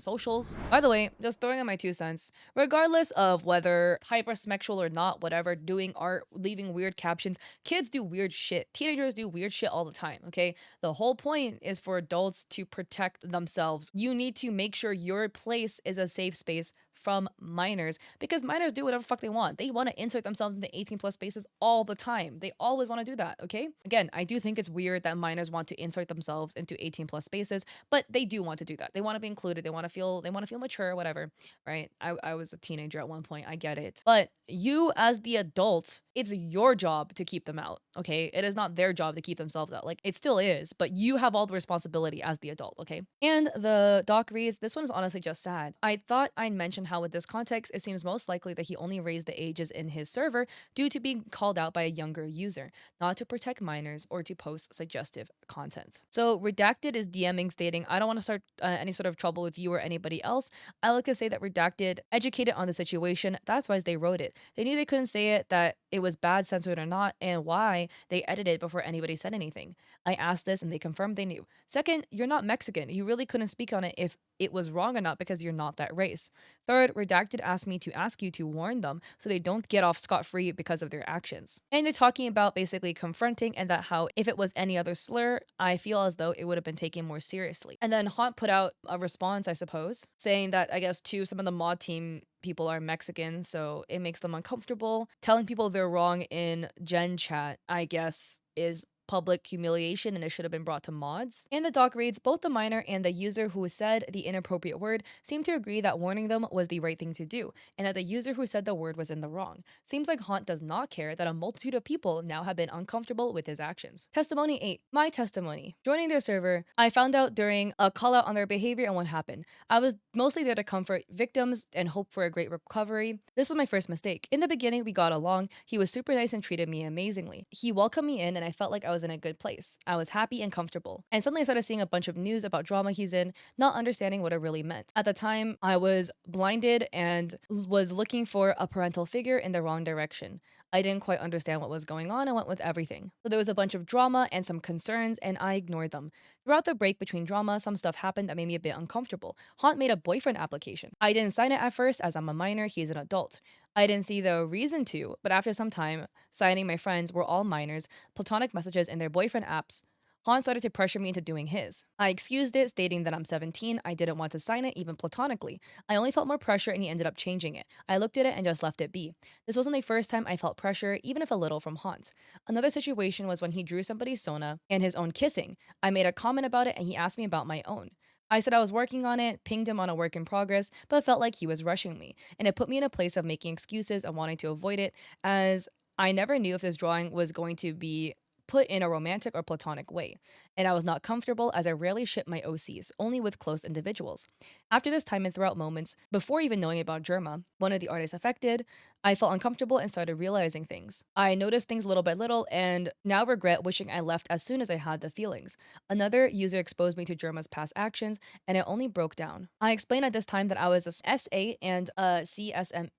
socials. By the way, just throwing in my 2 cents, regardless of whether hypersexual or not, whatever, doing art, leaving weird captions, kids do weird shit. Teenagers do weird shit all the time, okay? The whole point is for adults to protect themselves. You need to make sure your place is a safe space from minors because minors do whatever the fuck they want. They want to insert themselves into 18 plus spaces all the time. They always want to do that, okay? Again, I do think it's weird that minors want to insert themselves into 18 plus spaces, but they do want to do that. They want to be included. They want to feel mature, whatever, right? I was a teenager at one point. I get it. But you as the adult, it's your job to keep them out, okay? It is not their job to keep themselves out. Like it still is, but you have all the responsibility as the adult, okay? And the doc reads, this one is honestly just sad. I thought I'd mention how with this context, it seems most likely that he only raised the ages in his server due to being called out by a younger user, not to protect minors or to post suggestive content. So Redacted is DMing stating, I don't want to start any sort of trouble with you or anybody else. I like to say that Redacted educated on the situation. That's why they wrote it. They knew they couldn't say it, that it was bad censored or not, and why they edited before anybody said anything. I asked this and they confirmed they knew. Second, you're not Mexican. You really couldn't speak on it if it was wrong or not because you're not that race. Third, Redacted asked me to ask you to warn them so they don't get off scot-free because of their actions. And they're talking about basically confronting and that how if it was any other slur, I feel as though it would have been taken more seriously. And then Haunt put out a response, I suppose, saying that I guess too some of the mod team people are Mexican, so it makes them uncomfortable. Telling people they're wrong in Gen Chat, I guess, is public humiliation and it should have been brought to mods. And the doc reads, both the minor and the user who said the inappropriate word seem to agree that warning them was the right thing to do, and that the user who said the word was in the wrong. Seems like Haunt does not care that a multitude of people now have been uncomfortable with his actions. Testimony 8. My testimony. Joining their server, I found out during a call out on their behavior and what happened. I was mostly there to comfort victims and hope for a great recovery. This was my first mistake. In the beginning, we got along. He was super nice and treated me amazingly. He welcomed me in and I felt like I was in a good place. I was happy and comfortable. And suddenly I started seeing a bunch of news about drama he's in, not understanding what it really meant. At the time, I was blinded and was looking for a parental figure in the wrong direction. I didn't quite understand what was going on and went with everything. So there was a bunch of drama and some concerns, and I ignored them. Throughout the break between drama, some stuff happened that made me a bit uncomfortable. Haunt made a boyfriend application. I didn't sign it at first as I'm a minor, he's an adult. I didn't see the reason to, but after some time, signing my friends were all minors, platonic messages in their boyfriend apps. Haunt started to pressure me into doing his. I excused it, stating that I'm 17, I didn't want to sign it, even platonically. I only felt more pressure and he ended up changing it. I looked at it and just left it be. This wasn't the first time I felt pressure, even if a little, from Haunt. Another situation was when he drew somebody's Sona and his own kissing. I made a comment about it and he asked me about my own. I said I was working on it, pinged him on a work in progress, but felt like he was rushing me, and it put me in a place of making excuses and wanting to avoid it, as I never knew if this drawing was going to be put in a romantic or platonic way, and I was not comfortable as I rarely ship my OCs, only with close individuals. After this time and throughout moments, before even knowing about Germa, one of the artists affected, I felt uncomfortable and started realizing things. I noticed things little by little and now regret wishing I left as soon as I had the feelings. Another user exposed me to Germa's past actions and it only broke down. I explained at this time that I was a SA and a CSM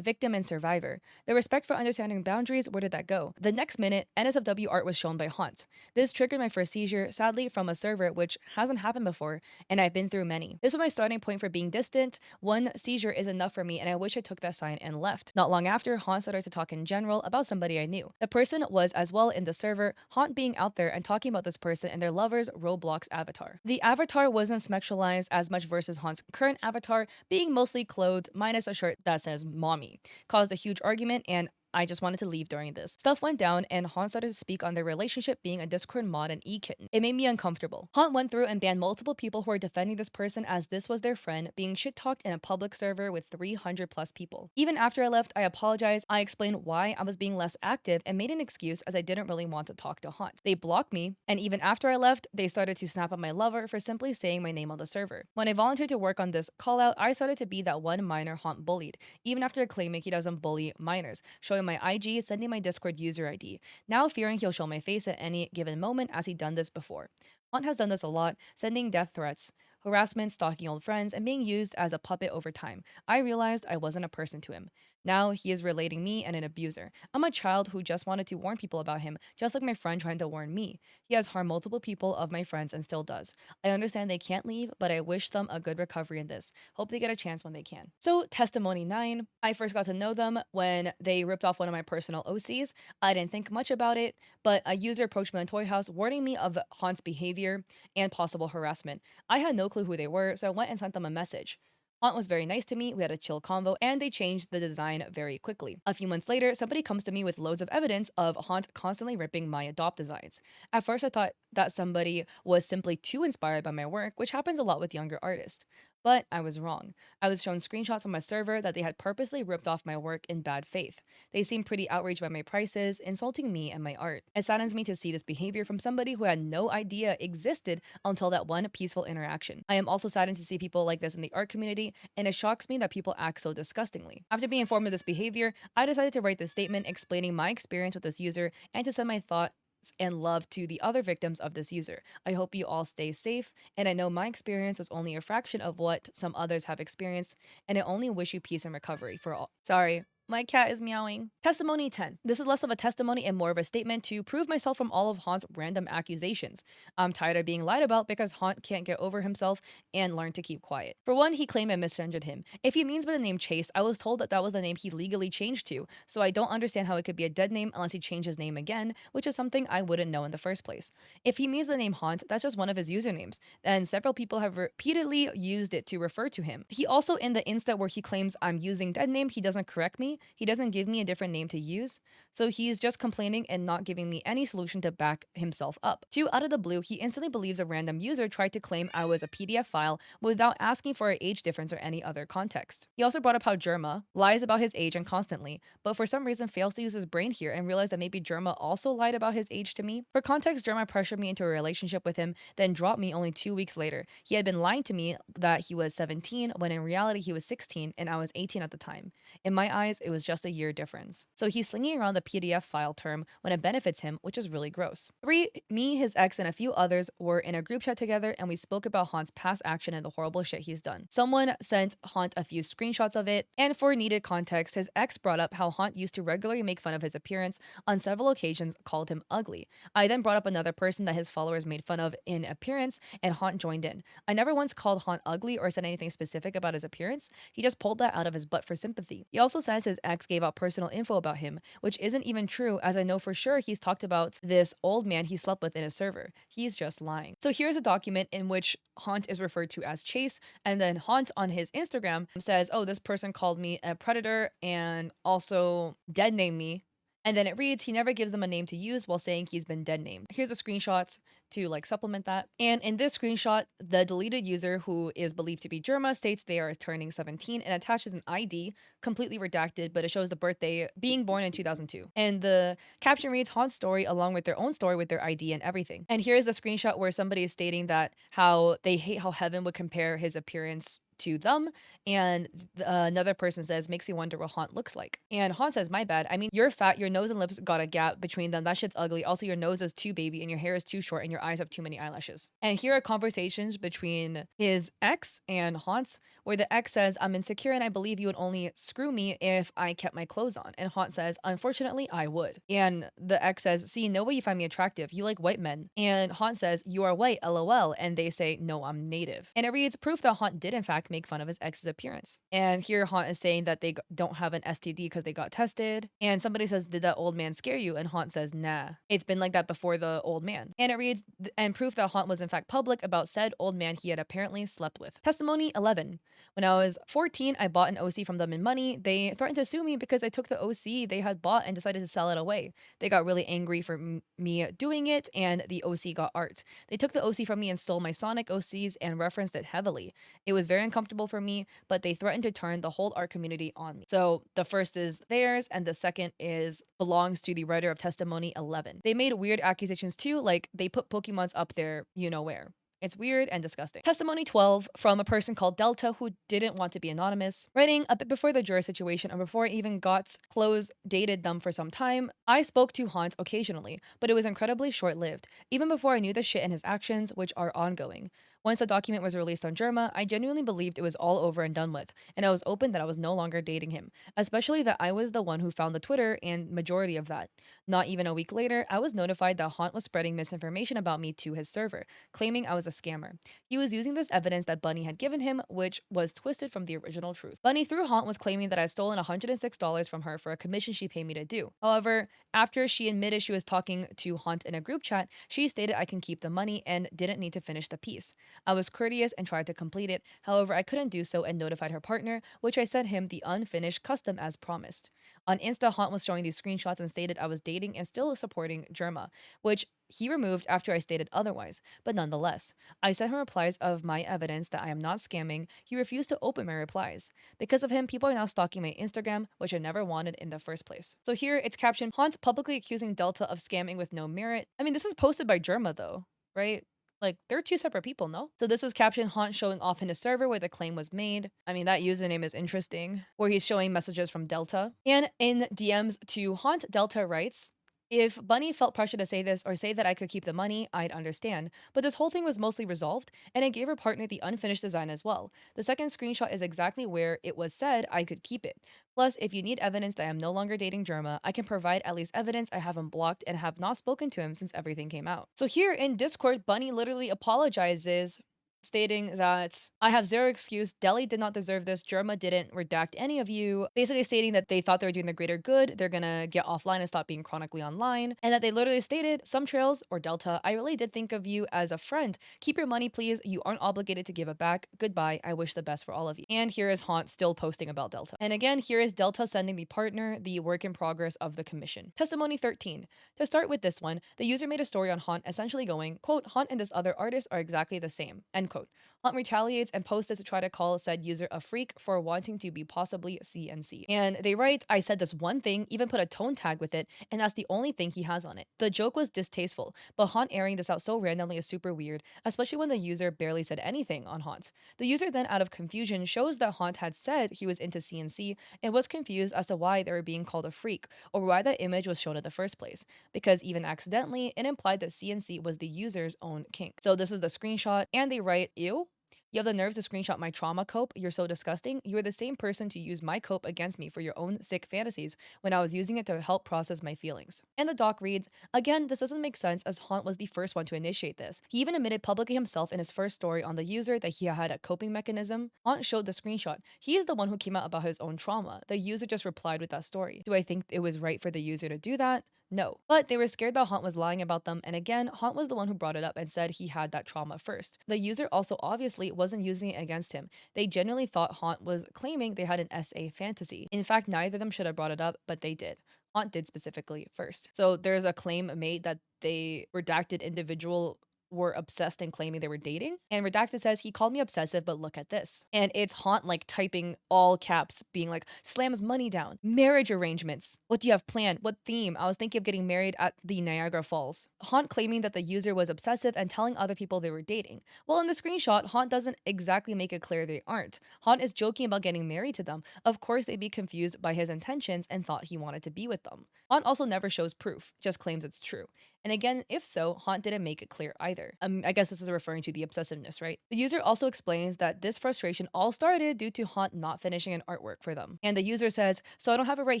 victim and survivor. The respect for understanding boundaries, where did that go? The next minute, NSFW art was shown by Haunt. This triggered my first seizure, sadly from a server, which hasn't happened before, and I've been through many. This was my starting point for being distant. One seizure is enough for me, and I wish I took that sign and left. Not long after, Haunt started to talk in general about somebody I knew. The person was as well in the server, Haunt being out there and talking about this person and their lover's Roblox avatar. The avatar wasn't sexualized as much versus Haunt's current avatar being mostly clothed minus a shirt that says mommy, caused a huge argument, and I just wanted to leave during this. Stuff went down and Haunt started to speak on their relationship being a Discord mod and e-kitten. It made me uncomfortable. Haunt went through and banned multiple people who are defending this person as this was their friend being shit-talked in a public server with 300 plus people. Even after I left, I apologized. I explained why I was being less active and made an excuse as I didn't really want to talk to Haunt. They blocked me, and even after I left, they started to snap at my lover for simply saying my name on the server. When I volunteered to work on this call out, I started to be that one minor Haunt bullied, even after claiming he doesn't bully minors, showing my IG, sending my Discord user ID, now fearing he'll show my face at any given moment as he'd done this before. Haunt has done this a lot, sending death threats, harassment, stalking old friends, and being used as a puppet over time. I realized I wasn't a person to him. Now he is relating me and an abuser. I'm a child who just wanted to warn people about him, just like my friend trying to warn me. He has harmed multiple people of my friends and still does. I understand they can't leave, but I wish them a good recovery in this. Hope they get a chance when they can. So, testimony 9. I first got to know them when they ripped off one of my personal OCs. I didn't think much about it, but a user approached me on Toy House warning me of Haunt's behavior and possible harassment. I had no clue who they were, so I went and sent them a message. Haunt was very nice to me, we had a chill convo, and they changed the design very quickly. A few months later, somebody comes to me with loads of evidence of Haunt constantly ripping my adopt designs. At first, I thought that somebody was simply too inspired by my work, which happens a lot with younger artists. But I was wrong. I was shown screenshots from my server that they had purposely ripped off my work in bad faith. They seemed pretty outraged by my prices, insulting me and my art. It saddens me to see this behavior from somebody who had no idea existed until that one peaceful interaction. I am also saddened to see people like this in the art community, and it shocks me that people act so disgustingly. After being informed of this behavior, I decided to write this statement explaining my experience with this user and to send my thoughts and love to the other victims of this user. I hope you all stay safe, and I know my experience was only a fraction of what some others have experienced, and I only wish you peace and recovery for all. Sorry. My cat is meowing. Testimony 10. This is less of a testimony and more of a statement to prove myself from all of Haunt's random accusations. I'm tired of being lied about because Haunt can't get over himself and learn to keep quiet. For one, he claimed I misgendered him. If he means by the name Chase, I was told that that was the name he legally changed to, so I don't understand how it could be a dead name unless he changed his name again, which is something I wouldn't know in the first place. If he means the name Haunt, that's just one of his usernames, and several people have repeatedly used it to refer to him. He also, in the insta where he claims I'm using dead name, he doesn't correct me. He doesn't give me a different name to use, so he's just complaining and not giving me any solution to back himself up. 2, out of the blue, he instantly believes a random user tried to claim I was a PDF file without asking for an age difference or any other context. He also brought up how Jerma lies about his age and constantly, but for some reason fails to use his brain here and realized that maybe Jerma also lied about his age to me. For context, Jerma pressured me into a relationship with him, then dropped me only 2 weeks later. He had been lying to me that he was 17 when in reality he was 16 and I was 18 at the time. In my eyes, it was just a year difference. So he's slinging around the PDF file term when it benefits him, which is really gross. 3, me, his ex, and a few others were in a group chat together and we spoke about Haunt's past action and the horrible shit he's done. Someone sent Haunt a few screenshots of it, and for needed context, his ex brought up how Haunt used to regularly make fun of his appearance, on several occasions called him ugly. I then brought up another person that his followers made fun of in appearance, and Haunt joined in. I never once called Haunt ugly or said anything specific about his appearance. He just pulled that out of his butt for sympathy. He also says his ex gave out personal info about him, which isn't even true, as I know for sure he's talked about this old man he slept with in his server. He's just lying. So here's a document in which Haunt is referred to as Chase, and then Haunt on his Instagram says, oh, this person called me a predator and also dead named me. And then it reads, he never gives them a name to use while saying he's been dead named. Here's the screenshots to supplement that. And in this screenshot, the deleted user, who is believed to be Jerma, states they are turning 17 and attaches an ID, completely redacted, but it shows the birthday being born in 2002. And the caption reads Haunt's story along with their own story with their ID and everything. And here's a screenshot where somebody is stating that how they hate how Heaven would compare his appearance to them, and another person says, makes me wonder what Haunt looks like. And Haunt says, my bad, I mean, you're fat, your nose and lips got a gap between them, that shit's ugly, also your nose is too baby and your hair is too short and your eyes have too many eyelashes. And here are conversations between his ex and Haunt, where the ex says, I'm insecure and I believe you would only screw me if I kept my clothes on. And Haunt says, unfortunately, I would. And the ex says, see, no way you find me attractive, you like white men. And Haunt says, you are white, lol. And they say, no, I'm native. And it reads, proof that Haunt did in fact fact make fun of his ex's appearance. And here Haunt is saying that they don't have an STD because they got tested. And somebody says, "Did that old man scare you?" And Haunt says, "Nah, it's been like that before the old man." And it reads, and proof that Haunt was in fact public about said old man he had apparently slept with. Testimony 11. When I was 14, I bought an OC from them in money. They threatened to sue me because I took the OC they had bought and decided to sell it away. They got really angry for me doing it, and the OC got art. They took the OC from me and stole my Sonic OCs and referenced it heavily. It was very uncomfortable for me, but they threatened to turn the whole art community on me. So the first is theirs, and the second is belongs to the writer of Testimony 11. They made weird accusations too, like they put Pokemons up there, you know where. It's weird and disgusting. Testimony 12 from a person called Delta who didn't want to be anonymous. Writing a bit before the juror situation and before I even got close, dated them for some time, I spoke to Haunt occasionally, but it was incredibly short-lived, even before I knew the shit in his actions, which are ongoing. Once the document was released on Germa, I genuinely believed it was all over and done with, and I was open that I was no longer dating him, especially that I was the one who found the Twitter and majority of that. Not even a week later, I was notified that Haunt was spreading misinformation about me to his server, claiming I was a scammer. He was using this evidence that Bunny had given him, which was twisted from the original truth. Bunny, through Haunt, was claiming that I had stolen $106 from her for a commission she paid me to do. However, after she admitted she was talking to Haunt in a group chat, she stated I can keep the money and didn't need to finish the piece. I was courteous and tried to complete it. However, I couldn't do so and notified her partner, which I sent him the unfinished custom as promised. On Insta, Haunt was showing these screenshots and stated I was dating and still supporting Germa, which he removed after I stated otherwise, but nonetheless, I sent him replies of my evidence that I am not scamming. He refused to open my replies. Because of him, people are now stalking my Instagram, which I never wanted in the first place. So here it's captioned, Haunt publicly accusing Delta of scamming with no merit. I mean, this is posted by Germa though, right? Like, they're two separate people, no? So this was captioned Haunt showing off in his server where the claim was made. I mean, that username is interesting, where he's showing messages from Delta. And in DMs to Haunt, Delta writes, if Bunny felt pressure to say this or say that I could keep the money, I'd understand. But this whole thing was mostly resolved, and I gave her partner the unfinished design as well. The second screenshot is exactly where it was said I could keep it. Plus, if you need evidence that I am no longer dating Germa, I can provide at least evidence I have him blocked and have not spoken to him since everything came out. So here in Discord, Bunny literally apologizes, stating that I have zero excuse, Deli did not deserve this, Germa didn't redact any of you, basically stating that they thought they were doing the greater good, they're gonna get offline and stop being chronically online, and that they literally stated, some trails, or Delta, I really did think of you as a friend. Keep your money please, you aren't obligated to give it back, goodbye, I wish the best for all of you. And here is Haunt still posting about Delta. And again, here is Delta sending the partner the work in progress of the commission. Testimony 13. To start with this one, the user made a story on Haunt essentially going, quote, Haunt and this other artist are exactly the same, end quote. Haunt retaliates and posts this to try to call said user a freak for wanting to be possibly CNC. And they write, I said this one thing, even put a tone tag with it, and that's the only thing he has on it. The joke was distasteful, but Haunt airing this out so randomly is super weird, especially when the user barely said anything on Haunt. The user then, out of confusion, shows that Haunt had said he was into CNC and was confused as to why they were being called a freak, or why that image was shown in the first place, because even accidentally, it implied that CNC was the user's own kink. So this is the screenshot, and they write, ew. You have the nerves to screenshot my trauma cope? You're so disgusting. You are the same person to use my cope against me for your own sick fantasies when I was using it to help process my feelings. And the doc reads, again, this doesn't make sense as Haunt was the first one to initiate this. He even admitted publicly himself in his first story on the user that he had a coping mechanism. Haunt showed the screenshot. He is the one who came out about his own trauma. The user just replied with that story. Do I think it was right for the user to do that? No. But they were scared that Haunt was lying about them, and again, Haunt was the one who brought it up and said he had that trauma first. The user also obviously wasn't using it against him. They genuinely thought Haunt was claiming they had an SA fantasy. In fact, neither of them should have brought it up, but they did. Haunt did specifically first. So there's a claim made that they redacted individual were obsessed and claiming they were dating. And Redacted says, he called me obsessive, but look at this. And it's Haunt like typing all caps, being like, slams money down, marriage arrangements. What do you have planned? What theme? I was thinking of getting married at the Niagara Falls. Haunt claiming that the user was obsessive and telling other people they were dating. Well, in the screenshot, Haunt doesn't exactly make it clear they aren't. Haunt is joking about getting married to them. Of course, they'd be confused by his intentions and thought he wanted to be with them. Haunt also never shows proof, just claims it's true. And again, if so, Haunt didn't make it clear either. I guess this is referring to the obsessiveness, right? The user also explains that this frustration all started due to Haunt not finishing an artwork for them. And the user says, so I don't have it right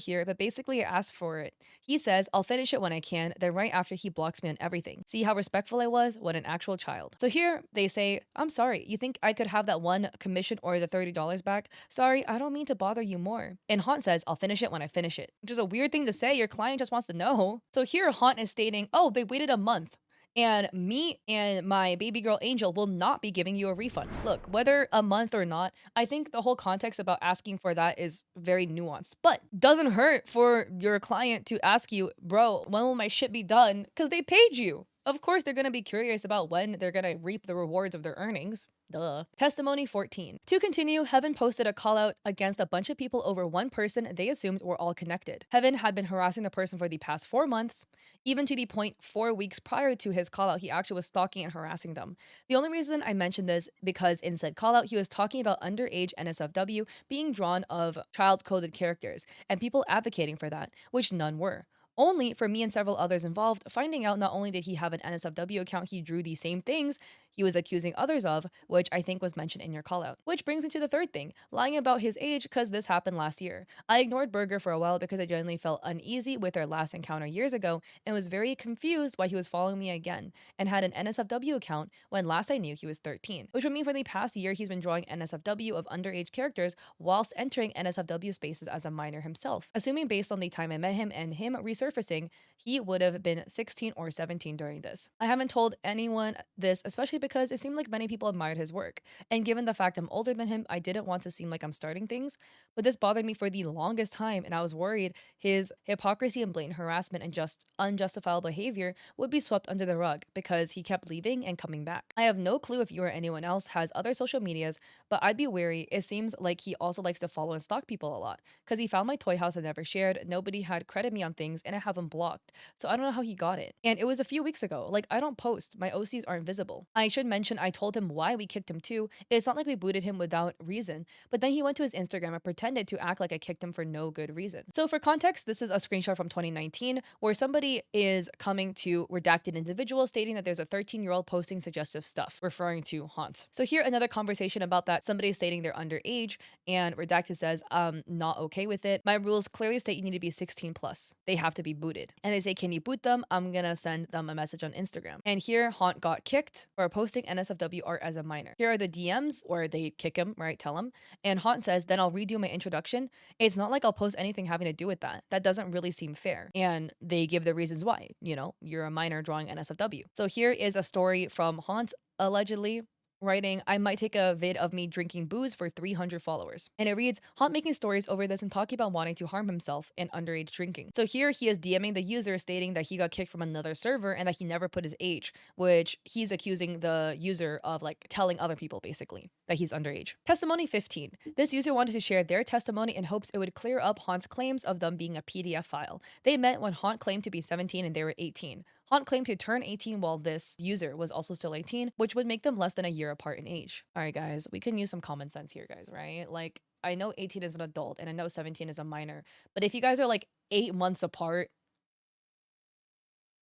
here, but basically I asked for it. He says, I'll finish it when I can, then right after he blocks me on everything. See how respectful I was? What an actual child. So here they say, I'm sorry, you think I could have that one commission or the $30 back? Sorry, I don't mean to bother you more. And Haunt says, I'll finish it when I finish it, which is a weird thing to say. Your client just wants to know. So here Haunt is stating, oh, they waited a month, and me and my baby girl Angel will not be giving you a refund. Look, whether a month or not, I think the whole context about asking for that is very nuanced, but doesn't hurt for your client to ask you, bro, when will my shit be done? Because they paid you. Of course, they're going to be curious about when they're going to reap the rewards of their earnings. Duh. Testimony 14. To continue, Heaven posted a call out against a bunch of people over one person they assumed were all connected. Heaven had been harassing the person for the past 4 months, even to the point 4 weeks prior to his call out, he actually was stalking and harassing them. The only reason I mentioned this because in said call out, he was talking about underage NSFW being drawn of child-coded characters and people advocating for that, which none were. Only for me and several others involved, finding out not only did he have an NSFW account, he drew the same things he was accusing others of, which I think was mentioned in your call out. Which brings me to the third thing, lying about his age because this happened last year. I ignored Burger for a while because I genuinely felt uneasy with their last encounter years ago and was very confused why he was following me again and had an NSFW account when last I knew he was 13, which would mean for the past year he's been drawing NSFW of underage characters whilst entering NSFW spaces as a minor himself. Assuming based on the time I met him and him resurfacing, he would have been 16 or 17 during this. I haven't told anyone this, especially because it seemed like many people admired his work. And given the fact I'm older than him, I didn't want to seem like I'm starting things. But this bothered me for the longest time, and I was worried his hypocrisy and blatant harassment and just unjustifiable behavior would be swept under the rug because he kept leaving and coming back. I have no clue if you or anyone else has other social medias, but I'd be wary. It seems like he also likes to follow and stalk people a lot because he found my toy house I never shared. Nobody had credited me on things, and I have him blocked. So I don't know how he got it. And it was a few weeks ago. Like, I don't post. My OCs aren't visible. I should mention I told him why we kicked him too. It's not like we booted him without reason. But then he went to his Instagram and pretended to act like I kicked him for no good reason. So for context, this is a screenshot from 2019 where somebody is coming to redacted individual stating that there's a 13-year-old posting suggestive stuff, referring to Haunt. So here another conversation about that. Somebody is stating they're underage and redacted says, not okay with it. My rules clearly state you need to be 16 plus. They have to be booted. And they say, can you boot them? I'm gonna send them a message on Instagram. And here Haunt got kicked for posting NSFW art as a minor. Here are the DMs where they kick him, right? Tell him. And Haunt says, then I'll redo my introduction. It's not like I'll post anything having to do with that. That doesn't really seem fair. And they give the reasons why. You know, you're a minor drawing NSFW. So here is a story from Haunt allegedly writing, I might take a vid of me drinking booze for 300 followers. And it reads, Haunt making stories over this and talking about wanting to harm himself and underage drinking. So here he is DMing the user stating that he got kicked from another server and that he never put his age, which he's accusing the user of like telling other people basically that he's underage. Testimony 15. This user wanted to share their testimony in hopes it would clear up Haunt's claims of them being a PDF file. They met when Haunt claimed to be 17 and they were 18. Haunt claimed to turn 18 while this user was also still 18, which would make them less than a year apart in age. All right, guys, we can use some common sense here, guys, right? Like, I know 18 is an adult and I know 17 is a minor, but if you guys are like 8 months apart.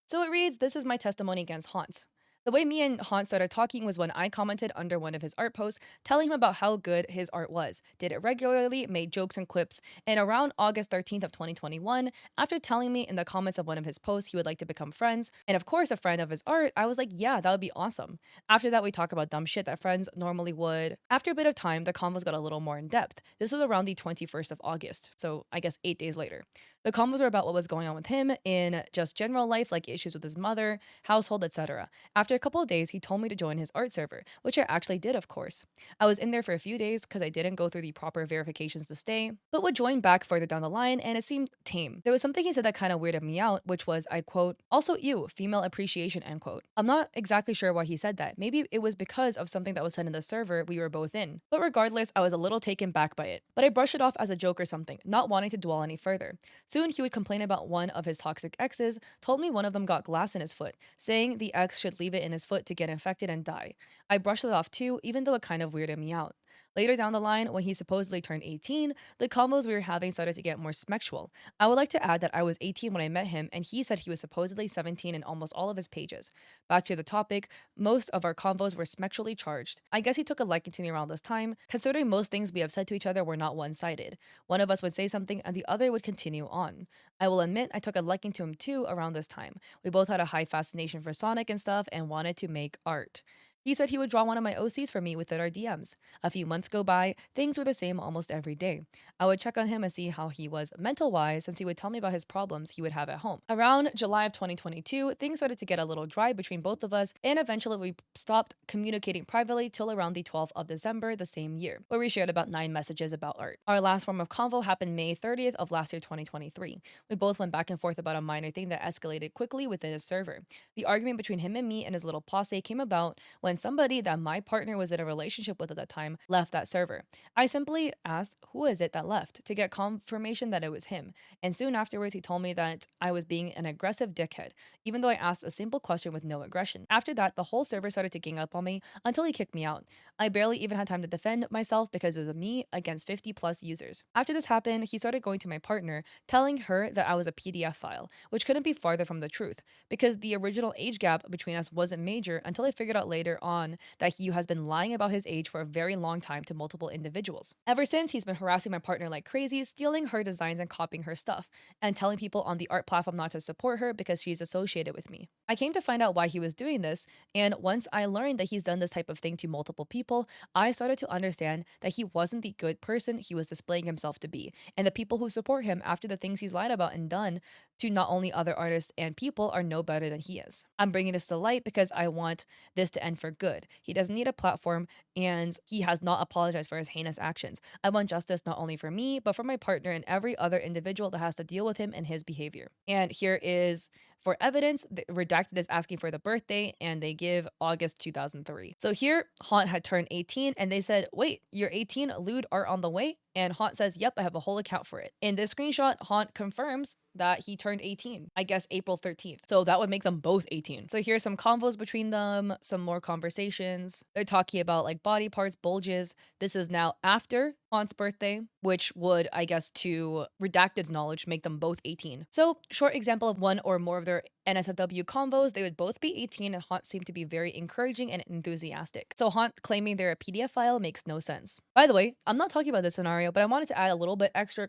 So it reads, this is my testimony against Haunt. The way me and Haunt started talking was when I commented under one of his art posts, telling him about how good his art was, did it regularly, made jokes and quips, and around August 13th of 2021, after telling me in the comments of one of his posts he would like to become friends, and of course a friend of his art, I was like, yeah, that would be awesome. After that, we talk about dumb shit that friends normally would. After a bit of time, the convos got a little more in depth. This was around the 21st of August, so I guess 8 days later. The convos were about what was going on with him in just general life, like issues with his mother, household, etc. After a couple of days, he told me to join his art server, which I actually did, of course. I was in there for a few days because I didn't go through the proper verifications to stay, but would join back further down the line, and it seemed tame. There was something he said that kind of weirded me out, which was, I quote, also you, female appreciation, end quote. I'm not exactly sure why he said that. Maybe it was because of something that was said in the server we were both in. But regardless, I was a little taken back by it. But I brushed it off as a joke or something, not wanting to dwell any further. Soon he would complain about one of his toxic exes, told me one of them got glass in his foot, saying the ex should leave it in his foot to get infected and die. I brushed it off too, even though it kind of weirded me out. Later down the line, when he supposedly turned 18, the combos we were having started to get more sexual. I would like to add that I was 18 when I met him, and he said he was supposedly 17 in almost all of his pages. Back to the topic, most of our convos were sexually charged. I guess he took a liking to me around this time, considering most things we have said to each other were not one sided. One of us would say something and the other would continue on. I will admit I took a liking to him too around this time. We both had a high fascination for Sonic and stuff and wanted to make art. He said he would draw one of my OCs for me within our DMs. A few months go by, things were the same almost every day. I would check on him and see how he was mental wise, since he would tell me about his problems he would have at home. Around July of 2022, things started to get a little dry between both of us, and eventually we stopped communicating privately till around the 12th of December the same year, where we shared about 9 messages about art. Our last form of convo happened May 30th of last year 2023. We both went back and forth about a minor thing that escalated quickly within his server. The argument between him and me and his little posse came about when somebody that my partner was in a relationship with at that time left that server. I simply asked, "Who is it that left?" to get confirmation that it was him. And soon afterwards, he told me that I was being an aggressive dickhead, even though I asked a simple question with no aggression. After that, the whole server started to gang up on me until he kicked me out. I barely even had time to defend myself because it was me against 50 plus users. After this happened, he started going to my partner, telling her that I was a PDF file, which couldn't be farther from the truth, because the original age gap between us wasn't major until I figured out later on that he has been lying about his age for a very long time to multiple individuals. Ever since, he's been harassing my partner like crazy, stealing her designs and copying her stuff, and telling people on the art platform not to support her because she's associated with me. I came to find out why he was doing this, and once I learned that he's done this type of thing to multiple people, I started to understand that he wasn't the good person he was displaying himself to be, and the people who support him after the things he's lied about and done to not only other artists and people are no better than he is. I'm bringing this to light because I want this to end for good. He doesn't need a platform, and he has not apologized for his heinous actions. I want justice not only for me, but for my partner and every other individual that has to deal with him and his behavior. And here is for evidence, the Redacted is asking for the birthday, and they give August 2003. So here, Haunt had turned 18, and they said, "Wait, you're 18, lewd art on the way?" And Haunt says, "Yep, I have a whole account for it." In this screenshot, Haunt confirms that he turned 18, I guess April 13th. So that would make them both 18. So here's some convos between them, some more conversations. They're talking about like body parts, bulges. This is now after Haunt's birthday, which would, I guess, to Redacted's knowledge, make them both 18. So, short example of one or more of their NSFW convos, they would both be 18, and Haunt seemed to be very encouraging and enthusiastic. So Haunt claiming they're a PDF file makes no sense. By the way, I'm not talking about this scenario, but I wanted to add a little bit extra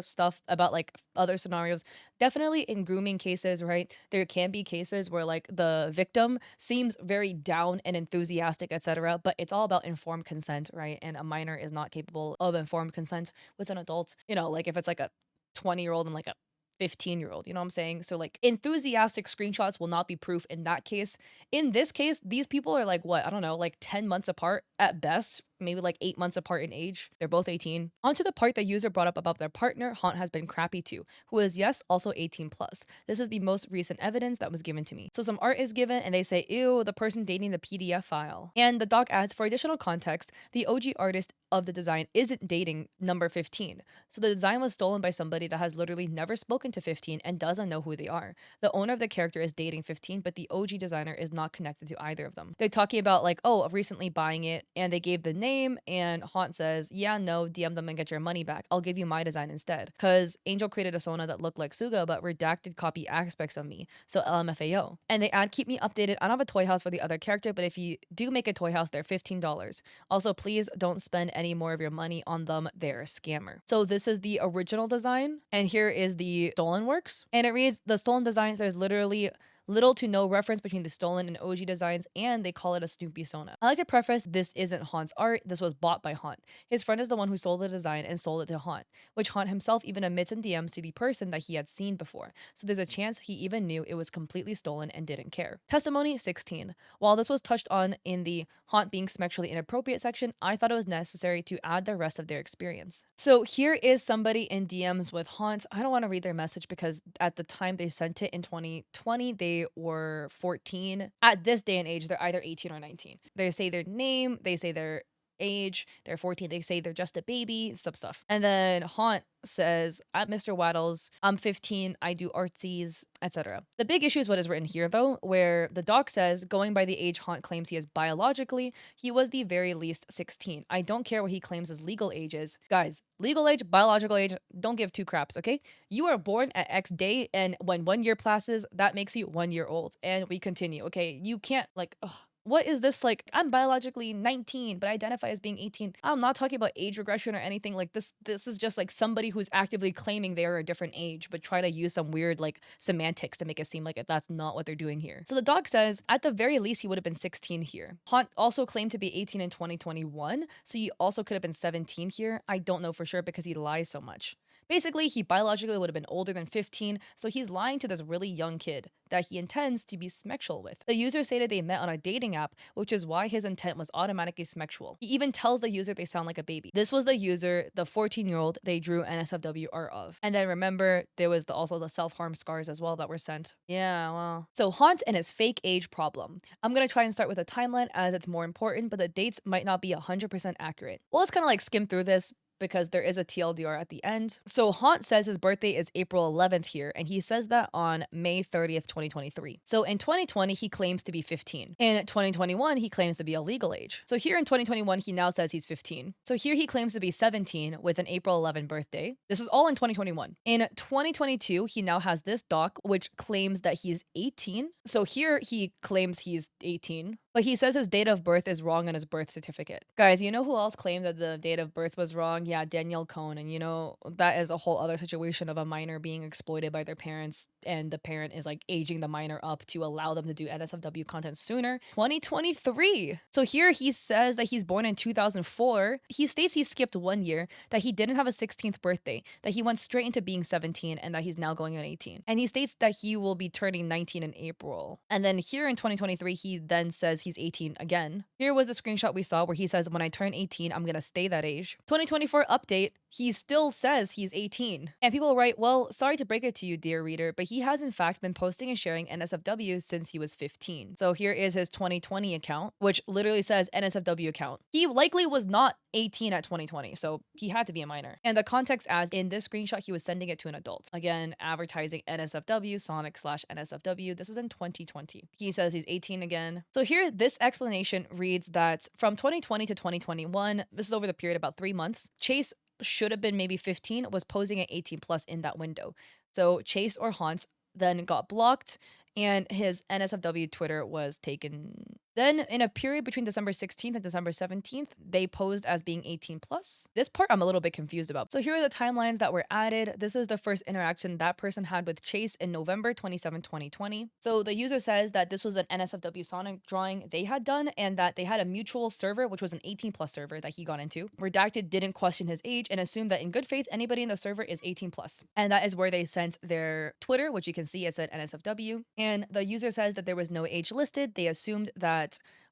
stuff about like other scenarios. Definitely in grooming cases, right? There can be cases where like the victim seems very down and enthusiastic, etc., but it's all about informed consent, right? And a minor is not capable of informed consent with an adult. You know, like if it's like a 20-year-old and like a 15-year-old, you know what I'm saying? So like enthusiastic screenshots will not be proof in that case. In this case, these people are like what, I don't know, like 10 months apart at best, maybe like 8 months apart in age. They're both 18. On to the part the user brought up about their partner, Haunt has been crappy to, who is, yes, also 18 plus. This is the most recent evidence that was given to me. So some art is given and they say, ew, the person dating the PDF file. And the doc adds, for additional context, the OG artist of the design isn't dating number 15. So the design was stolen by somebody that has literally never spoken to 15 and doesn't know who they are. The owner of the character is dating 15, but the OG designer is not connected to either of them. They're talking about like, oh, recently buying it, and they gave the name, and Haunt says, yeah, no, DM them and get your money back. I'll give you my design instead. Because Angel created a Sona that looked like Suga, but Redacted copy aspects of me. So LMFAO. And they add, keep me updated. I don't have a toy house for the other character, but if you do make a toy house, they're $15. Also, please don't spend any more of your money on them. They're a scammer. So this is the original design, and here is the stolen works. And it reads, the stolen designs, there's literally little to no reference between the stolen and OG designs, and they call it a Snoopy Sona. I like to preface, this isn't Haunt's art, this was bought by Haunt. His friend is the one who sold the design and sold it to Haunt, which Haunt himself even admits in DMs to the person that he had seen before, so there's a chance he even knew it was completely stolen and didn't care. Testimony 16. While this was touched on in the Haunt being sexually inappropriate section, I thought it was necessary to add the rest of their experience. So here is somebody in DMs with Haunt. I don't want to read their message because at the time they sent it in 2020, they were 14. At this day and age, they're either 18 or 19. They say their name, they say their age. They're 14. They say they're just a baby, stuff. And then Haunt says, at Mr. Waddles, I'm 15, I do artsies, etc. The big issue is what is written here, though, where the doc says, going by the age Haunt claims he is biologically, he was the very least 16. I don't care what he claims his legal age is. Guys, legal age, biological age, don't give two craps, okay? You are born at X day, and when 1 year passes, that makes you 1 year old. And we continue, okay? You can't, like, ugh. What is this like? I'm biologically 19, but I identify as being 18. I'm not talking about age regression or anything like this. This is just like somebody who's actively claiming they are a different age, but try to use some weird like semantics to make it seem like that's not what they're doing here. So the doc says, at the very least, he would have been 16 here. Haunt also claimed to be 18 in 2021, so he also could have been 17 here. I don't know for sure because he lies so much. Basically, he biologically would have been older than 15, so he's lying to this really young kid that he intends to be smexual with. The user stated they met on a dating app, which is why his intent was automatically smexual. He even tells the user they sound like a baby. This was the user, the 14-year-old they drew NSFW art of. And then remember, there was also the self-harm scars as well that were sent. Yeah, well. So Haunt and his fake age problem. I'm gonna try and start with a timeline as it's more important, but the dates might not be 100% accurate. Well, let's kind of like skim through this because there is a TLDR at the end. So Haunt says his birthday is April 11th here, and he says that on May 30th, 2023. So in 2020, he claims to be 15. In 2021, he claims to be a legal age. So here in 2021, he now says he's 15. So here he claims to be 17 with an April 11 birthday. This is all in 2021. In 2022, he now has this doc, which claims that he's 18. So here he claims he's 18. But he says his date of birth is wrong on his birth certificate. Guys, you know who else claimed that the date of birth was wrong? Yeah, Danielle Cohn. And you know, that is a whole other situation of a minor being exploited by their parents, and the parent is like aging the minor up to allow them to do NSFW content sooner. 2023. So here he says that he's born in 2004. He states he skipped 1 year, that he didn't have a 16th birthday, that he went straight into being 17, and that he's now going on 18. And he states that he will be turning 19 in April. And then here in 2023, he then says he's 18 again. Here was the screenshot we saw where he says, when I turn 18, I'm gonna stay that age. 2024 update, he still says he's 18. And people write, well, sorry to break it to you, dear reader, but he has in fact been posting and sharing NSFW since he was 15. So here is his 2020 account, which literally says NSFW account. He likely was not 18 at 2020, so he had to be a minor. And the context as in this screenshot, he was sending it to an adult. Again, advertising NSFW, Sonic/NSFW. This is in 2020. He says he's 18 again. So here, this explanation reads that from 2020 to 2021, this is over the period about 3 months, Chase should have been maybe 15, was posing at 18 plus in that window. So Chase or Haunt then got blocked, and his NSFW Twitter was taken. Then in a period between December 16th and December 17th, they posed as being 18 plus. This part I'm a little bit confused about. So here are the timelines that were added. This is the first interaction that person had with Chase in November 27, 2020. So the user says that this was an NSFW Sonic drawing they had done, and that they had a mutual server, which was an 18 plus server that he got into. Redacted didn't question his age and assumed that in good faith, anybody in the server is 18 plus. And that is where they sent their Twitter, which you can see it said NSFW. And the user says that there was no age listed. They assumed that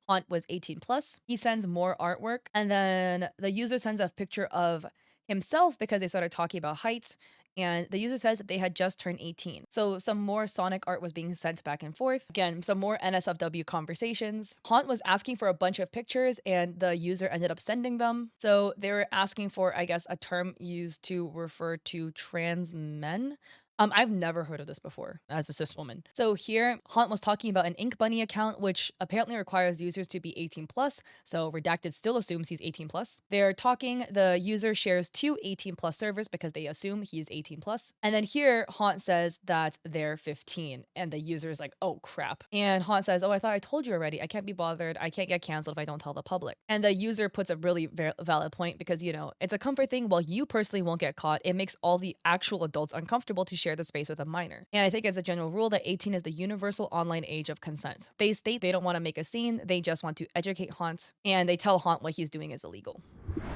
Haunt was 18 plus. He sends more artwork, and then the user sends a picture of himself because they started talking about heights, and the user says that they had just turned 18. So some more Sonic art was being sent back and forth. Again, some more NSFW conversations. Haunt was asking for a bunch of pictures, and the user ended up sending them. So they were asking for, I guess, a term used to refer to trans men. I've never heard of this before as a cis woman. So here, Haunt was talking about an Ink Bunny account, which apparently requires users to be 18 plus. So Redacted still assumes he's 18 plus. They're talking, the user shares 2 18 plus servers because they assume he's 18 plus. And then here, Haunt says that they're 15, and the user is like, oh crap. And Haunt says, oh, I thought I told you already. I can't be bothered. I can't get canceled if I don't tell the public. And the user puts a really valid point because, you know, it's a comfort thing. While you personally won't get caught, it makes all the actual adults uncomfortable to share the space with a minor. And I think it's a general rule that 18 is the universal online age of consent. They state they don't want to make a scene, they just want to educate Haunt, and they tell Haunt what he's doing is illegal.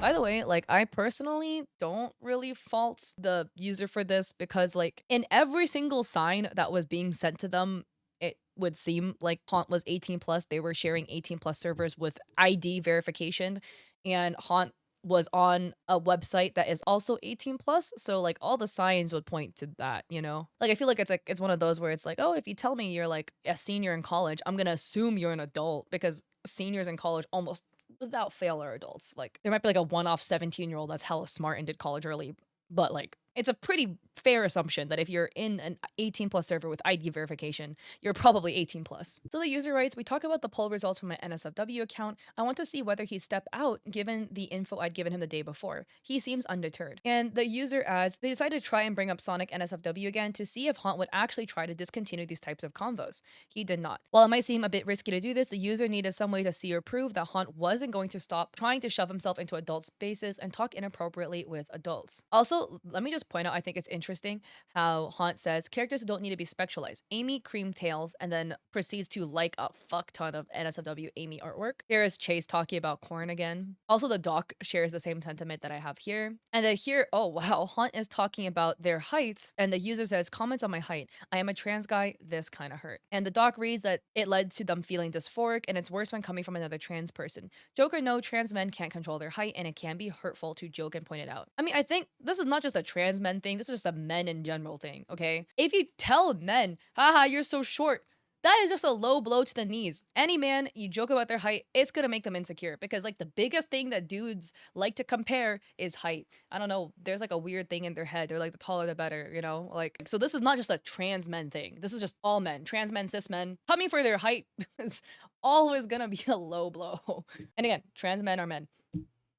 By the way, like, I personally don't really fault the user for this because, like, in every single sign that was being sent to them, it would seem like Haunt was 18 plus. They were sharing 18 plus servers with ID verification, and Haunt was on a website that is also 18 plus, so like all the signs would point to that, you know? Like I feel like it's one of those where it's like, oh, if you tell me you're like a senior in college, I'm gonna assume you're an adult because seniors in college almost without fail are adults. Like, there might be like a one-off 17-year-old that's hella smart and did college early, but like it's a pretty fair assumption that if you're in an 18 plus server with ID verification, you're probably 18 plus. So the user writes, we talk about the poll results from my NSFW account. I want to see whether he'd step out given the info I'd given him the day before. He seems undeterred. And the user adds, they decided to try and bring up Sonic NSFW again to see if Haunt would actually try to discontinue these types of convos. He did not. While it might seem a bit risky to do this, the user needed some way to see or prove that Haunt wasn't going to stop trying to shove himself into adult spaces and talk inappropriately with adults. Also, let me just point out, I think it's interesting how Haunt says characters don't need to be spectralized. Amy cream tails and then proceeds to like a fuck ton of NSFW Amy artwork. Here is Chase talking about corn again. Also, the doc shares the same sentiment that I have here. And then here, oh wow, Haunt is talking about their heights, and the user says, comments on my height. I am a trans guy, this kind of hurt. And the doc reads that it led to them feeling dysphoric, and it's worse when coming from another trans person. Joke or no, trans men can't control their height, and it can be hurtful to joke and point it out. I mean, I think this is not just a trans men thing, this is just a men in general thing, okay? If you tell men, haha, you're so short, that is just a low blow to the knees. Any man, you joke about their height, it's gonna make them insecure because like the biggest thing that dudes like to compare is height. I don't know, there's like a weird thing in their head. They're like the taller the better, you know? Like, so this is not just a trans men thing. This is just all men, trans men, cis men. Coming for their height is always gonna be a low blow. And again, trans men are men.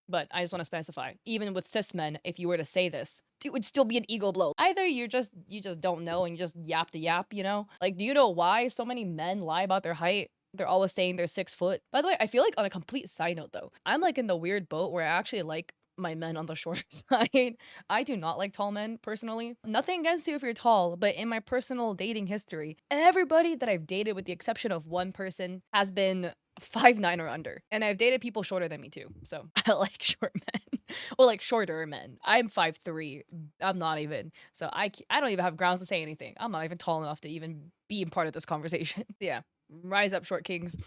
But I just want to specify, even with cis men, if you were to say this, it would still be an ego blow. Either you just don't know and you just yap to yap, you know? Like, do you know why so many men lie about their height? They're always saying they're 6 foot. By the way, I feel like on a complete side note though, I'm like in the weird boat where I actually like my men on the shorter side. I do not like tall men personally. Nothing against you if you're tall, but in my personal dating history, everybody that I've dated with the exception of one person has been 5'9" or under. And I've dated people shorter than me too. So I like short men. Well, like shorter men. I'm 5'3". I'm not even. So I don't even have grounds to say anything. I'm not even tall enough to even be a part of this conversation. Yeah. Rise up, short kings.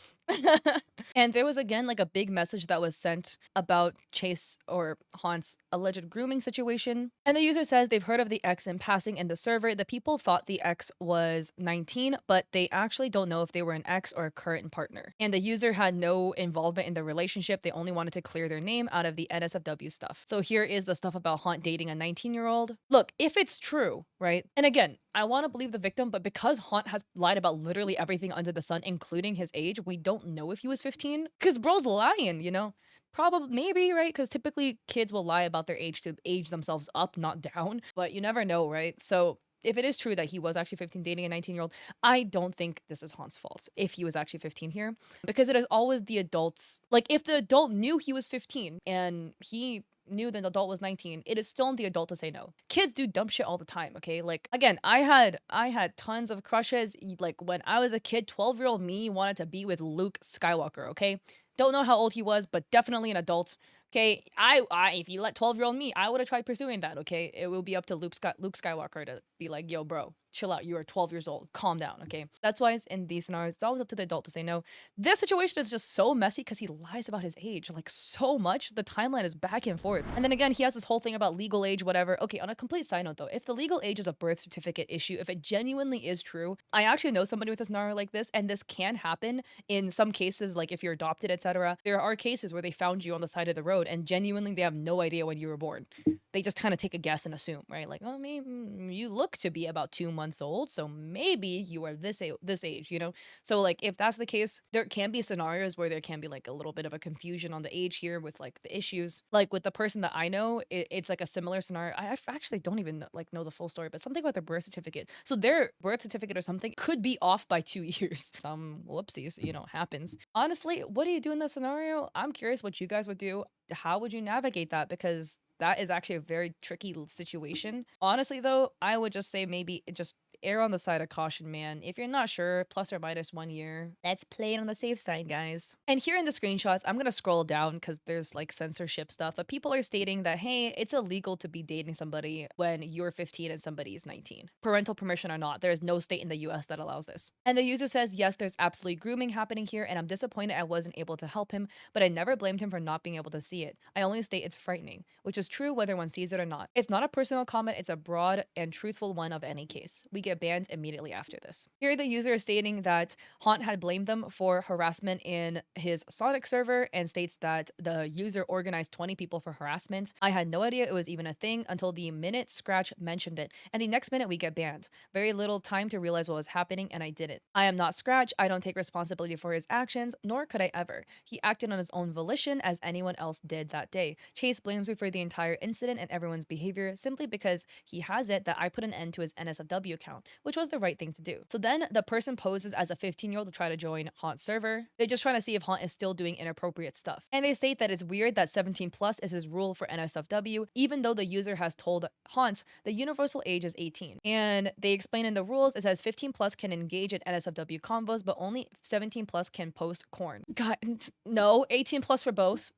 And there was again like a big message that was sent about Chase or Haunt's alleged grooming situation. And the user says they've heard of the ex in passing in the server. The people thought the ex was 19, but they actually don't know if they were an ex or a current partner. And the user had no involvement in the relationship. They only wanted to clear their name out of the NSFW stuff. So here is the stuff about Haunt dating a 19-year-old. Look, if it's true, right? And again, I want to believe the victim, but because Haunt has lied about literally everything under the sun, including his age, we don't know if he was 15. Because bro's lying, you know? Probably, maybe, right? Because typically kids will lie about their age to age themselves up, not down. But you never know, right? So if it is true that he was actually 15 dating a 19-year-old, I don't think this is Haunt's fault if he was actually 15 here. Because it is always the adults. Like, if the adult knew he was 15 and he knew that the adult was 19, it is still on the adult to say no. Kids do dumb shit all the time, okay? Like, again, I had tons of crushes. Like, when I was a kid, 12-year-old me wanted to be with Luke Skywalker, okay? Don't know how old he was, but definitely an adult. Okay, I if you let 12-year-old me, I would have tried pursuing that, okay? It will be up to Luke Skywalker to be like, yo, bro, chill out. You are 12 years old. Calm down, okay? That's why in these scenarios, it's always up to the adult to say no. This situation is just so messy because he lies about his age, like so much. The timeline is back and forth. And then again, he has this whole thing about legal age, whatever. Okay, on a complete side note though, if the legal age is a birth certificate issue, if it genuinely is true, I actually know somebody with a scenario like this, and this can happen in some cases, like if you're adopted, etc. There are cases where they found you on the side of the road and genuinely they have no idea when you were born. They just kind of take a guess and assume, right? Like, oh, maybe you look to be about 2 months old, so maybe you are this age, you know? So like if that's the case, there can be scenarios where there can be like a little bit of a confusion on the age here with like the issues. Like with the person that I know, it's like a similar scenario. I actually don't even like know the full story, but something about their birth certificate. So their birth certificate or something could be off by 2 years. Some whoopsies, you know, happens. Honestly, what do you do in this scenario? I'm curious what you guys would do. How would you navigate that? Because that is actually a very tricky situation. Honestly, though, I would just say maybe just err on the side of caution, man. If you're not sure, plus or minus 1 year, let's play it on the safe side, guys. And here in the screenshots, I'm gonna scroll down because there's like censorship stuff, but people are stating that, hey, it's illegal to be dating somebody when you're 15 and somebody is 19. Parental permission or not, there is no state in the US that allows this. And the user says, yes, there's absolutely grooming happening here, and I'm disappointed I wasn't able to help him, but I never blamed him for not being able to see it. I only state it's frightening, which is true whether one sees it or not. It's not a personal comment, it's a broad and truthful one of any case. We get banned immediately after this. Here, the user is stating that Haunt had blamed them for harassment in his Sonic server and states that the user organized 20 people for harassment. I had no idea it was even a thing until the minute Scratch mentioned it, and the next minute we get banned. Very little time to realize what was happening, and I didn't. I am not Scratch. I don't take responsibility for his actions, nor could I ever. He acted on his own volition as anyone else did that day. Chase blames me for the entire incident and everyone's behavior simply because he has it that I put an end to his NSFW account, which was the right thing to do. So then the person poses as a 15-year-old to try to join Haunt's server. They're just trying to see if Haunt is still doing inappropriate stuff. And they state that it's weird that 17 plus is his rule for NSFW, even though the user has told Haunt the universal age is 18. And they explain in the rules, it says 15 plus can engage in NSFW convos, but only 17 plus can post corn. God, no, 18 plus for both.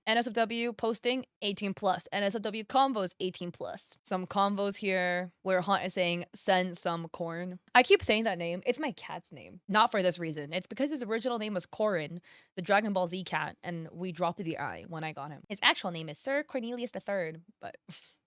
NSFW posting 18 plus. NSFW convos 18 plus. Some convos here where Haunt is saying send some corn. I keep saying that name. It's my cat's name. Not for this reason. It's because his original name was Corin, the Dragon Ball Z cat, and we dropped the I when I got him. His actual name is Sir Cornelius III, but...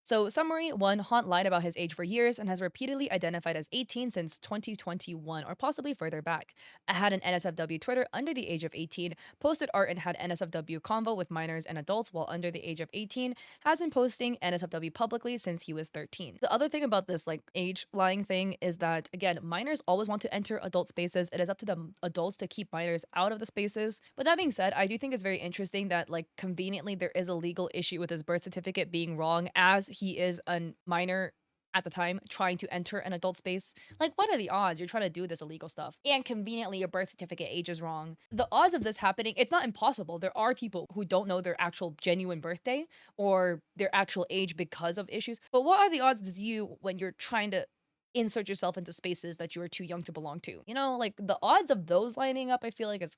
So, summary 1, Haunt lied about his age for years and has repeatedly identified as 18 since 2021 or possibly further back. I had an NSFW Twitter under the age of 18, posted art and had NSFW convo with minors and adults while under the age of 18, has been posting NSFW publicly since he was 13. The other thing about this age lying thing is that, again, minors always want to enter adult spaces. It is up to the adults to keep minors out of the spaces. But that being said, I do think it's very interesting that conveniently there is a legal issue with his birth certificate being wrong as he is a minor at the time trying to enter an adult space. What are the odds you're trying to do this illegal stuff and conveniently your birth certificate age is wrong? The odds of this happening, it's not impossible. There are people who don't know their actual genuine birthday or their actual age because of issues. But what are the odds when you're trying to insert yourself into spaces that you are too young to belong to? The odds of those lining up, I feel like it's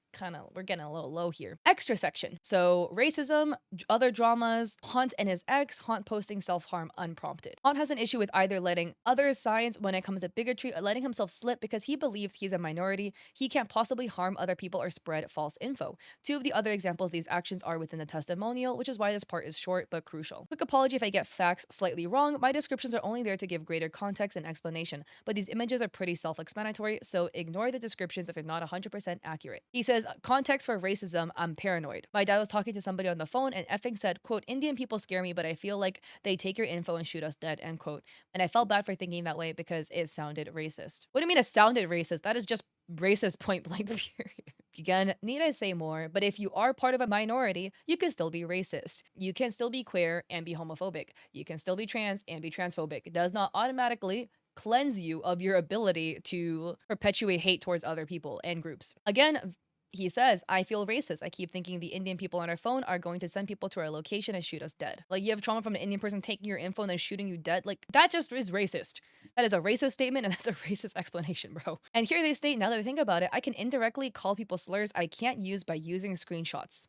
we're getting a little low here. Extra section. So racism, other dramas, Haunt and his ex, Haunt posting self-harm unprompted. Haunt has an issue with either letting others' sides when it comes to bigotry or letting himself slip because he believes he's a minority. He can't possibly harm other people or spread false info. 2 of the other examples these actions are within the testimonial, which is why this part is short but crucial. Quick apology if I get facts slightly wrong. My descriptions are only there to give greater context and explanation, but these images are pretty self-explanatory, so ignore the descriptions if they're not 100% accurate. He says, context for racism, I'm paranoid. My dad was talking to somebody on the phone and effing said, quote, Indian people scare me, but I feel like they take your info and shoot us dead, end quote. And I felt bad for thinking that way because it sounded racist. What do you mean it sounded racist? That is just racist point blank period. Again, need I say more, but if you are part of a minority, you can still be racist. You can still be queer and be homophobic. You can still be trans and be transphobic. It does not automatically cleanse you of your ability to perpetuate hate towards other people and groups. Again, he says, I feel racist. I keep thinking the Indian people on our phone are going to send people to our location and shoot us dead. You have trauma from an Indian person taking your info and then shooting you dead. That just is racist. That is a racist statement and that's a racist explanation, bro. And here they state, now that I think about it, I can indirectly call people slurs I can't use by using screenshots.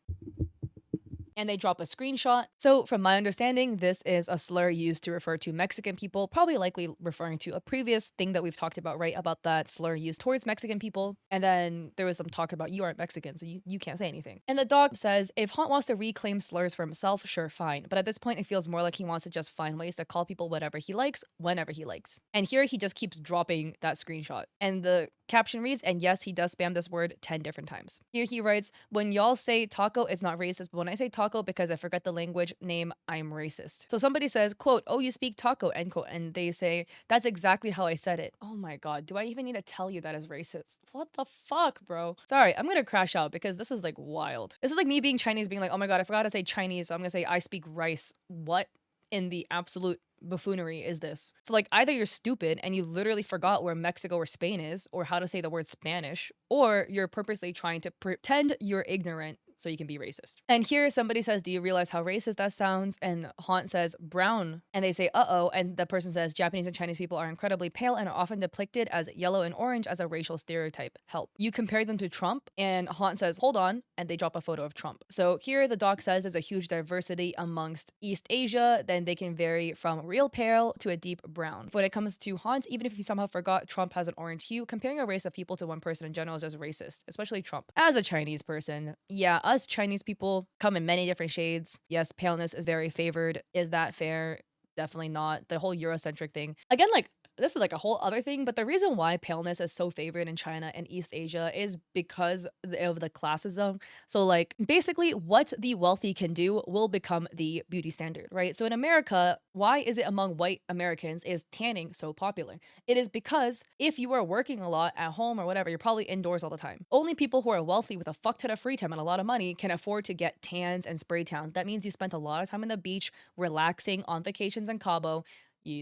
And they drop a screenshot. So from my understanding, this is a slur used to refer to Mexican people, probably likely referring to a previous thing that we've talked about, right? About that slur used towards Mexican people. And then there was some talk about you aren't Mexican, so you can't say anything. And the dog says, if Haunt wants to reclaim slurs for himself, sure, fine. But at this point, it feels more like he wants to just find ways to call people whatever he likes, whenever he likes. And here he just keeps dropping that screenshot. And the caption reads, and yes, he does spam this word 10 different times. Here he writes, when y'all say taco, it's not racist, but when I say taco because I forget the language name, I'm racist. So somebody says, quote, oh, you speak taco, end quote, and they say, that's exactly how I said it. Oh my god, do I even need to tell you that is racist? What the fuck, bro? Sorry, I'm gonna crash out because this is wild. This is like me being Chinese being like, oh my god, I forgot to say Chinese, so I'm gonna say I speak rice. What in the absolute buffoonery is this? So either you're stupid and you literally forgot where Mexico or Spain is or how to say the word Spanish, or you're purposely trying to pretend you're ignorant so you can be racist. And here somebody says, do you realize how racist that sounds? And Haunt says, brown. And they say, uh-oh. And the person says, Japanese and Chinese people are incredibly pale and are often depicted as yellow and orange as a racial stereotype. Help. You compare them to Trump? And Haunt says, hold on. And they drop a photo of Trump. So here the doc says there's a huge diversity amongst East Asia. Then they can vary from real pale to a deep brown. When it comes to Haunt, even if you somehow forgot Trump has an orange hue, comparing a race of people to one person in general is just racist, especially Trump. As a Chinese person, yeah, us Chinese people come in many different shades. Yes, paleness is very favored. Is that fair? Definitely not. The whole Eurocentric thing. Again, this is like a whole other thing, but the reason why paleness is so favored in China and East Asia is because of the classism. So, like, basically, what the wealthy can do will become the beauty standard, right? So, in America, why is it among white Americans is tanning so popular? It is because if you are working a lot at home or whatever, you're probably indoors all the time. Only people who are wealthy with a fuck ton of free time and a lot of money can afford to get tans and spray tans. That means you spent a lot of time on the beach, relaxing on vacations in Cabo.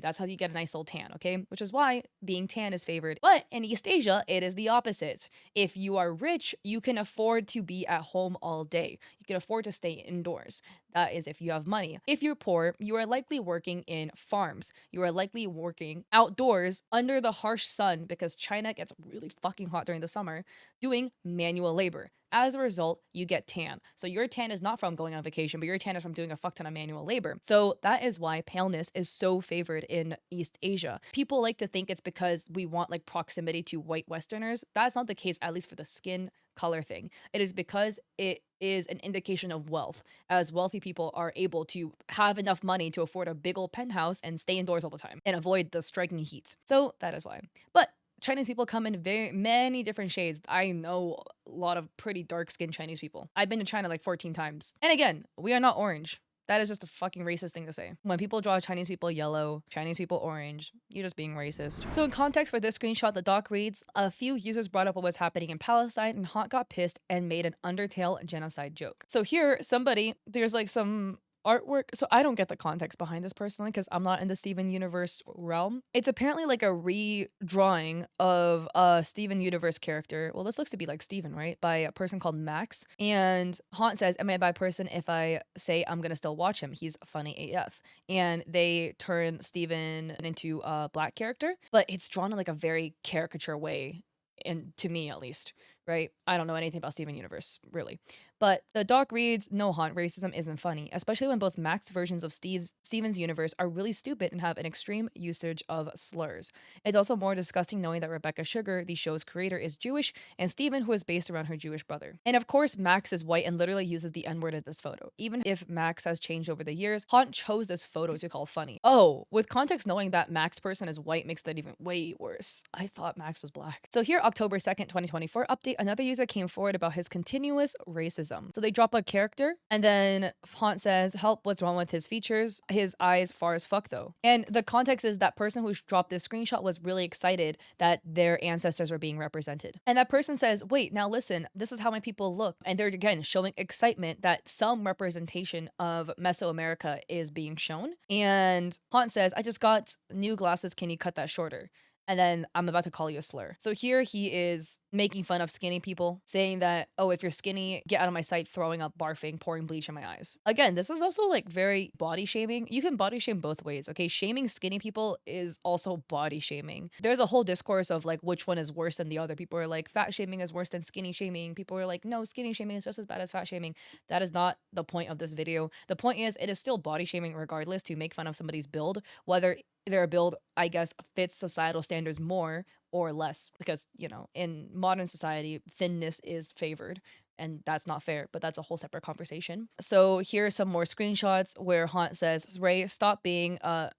That's how you get a nice little tan, okay? Which is why being tan is favored. But in East Asia, it is the opposite. If you are rich, you can afford to be at home all day. You can afford to stay indoors. That is if you have money. If you're poor, you are likely working in farms. You are likely working outdoors under the harsh sun because China gets really fucking hot during the summer, doing manual labor. As a result, you get tan. So your tan is not from going on vacation, but your tan is from doing a fuck ton of manual labor. So that is why paleness is so favored in East Asia. People like to think it's because we want like proximity to white Westerners. That's not the case, at least for the skin color thing. It is because it is an indication of wealth, as wealthy people are able to have enough money to afford a big old penthouse and stay indoors all the time and avoid the striking heat. So that is why. But Chinese people come in very many different shades. I know a lot of pretty dark skinned Chinese people. I've been to China like 14 times. And again, we are not orange. That is just a fucking racist thing to say. When people draw Chinese people yellow, Chinese people orange, you're just being racist. So in context for this screenshot, the doc reads, a few users brought up what was happening in Palestine and Haunt got pissed and made an Undertale genocide joke. So here, there's like some artwork. So I don't get the context behind this personally because I'm not in the Steven Universe realm. It's apparently like a redrawing of a Steven Universe character. Well, this looks to be like Steven, right? By a person called Max. And Haunt says, am I a bad person if I say I'm gonna still watch him? He's funny AF. And they turn Steven into a black character, but it's drawn in like a very caricature way, and to me at least, right? I don't know anything about Steven Universe, really. But the doc reads, no, Haunt, racism isn't funny, especially when both Max versions of Steven's universe are really stupid and have an extreme usage of slurs. It's also more disgusting knowing that Rebecca Sugar, the show's creator, is Jewish, and Steven, who is based around her Jewish brother. And of course, Max is white and literally uses the N-word in this photo. Even if Max has changed over the years, Haunt chose this photo to call funny. Oh, with context knowing that Max person is white makes that even way worse. I thought Max was black. So here, October 2nd, 2024 update, another user came forward about his continuous racism. So they drop a character and then Haunt says, help, what's wrong with his features? His eyes far as fuck though. And the context is that person who dropped this screenshot was really excited that their ancestors were being represented. And that person says, wait, now listen, this is how my people look. And they're again showing excitement that some representation of Mesoamerica is being shown. And Haunt says, I just got new glasses. Can you cut that shorter? And then I'm about to call you a slur. So here he is making fun of skinny people, saying that, oh, if you're skinny, get out of my sight, throwing up, barfing, pouring bleach in my eyes. Again, this is also like very body shaming. You can body shame both ways, okay? Shaming skinny people is also body shaming. There's a whole discourse of like which one is worse than the other. People are like, fat shaming is worse than skinny shaming. People are like, no, skinny shaming is just as bad as fat shaming. That is not the point of this video. The point is, it is still body shaming regardless to make fun of somebody's build, whether their build, I guess, fits societal standards more or less, because, you know, in modern society, thinness is favored. And that's not fair, but that's a whole separate conversation. So here are some more screenshots where Haunt says, Ray, stop being I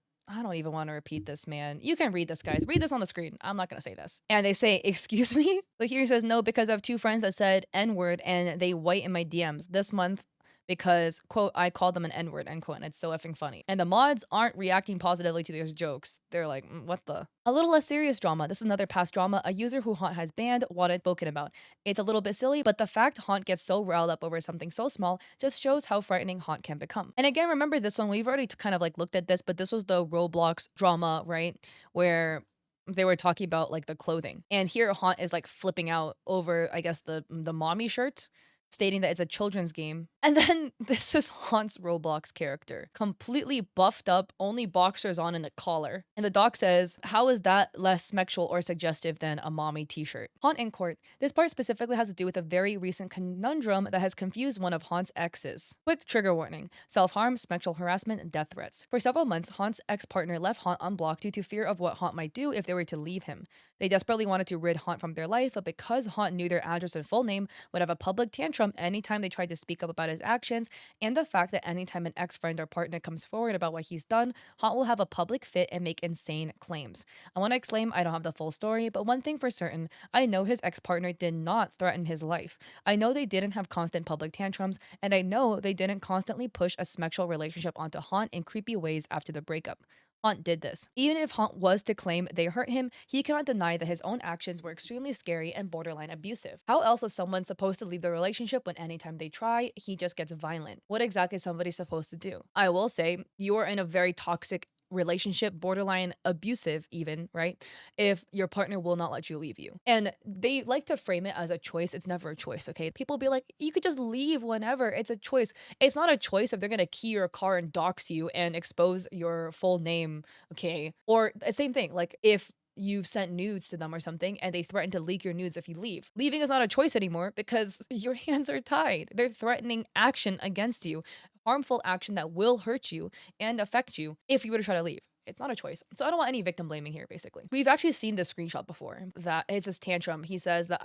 don't even want to repeat this, man. You can read this, guys. Read this on the screen. I'm not going to say this. And they say, excuse me? But here he says, no, because I have two friends that said N-word and they white in my DMs this month because, quote, I called them an N-word, end quote, and it's so effing funny. And the mods aren't reacting positively to these jokes. They're like, what the? A little less serious drama. This is another past drama a user who Haunt has banned wanted spoken about. It's a little bit silly, but the fact Haunt gets so riled up over something so small just shows how frightening Haunt can become. And again, remember this one, we've already kind of like looked at this, but this was the Roblox drama, right? Where they were talking about like the clothing. And here Haunt is like flipping out over, I guess, the mommy shirt, stating that it's a children's game. And then this is Haunt's Roblox character, completely buffed up, only boxers on and a collar. And the doc says, how is that less sexual or suggestive than a mommy t-shirt? Haunt in court. This part specifically has to do with a very recent conundrum that has confused one of Haunt's exes. Quick trigger warning: self-harm, sexual harassment, and death threats. For several months, Haunt's ex-partner left Haunt unblocked due to fear of what Haunt might do if they were to leave him. They desperately wanted to rid Haunt from their life, but because Haunt knew their address and full name, would have a public tantrum tantrum anytime they try to speak up about his actions, and the fact that anytime an ex-friend or partner comes forward about what he's done, Haunt will have a public fit and make insane claims. I want to exclaim I don't have the full story, but one thing for certain, I know his ex-partner did not threaten his life. I know they didn't have constant public tantrums, and I know they didn't constantly push a sexual relationship onto Haunt in creepy ways after the breakup. Haunt did this. Even if Haunt was to claim they hurt him, he cannot deny that his own actions were extremely scary and borderline abusive. How else is someone supposed to leave the relationship when anytime they try, he just gets violent? What exactly is somebody supposed to do? I will say, you are in a very toxic relationship, borderline abusive even, right? If your partner will not let you leave you. And they like to frame it as a choice. It's never a choice, okay? People be like, you could just leave whenever. It's a choice. It's not a choice if they're gonna key your car and dox you and expose your full name, okay? Or the same thing, like if you've sent nudes to them or something and they threaten to leak your nudes if you leave. Leaving is not a choice anymore because your hands are tied. They're threatening action against you, harmful action that will hurt you and affect you if you were to try to leave. It's not a choice. So I don't want any victim blaming here, basically. We've actually seen this screenshot before that it's his tantrum. He says that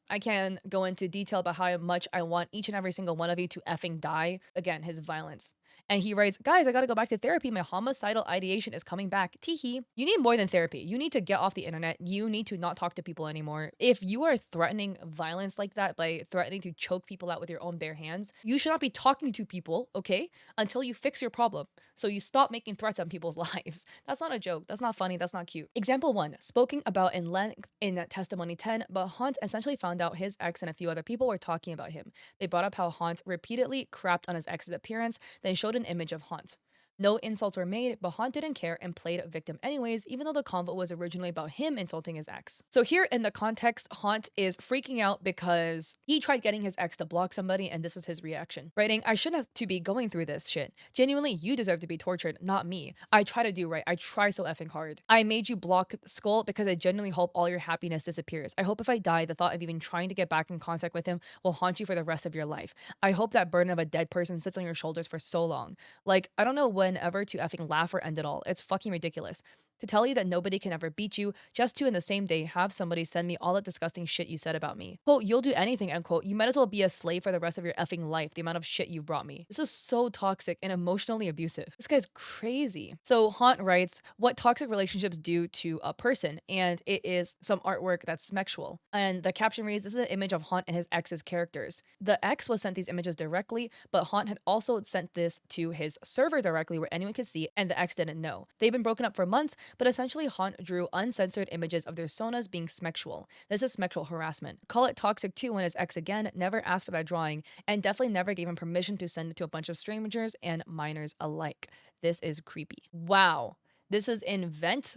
I can go into detail about how much I want each and every single one of you to effing die. Again, his violence. And he writes, guys, I gotta go back to therapy. My homicidal ideation is coming back. Teehee. You need more than therapy. You need to get off the internet. You need to not talk to people anymore. If you are threatening violence like that by threatening to choke people out with your own bare hands, you should not be talking to people, okay, until you fix your problem. So you stop making threats on people's lives. That's not a joke. That's not funny. That's not cute. Example 1, spoken about in length in testimony 10, but Haunt essentially found out his ex and a few other people were talking about him. They brought up how Haunt repeatedly crapped on his ex's appearance, then showed an image of Haunt. No insults were made, but Haunt didn't care and played victim anyways, even though the convo was originally about him insulting his ex. So here in the context, Haunt is freaking out because he tried getting his ex to block somebody and this is his reaction. Writing, I shouldn't have to be going through this shit. Genuinely, you deserve to be tortured, not me. I try to do right. I try so effing hard. I made you block Skull because I genuinely hope all your happiness disappears. I hope if I die, the thought of even trying to get back in contact with him will haunt you for the rest of your life. I hope that burden of a dead person sits on your shoulders for so long. Like, I don't know whenever to effing laugh or end it all. It's fucking ridiculous. To tell you that nobody can ever beat you, just to in the same day have somebody send me all that disgusting shit you said about me. Quote, you'll do anything, end quote. You might as well be a slave for the rest of your effing life, the amount of shit you brought me. This is so toxic and emotionally abusive. This guy's crazy. So Haunt writes, what toxic relationships do to a person, and it is some artwork that's sexual. And the caption reads, this is an image of Haunt and his ex's characters. The ex was sent these images directly, but Haunt had also sent this to his server directly where anyone could see, and the ex didn't know. They've been broken up for months, but essentially Haunt drew uncensored images of their sonas being sexual. This is sexual harassment. Call it toxic too when his ex again never asked for that drawing and definitely never gave him permission to send it to a bunch of strangers and minors alike. This is creepy. Wow. This is in Vent.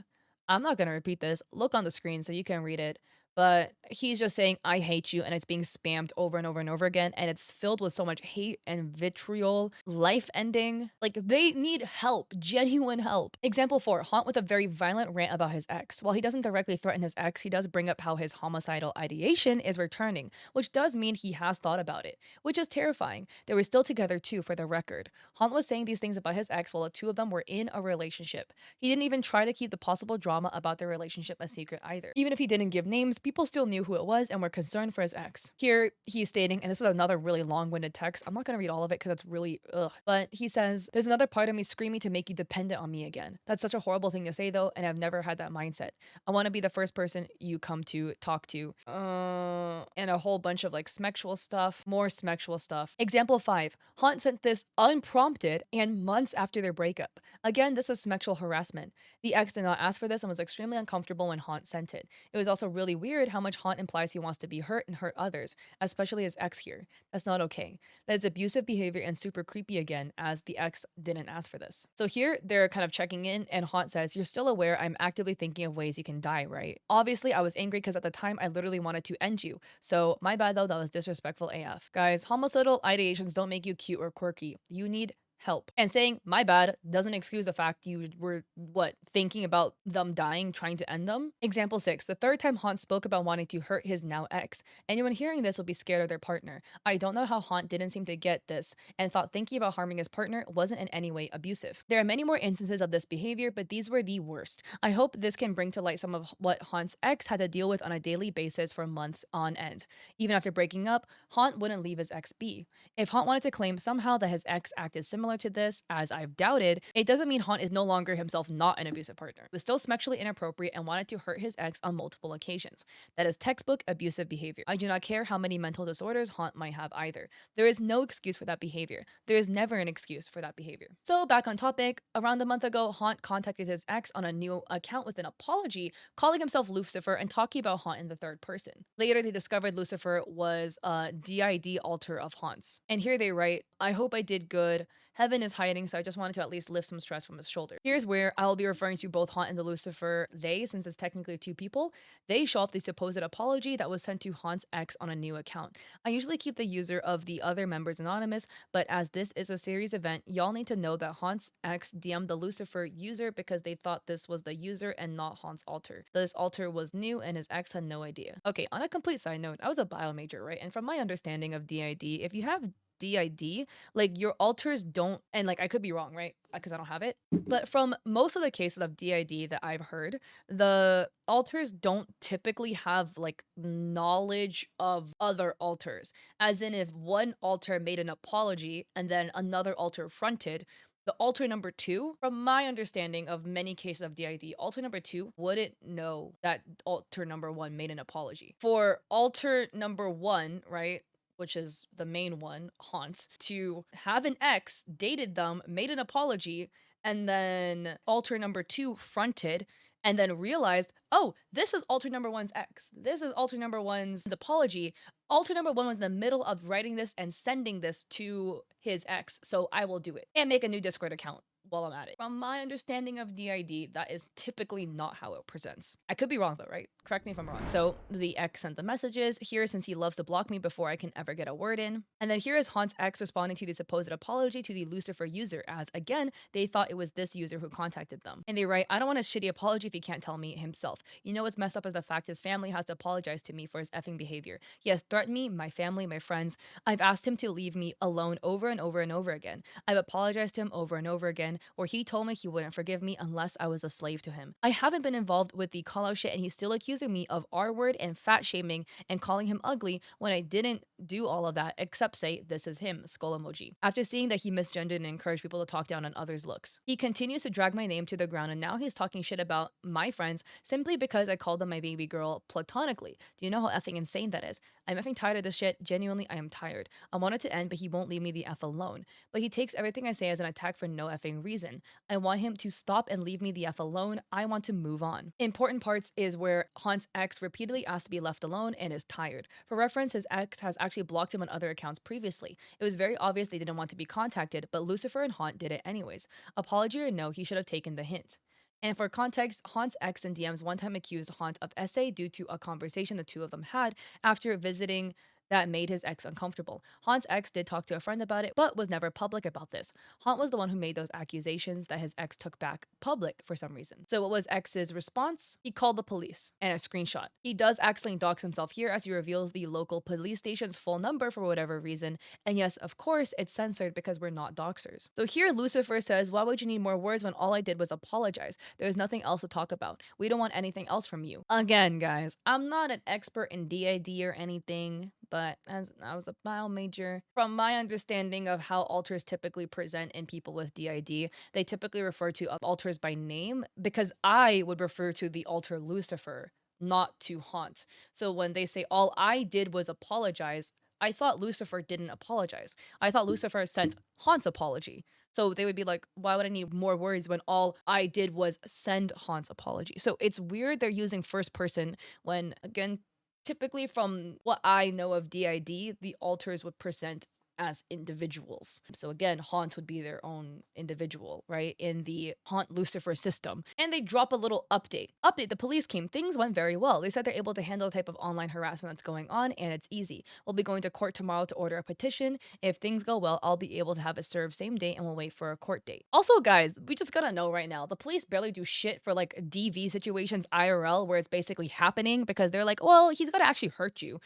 I'm not going to repeat this. Look on the screen so you can read it. But he's just saying, I hate you, and it's being spammed over and over and over again, and it's filled with so much hate and vitriol, life ending. Like, they need help, genuine help. Example 4, Haunt with a very violent rant about his ex. While he doesn't directly threaten his ex, he does bring up how his homicidal ideation is returning, which does mean he has thought about it, which is terrifying. They were still together too, for the record. Haunt was saying these things about his ex while the two of them were in a relationship. He didn't even try to keep the possible drama about their relationship a secret either. Even if he didn't give names, people still knew who it was and were concerned for his ex. Here, he's stating, and this is another really long-winded text. I'm not going to read all of it because it's really ugh. But he says, there's another part of me screaming to make you dependent on me again. That's such a horrible thing to say though, and I've never had that mindset. I want to be the first person you come to talk to. And a whole bunch of like sexual stuff, more sexual stuff. Example 5, Haunt sent this unprompted and months after their breakup. Again, this is sexual harassment. The ex did not ask for this and was extremely uncomfortable when Haunt sent it. It was also really weird how much Haunt implies he wants to be hurt and hurt others, especially his ex here. That's not okay. That is abusive behavior and super creepy again, as the ex didn't ask for this. So here, they're kind of checking in, and Haunt says, you're still aware I'm actively thinking of ways you can die, right? Obviously, I was angry because at the time, I literally wanted to end you. So my bad though, that was disrespectful AF. Guys, homicidal ideations don't make you cute or quirky. You need help. And saying my bad doesn't excuse the fact you were what thinking about them dying, trying to end them. Example 6. The third time Haunt spoke about wanting to hurt his now ex. Anyone hearing this will be scared of their partner. I don't know how Haunt didn't seem to get this and thought thinking about harming his partner wasn't in any way abusive. There are many more instances of this behavior, but these were the worst. I hope this can bring to light some of what Haunt's ex had to deal with on a daily basis for months on end. Even after breaking up, Haunt wouldn't leave his ex be. If Haunt wanted to claim somehow that his ex acted similar to this, as I've doubted, it doesn't mean Haunt is no longer himself not an abusive partner. He was still sexually inappropriate and wanted to hurt his ex on multiple occasions. That is textbook abusive behavior. I do not care how many mental disorders Haunt might have either. There is no excuse for that behavior. There is never an excuse for that behavior. So back on topic, around a month ago, Haunt contacted his ex on a new account with an apology, calling himself Lucifer and talking about Haunt in the third person. Later, they discovered Lucifer was a DID alter of Haunt's. And here they write, I hope I did good. Heaven is hiding, so I just wanted to at least lift some stress from his shoulder. Here's where I will be referring to both Haunt and the Lucifer they, since it's technically two people. They show off the supposed apology that was sent to Haunt's ex on a new account. I usually keep the user of the other members anonymous, but as this is a series event, y'all need to know that Haunt's ex DM'd the Lucifer user because they thought this was the user and not Haunt's alter. This alter was new and his ex had no idea. Okay, on a complete side note, I was a bio major, right? And from my understanding of DID, if you have DID, like your alters don't, and like I could be wrong, right? Because I don't have it. But from most of the cases of DID that I've heard, the alters don't typically have like knowledge of other alters. As in, if one alter made an apology and then another alter fronted, the alter number two, from my understanding of many cases of DID, alter number two wouldn't know that alter number one made an apology. For alter number one, right? Which is the main one, Haunt, to have an ex, dated them, made an apology, and then alter number two fronted, and then realized, oh, this is alter number one's ex. This is alter number one's apology. Alter number one was in the middle of writing this and sending this to his ex, so I will do it. And make a new Discord account while I'm at it. From my understanding of DID, that is typically not how it presents. I could be wrong though, right? Correct me if I'm wrong. So the ex sent the messages here since he loves to block me before I can ever get a word in. And then here is Haunt's ex responding to the supposed apology to the Lucifer user as, again, they thought it was this user who contacted them. And they write, I don't want a shitty apology if he can't tell me himself. You know what's messed up is the fact his family has to apologize to me for his effing behavior. He has threatened me, my family, my friends. I've asked him to leave me alone over and over and over again. I've apologized to him over and over again, where he told me he wouldn't forgive me unless I was a slave to him. I haven't been involved with the call out shit and he's still accusing me of R-word and fat shaming and calling him ugly when I didn't do all of that except say this is him, skull emoji. After seeing that he misgendered and encouraged people to talk down on others' looks. He continues to drag my name to the ground and now he's talking shit about my friends simply because I called them my baby girl platonically. Do you know how effing insane that is? I'm effing tired of this shit. Genuinely, I am tired. I want it to end, but he won't leave me the F alone. But he takes everything I say as an attack for no effing reason. I want him to stop and leave me the F alone. I want to move on. Important parts is where Haunt's ex repeatedly asked to be left alone and is tired. For reference, his ex has actually blocked him on other accounts previously. It was very obvious they didn't want to be contacted, but Lucifer and Haunt did it anyways. Apology or no, he should have taken the hint. And for context, Haunt's ex in DMs one time accused Haunt of SA due to a conversation the two of them had after visiting that made his ex uncomfortable. Haunt's ex did talk to a friend about it, but was never public about this. Haunt was the one who made those accusations that his ex took back public for some reason. So what was X's response? He called the police and a screenshot. He does accidentally dox himself here as he reveals the local police station's full number for whatever reason. And yes, of course, it's censored because we're not doxers. So here Lucifer says, why would you need more words when all I did was apologize? There's nothing else to talk about. We don't want anything else from you. Again, guys, I'm not an expert in DID or anything, but as I was a bio major, from my understanding of how alters typically present in people with DID, they typically refer to alters by name because I would refer to the alter Lucifer, not to Haunt. So when they say all I did was apologize, I thought Lucifer didn't apologize. I thought Lucifer sent Haunt's apology. So they would be like, why would I need more words when all I did was send Haunt's apology? So it's weird they're using first person when, again, typically from what I know of DID, the alters would present as individuals. So again, Haunt would be their own individual, right? In the Haunt Lucifer system. And they drop a little update. The police came. Things went very well. They said they're able to handle the type of online harassment that's going on, and it's easy. We'll be going to court tomorrow to order a petition. If things go well, I'll be able to have it served same day, and we'll wait for a court date. Also, guys, we just gotta know right now, the police barely do shit for like DV situations IRL where it's basically happening, because they're like, well, he's gotta actually hurt you,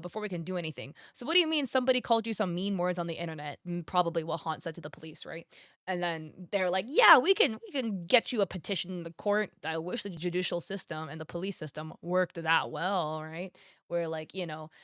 before we can do anything. So what do you mean somebody called you some mean words on the internet? Probably what Haunt said to the police, right? And then they're like, yeah, we can get you a petition in the court. I wish the judicial system and the police system worked that well, right? Where like,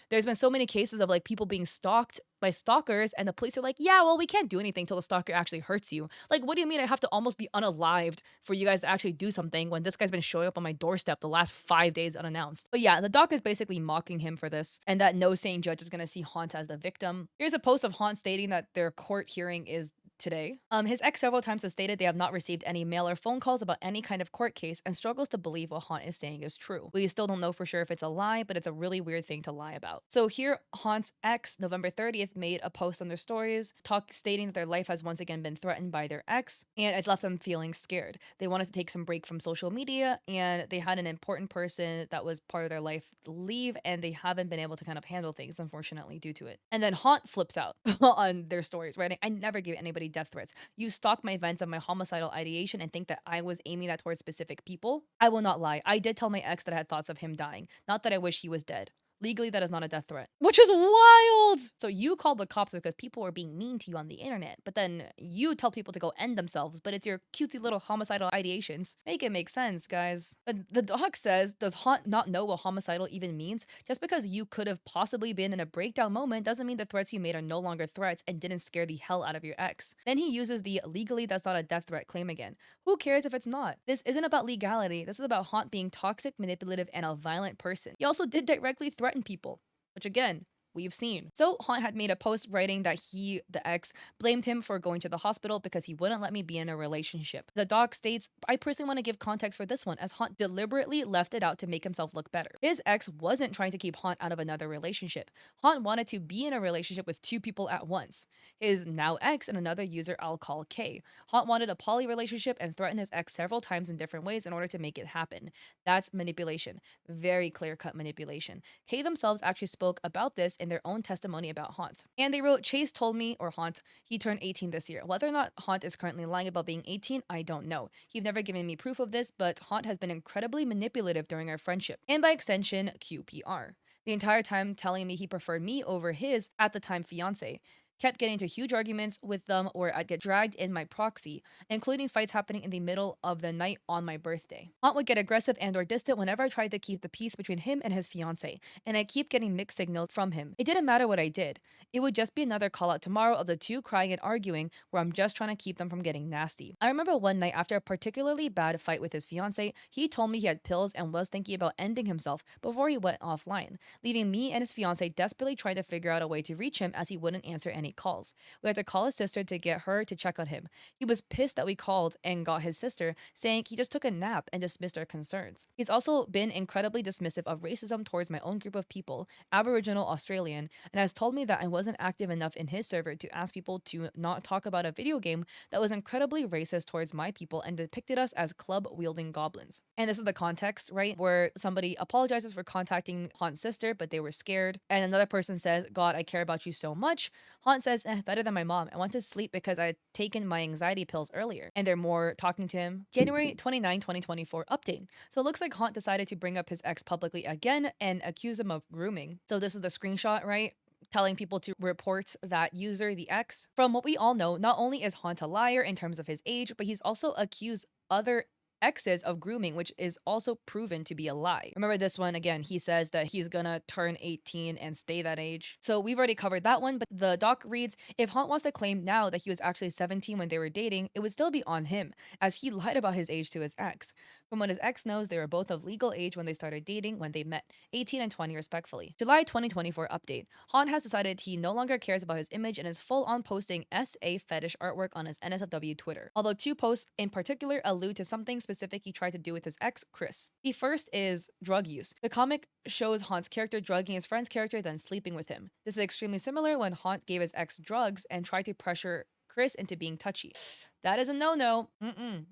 there's been so many cases of like people being stalked by stalkers, and the police are like, yeah, well, we can't do anything till the stalker actually hurts you. Like, what do you mean I have to almost be unalived for you guys to actually do something when this guy's been showing up on my doorstep the last 5 days unannounced? But yeah, the doc is basically mocking him for this, and that no sane judge is gonna see Haunt as the victim. Here's a post of Haunt stating that their court hearing is today. His ex several times has stated they have not received any mail or phone calls about any kind of court case, and struggles to believe what Haunt is saying is true. We still don't know for sure if it's a lie, but it's a really weird thing to lie about. So here, Haunt's ex, November 30th, made a post on their stories, stating that their life has once again been threatened by their ex, and it's left them feeling scared. They wanted to take some break from social media, and they had an important person that was part of their life leave, and they haven't been able to kind of handle things, unfortunately, due to it. And then Haunt flips out on their stories, writing, I never gave anybody death threats. You stalked my events of my homicidal ideation and think that I was aiming that towards specific people. I will not lie. I did tell my ex that I had thoughts of him dying. Not that I wish he was dead. Legally, that is not a death threat, which is wild. So you called the cops because people were being mean to you on the internet, but then you tell people to go end themselves, but it's your cutesy little homicidal ideations. Make it make sense, guys. But the doc says, does Haunt not know what homicidal even means? Just because you could have possibly been in a breakdown moment doesn't mean the threats you made are no longer threats and didn't scare the hell out of your ex. Then he uses the legally that's not a death threat claim again. Who cares if it's not? This isn't about legality. This is about Haunt being toxic, manipulative, and a violent person. He also did directly threaten people, which again, we've seen. So Haunt had made a post writing that he, the ex, blamed him for going to the hospital because he wouldn't let me be in a relationship. The doc states, I personally want to give context for this one, as Haunt deliberately left it out to make himself look better. His ex wasn't trying to keep Haunt out of another relationship. Haunt wanted to be in a relationship with two people at once. His now ex and another user I'll call K. Haunt wanted a poly relationship and threatened his ex several times in different ways in order to make it happen. That's manipulation. Very clear-cut manipulation. K themselves actually spoke about this in their own testimony about Haunt. And they wrote, Chase told me, or Haunt, he turned 18 this year. Whether or not Haunt is currently lying about being 18, I don't know. He's never given me proof of this, but Haunt has been incredibly manipulative during our friendship, and by extension, QPR. The entire time telling me he preferred me over his, at the time, fiance. Kept getting into huge arguments with them, or I'd get dragged in my proxy, including fights happening in the middle of the night on my birthday. Haunt would get aggressive and or distant whenever I tried to keep the peace between him and his fiance, and I keep getting mixed signals from him. It didn't matter what I did. It would just be another call out tomorrow of the two crying and arguing where I'm just trying to keep them from getting nasty. I remember one night after a particularly bad fight with his fiance, he told me he had pills and was thinking about ending himself before he went offline, leaving me and his fiance desperately trying to figure out a way to reach him as he wouldn't answer any calls. We had to call his sister to get her to check on him. He was pissed that we called and got his sister, saying he just took a nap and dismissed our concerns. He's also been incredibly dismissive of racism towards my own group of people, Aboriginal Australian, and has told me that I wasn't active enough in his server to ask people to not talk about a video game that was incredibly racist towards my people and depicted us as club-wielding goblins. And this is the context, right? Where somebody apologizes for contacting Haunt's sister, but they were scared. And another person says, God, I care about you so much. Haunt says, better than my mom. I went to sleep because I had taken my anxiety pills earlier. And they're more talking to him. January 29, 2024 update. So it looks like Haunt decided to bring up his ex publicly again and accuse him of grooming. So this is the screenshot, right? Telling people to report that user, the ex. From what we all know, not only is Haunt a liar in terms of his age, but he's also accused other exes of grooming, which is also proven to be a lie. Remember this one again, he says that he's gonna turn 18 and stay that age. So we've already covered that one, but the doc reads, if Haunt wants to claim now that he was actually 17 when they were dating, it would still be on him, as he lied about his age to his ex. From what his ex knows, they were both of legal age when they started dating when they met, 18 and 20 respectfully. July 2024 update. Han has decided he no longer cares about his image and is full on posting SA fetish artwork on his NSFW Twitter. Although two posts in particular allude to something specific he tried to do with his ex, Chris. The first is drug use. The comic shows Han's character drugging his friend's character, then sleeping with him. This is extremely similar when Han gave his ex drugs and tried to pressure Chris into being touchy. That is a no-no.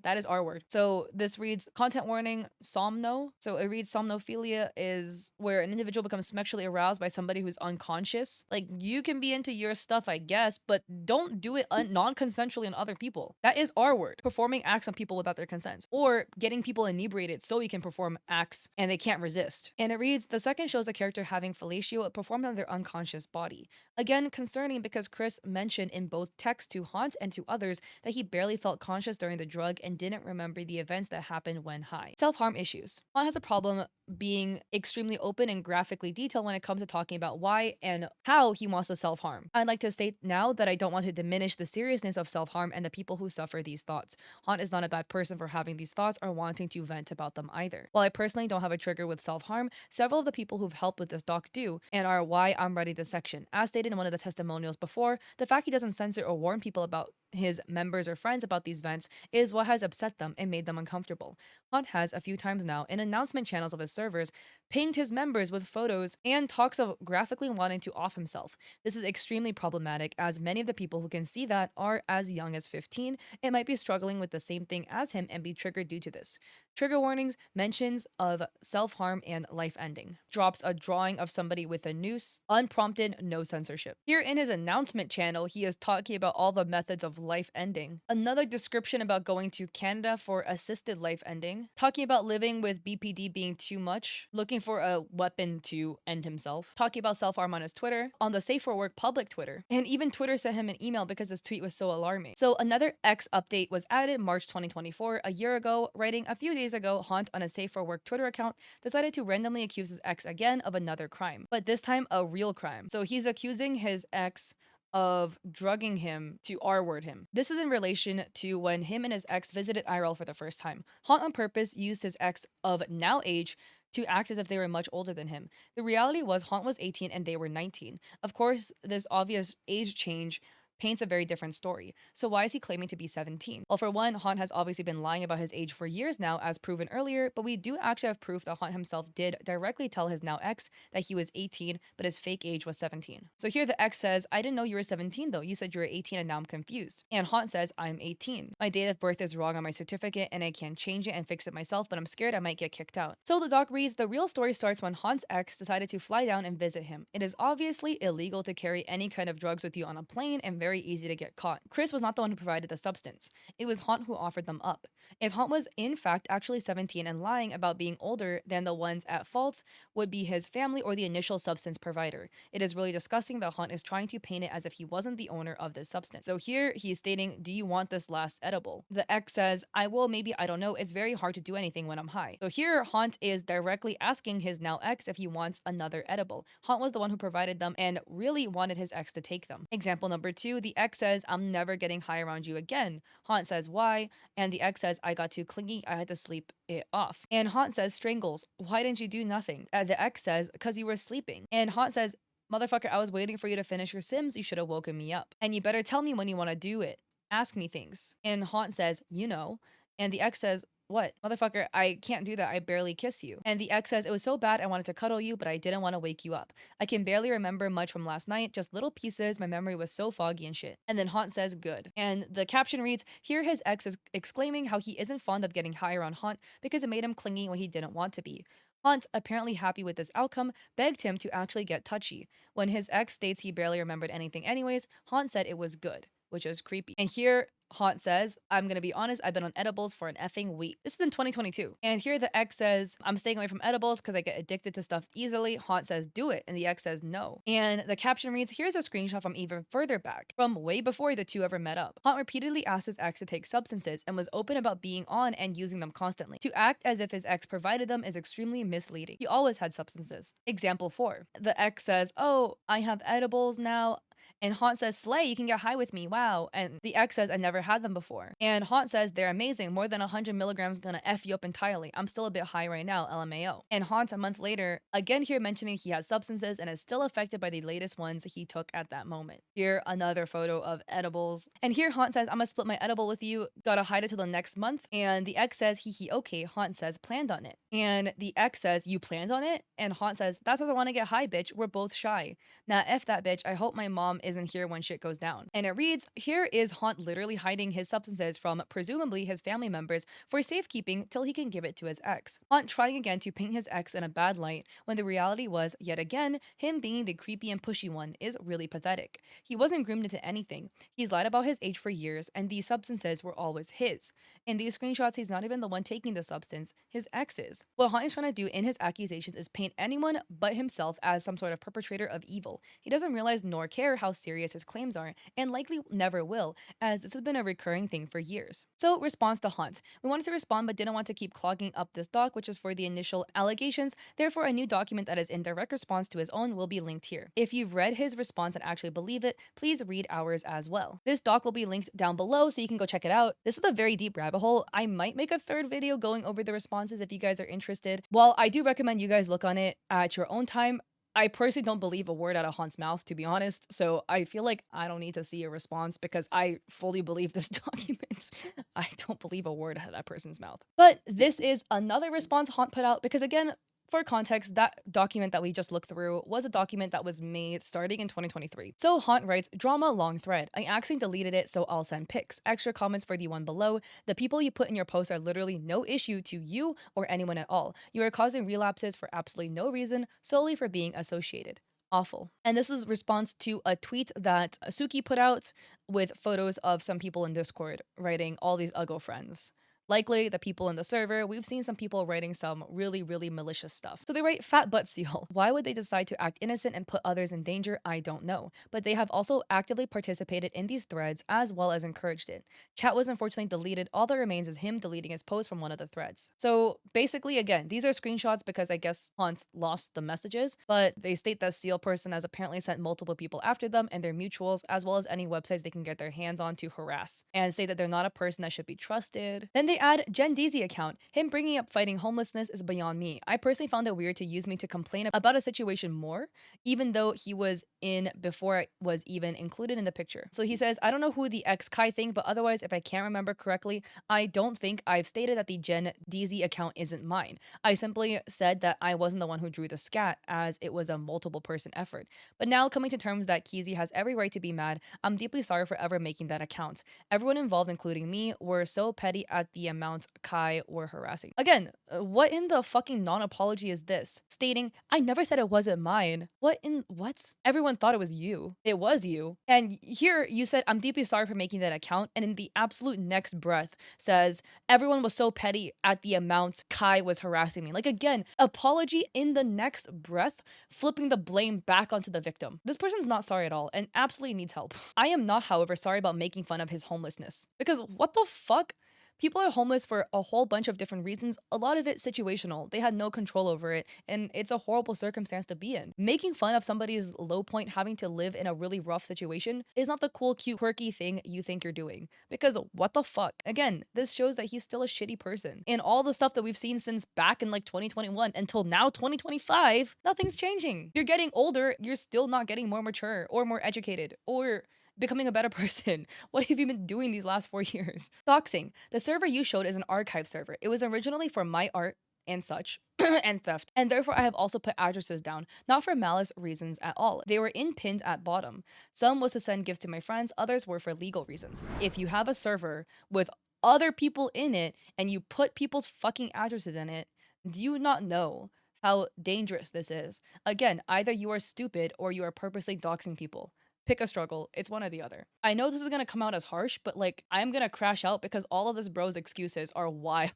That is R word. So this reads content warning, somno. So it reads somnophilia is where an individual becomes sexually aroused by somebody who's unconscious. Like, you can be into your stuff, I guess, but don't do it non-consensually on other people. That is R word. Performing acts on people without their consent, or getting people inebriated so you can perform acts and they can't resist. And it reads, the second shows a character having fellatio performed on their unconscious body. Again, concerning because Chris mentioned in both text to Haunt and to others that he barely felt conscious during the drug and didn't remember the events that happened when high. Self-harm issues. Haunt has a problem being extremely open and graphically detailed when it comes to talking about why and how he wants to self-harm. I'd like to state now that I don't want to diminish the seriousness of self-harm and the people who suffer these thoughts. Haunt is not a bad person for having these thoughts or wanting to vent about them either. While I personally don't have a trigger with self-harm, several of the people who've helped with this doc do, and are why I'm writing this section. As stated in one of the testimonials before, the fact he doesn't censor or warn people about his members or friends about these vents is what has upset them and made them uncomfortable. Haunt has a few times now in announcement channels of his servers pinged his members with photos and talks of graphically wanting to off himself. This is extremely problematic as many of the people who can see that are as young as 15 and might be struggling with the same thing as him and be triggered due to this. Trigger warnings, mentions of self-harm and life ending. Drops a drawing of somebody with a noose, unprompted, no censorship. Here in his announcement channel, he is talking about all the methods of life ending. Another description about going to Canada for assisted life ending. Talking about living with BPD being too much. Looking for a weapon to end himself. Talking about self-harm on his Twitter. On the Safe for Work public Twitter. And even Twitter sent him an email because his tweet was so alarming. So another X update was added March 2024, a year ago, writing a few days ago, Haunt on a Safe for Work Twitter account decided to randomly accuse his ex again of another crime. But this time a real crime. So he's accusing his ex of drugging him to R-word him. This is in relation to when him and his ex visited IRL for the first time. Haunt on purpose used his ex of now age to act as if they were much older than him. The reality was Haunt was 18 and they were 19. Of course, this obvious age change paints a very different story. So why is he claiming to be 17? Well, for one, Haunt has obviously been lying about his age for years now, as proven earlier, but we do actually have proof that Haunt himself did directly tell his now ex that he was 18, but his fake age was 17. So here the ex says, I didn't know you were 17 though. You said you were 18 and now I'm confused. And Haunt says, I'm 18. My date of birth is wrong on my certificate and I can change it and fix it myself, but I'm scared I might get kicked out. So the doc reads, the real story starts when Haunt's ex decided to fly down and visit him. It is obviously illegal to carry any kind of drugs with you on a plane and very easy to get caught. Chris was not the one who provided the substance. It was Haunt who offered them up. If Haunt was in fact actually 17 and lying about being older, then the ones at fault would be his family or the initial substance provider. It is really disgusting that Haunt is trying to paint it as if he wasn't the owner of this substance. So here he's stating, do you want this last edible? The ex says, I will, maybe, I don't know. It's very hard to do anything when I'm high. So here Haunt is directly asking his now ex if he wants another edible. Haunt was the one who provided them and really wanted his ex to take them. Example number 2, the ex says, I'm never getting high around you again. Haunt says, why? And the ex says, I got too clingy, I had to sleep it off. And Haunt says, strangles, why didn't you do nothing? The ex says, because you were sleeping. And Haunt says, motherfucker, I was waiting for you to finish your Sims, you should have woken me up. And you better tell me when you want to do it. Ask me things. And Haunt says, you know. And the ex says, what? Motherfucker, I can't do that. I barely kiss you. And the ex says, it was so bad I wanted to cuddle you, but I didn't want to wake you up. I can barely remember much from last night, just little pieces. My memory was so foggy and shit. And then Haunt says, good. And the caption reads, here his ex is exclaiming how he isn't fond of getting high around Haunt because it made him clingy when he didn't want to be. Haunt, apparently happy with this outcome, begged him to actually get touchy. When his ex states he barely remembered anything anyways, Haunt said it was good, which is creepy. And here Haunt says, I'm gonna be honest, I've been on edibles for an effing week. This is in 2022. And here the ex says, I'm staying away from edibles because I get addicted to stuff easily. Haunt says, do it. And the ex says, no. And the caption reads, here's a screenshot from even further back, from way before the two ever met up. Haunt repeatedly asked his ex to take substances and was open about being on and using them constantly. To act as if his ex provided them is extremely misleading. He always had substances. Example 4. The ex says, oh, I have edibles now. And Haunt says, slay, you can get high with me, wow. And the ex says, I never had them before. And Haunt says, they're amazing, more than 100 milligrams gonna F you up entirely. I'm still a bit high right now, LMAO. And Haunt, a month later, again here mentioning he has substances and is still affected by the latest ones he took at that moment. Here, another photo of edibles. And here Haunt says, I'm gonna split my edible with you, gotta hide it till the next month. And the ex says, hee okay. Haunt says, planned on it. And the ex says, you planned on it? And Haunt says, that's because I wanna get high, bitch. We're both shy. Now, F that bitch. I hope my mom isn't here when shit goes down. And it reads, here is Haunt literally hiding his substances from presumably his family members for safekeeping till he can give it to his ex. Haunt trying again to paint his ex in a bad light when the reality was, yet again, him being the creepy and pushy one is really pathetic. He wasn't groomed into anything. He's lied about his age for years, and these substances were always his. In these screenshots, he's not even the one taking the substance, his ex is. What Haunt is trying to do in his accusations is paint anyone but himself as some sort of perpetrator of evil. He doesn't realize nor care how serious his claims are, and likely never will, as this has been a recurring thing for years. So, response to Haunt. We wanted to respond but didn't want to keep clogging up this doc, which is for the initial allegations. Therefore, a new document that is in direct response to his own will be linked here. If you've read his response and actually believe it, please read ours as well. This doc will be linked down below so you can go check it out. This is a very deep rabbit hole. I might make a third video going over the responses if you guys are interested. While I do recommend you guys look on it at your own time, I personally don't believe a word out of Haunt's mouth, to be honest, so I feel like I don't need to see a response because I fully believe this document. I don't believe a word out of that person's mouth. But this is another response Haunt put out because, again, for context, that document that we just looked through was a document that was made starting in 2023. So Haunt writes, drama long thread. I accidentally deleted it, so I'll send pics. Extra comments for the one below. The people you put in your post are literally no issue to you or anyone at all. You are causing relapses for absolutely no reason, solely for being associated. Awful. And this was response to a tweet that Suki put out with photos of some people in Discord writing all these uggo friends. Likely the people in the server. We've seen some people writing some really, really malicious stuff. So they write fat butt seal. Why would they decide to act innocent and put others in danger? I don't know. But they have also actively participated in these threads as well as encouraged it. Chat was unfortunately deleted. All that remains is him deleting his post from one of the threads. So basically, again, these are screenshots because I guess Haunt lost the messages, but they state that Seal person has apparently sent multiple people after them and their mutuals, as well as any websites they can get their hands on to harass, and say that they're not a person that should be trusted. Then they add Jen Deezy account. Him bringing up fighting homelessness is beyond me. I personally found it weird to use me to complain about a situation more, even though he was in before I was even included in the picture. So he says, I don't know who the ex Kai thing, but otherwise, if I can't remember correctly, I don't think I've stated that the Jen Deezy account isn't mine. I simply said that I wasn't the one who drew the scat, as it was a multiple person effort. But now coming to terms that Keezy has every right to be mad, I'm deeply sorry for ever making that account. Everyone involved, including me, were so petty at the amount Kai were harassing. Again, what in the fucking non-apology is this? Stating, I never said it wasn't mine. What? Everyone thought it was you. It was you. And here you said, I'm deeply sorry for making that account. And in the absolute next breath says, everyone was so petty at the amount Kai was harassing me. Like, again, apology in the next breath, flipping the blame back onto the victim. This person's not sorry at all and absolutely needs help. I am not, however, sorry about making fun of his homelessness. Because what the fuck? People are homeless for a whole bunch of different reasons, a lot of it situational. They had no control over it, and it's a horrible circumstance to be in. Making fun of somebody's low point having to live in a really rough situation is not the cool, cute, quirky thing you think you're doing. Because what the fuck? Again, this shows that he's still a shitty person. And all the stuff that we've seen since back in like 2021 until now 2025, nothing's changing. You're getting older, you're still not getting more mature or more educated or becoming a better person. What have you been doing these last 4 years? Doxxing. The server you showed is an archive server. It was originally for my art and such, and theft. And therefore I have also put addresses down, not for malice reasons at all. They were pinned at bottom. Some was to send gifts to my friends, others were for legal reasons. If you have a server with other people in it and you put people's fucking addresses in it, do you not know how dangerous this is? Again, either you are stupid or you are purposely doxing people. Pick a struggle. It's one or the other. I know this is gonna come out as harsh, but like, I'm gonna crash out because all of this bro's excuses are wild.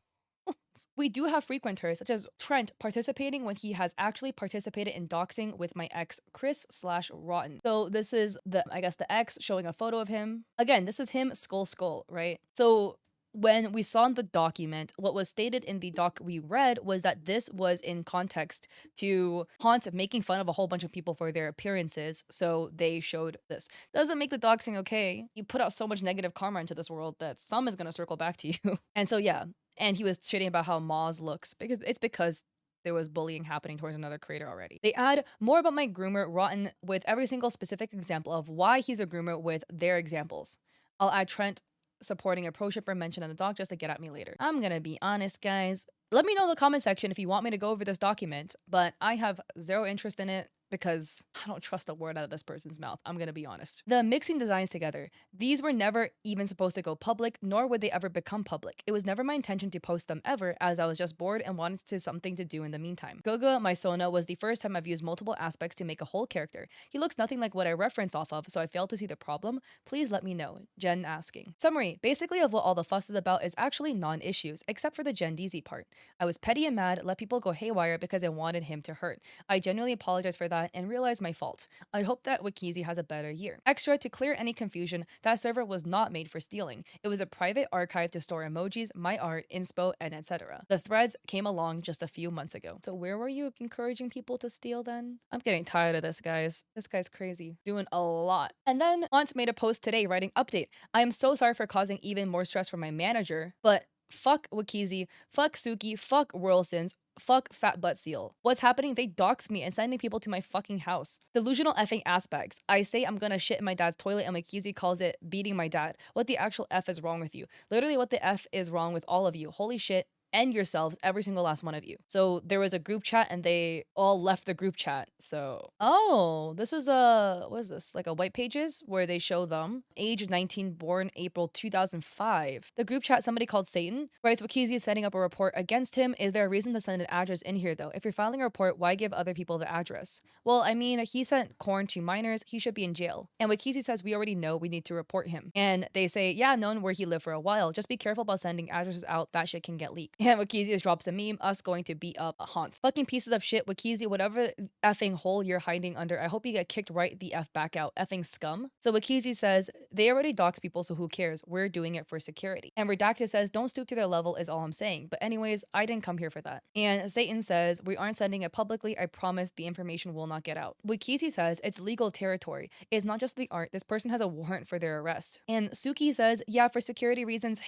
We do have frequenters such as Trent participating when he has actually participated in doxing with my ex Chris/Rotten. So this is the ex showing a photo of him. Again, this is him skull, right? So when we saw in the document, what was stated in the doc we read was that this was in context to Haunt making fun of a whole bunch of people for their appearances, so they showed this. Doesn't make the doxing okay. You put out so much negative karma into this world that some is gonna circle back to you. And so yeah, and he was shitting about how Moz looks because there was bullying happening towards another creator already. They add more about my groomer rotten with every single specific example of why he's a groomer with their examples. I'll add Trent supporting a pro shipper mentioned in the doc just to get at me later. I'm gonna be honest, guys. Let me know in the comment section if you want me to go over this document, but I have zero interest in it because I don't trust a word out of this person's mouth. I'm gonna be honest. The mixing designs together. These were never even supposed to go public, nor would they ever become public. It was never my intention to post them ever, as I was just bored and wanted something to do in the meantime. Goga, my Sona, was the first time I've used multiple aspects to make a whole character. He looks nothing like what I reference off of, so I failed to see the problem. Please let me know. Jen asking. Summary. Basically of what all the fuss is about is actually non-issues, except for the Gen DZ part. I was petty and mad, let people go haywire because I wanted him to hurt. I genuinely apologize for that and realize my fault. I hope that Wikizi has a better year. Extra, to clear any confusion, that server was not made for stealing. It was a private archive to store emojis, my art, inspo, and etc. The threads came along just a few months ago. So where were you encouraging people to steal then? I'm getting tired of this, guys. This guy's crazy. Doing a lot. And then Aunt made a post today writing, update. I am so sorry for causing even more stress for my manager, but fuck Wikizi, fuck Suki, fuck Royalsons, fuck Fat Butt Seal. What's happening? They dox me and sending people to my fucking house. Delusional effing aspects. I say I'm gonna shit in my dad's toilet and Wikizi calls it beating my dad. What the actual F is wrong with you? Literally what the F is wrong with all of you. Holy shit. And yourselves, every single last one of you. So there was a group chat and they all left the group chat. So, oh, this is what is this? Like a white pages where they show them. Age 19, born April 2005. The group chat, somebody called Satan, writes, Wikizi is setting up a report against him. Is there a reason to send an address in here though? If you're filing a report, why give other people the address? Well, I mean, he sent corn to minors. He should be in jail. And Wikizi says, we already know we need to report him. And they say, yeah, known where he lived for a while. Just be careful about sending addresses out. That shit can get leaked. And Wikizi just drops a meme, us going to beat up Haunts. Fucking pieces of shit, Wikizi, whatever effing hole you're hiding under, I hope you get kicked right the F back out, effing scum. So Wikizi says, they already dox people, so who cares? We're doing it for security. And Redacted says, don't stoop to their level is all I'm saying. But anyways, I didn't come here for that. And Satan says, we aren't sending it publicly. I promise the information will not get out. Wikizi says, it's legal territory. It's not just the art. This person has a warrant for their arrest. And Suki says, yeah, for security reasons,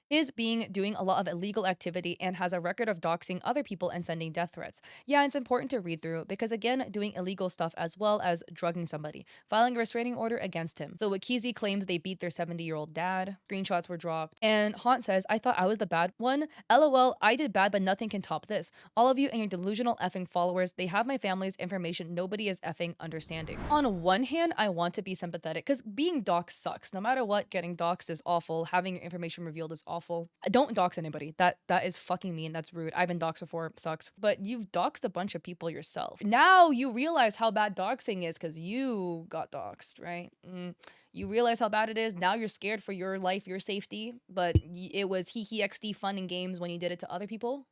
is doing a lot of illegal activity and has a record of doxing other people and sending death threats. Yeah, it's important to read through because again, doing illegal stuff as well as drugging somebody, filing a restraining order against him. So Wikizi claims they beat their 70-year-old dad. Screenshots were dropped. And Haunt says, I thought I was the bad one. LOL, I did bad, but nothing can top this. All of you and your delusional effing followers, they have my family's information. Nobody is effing understanding. On one hand, I want to be sympathetic because being doxxed sucks. No matter what, getting doxxed is awful. Having your information revealed is awful. Don't dox anybody. That is fucking mean. That's rude. I've been doxed before. Sucks. But you've doxed a bunch of people yourself. Now you realize how bad doxing is because you got doxed, right? You realize how bad it is. Now you're scared for your life, your safety. But it was hee XD fun and games when you did it to other people.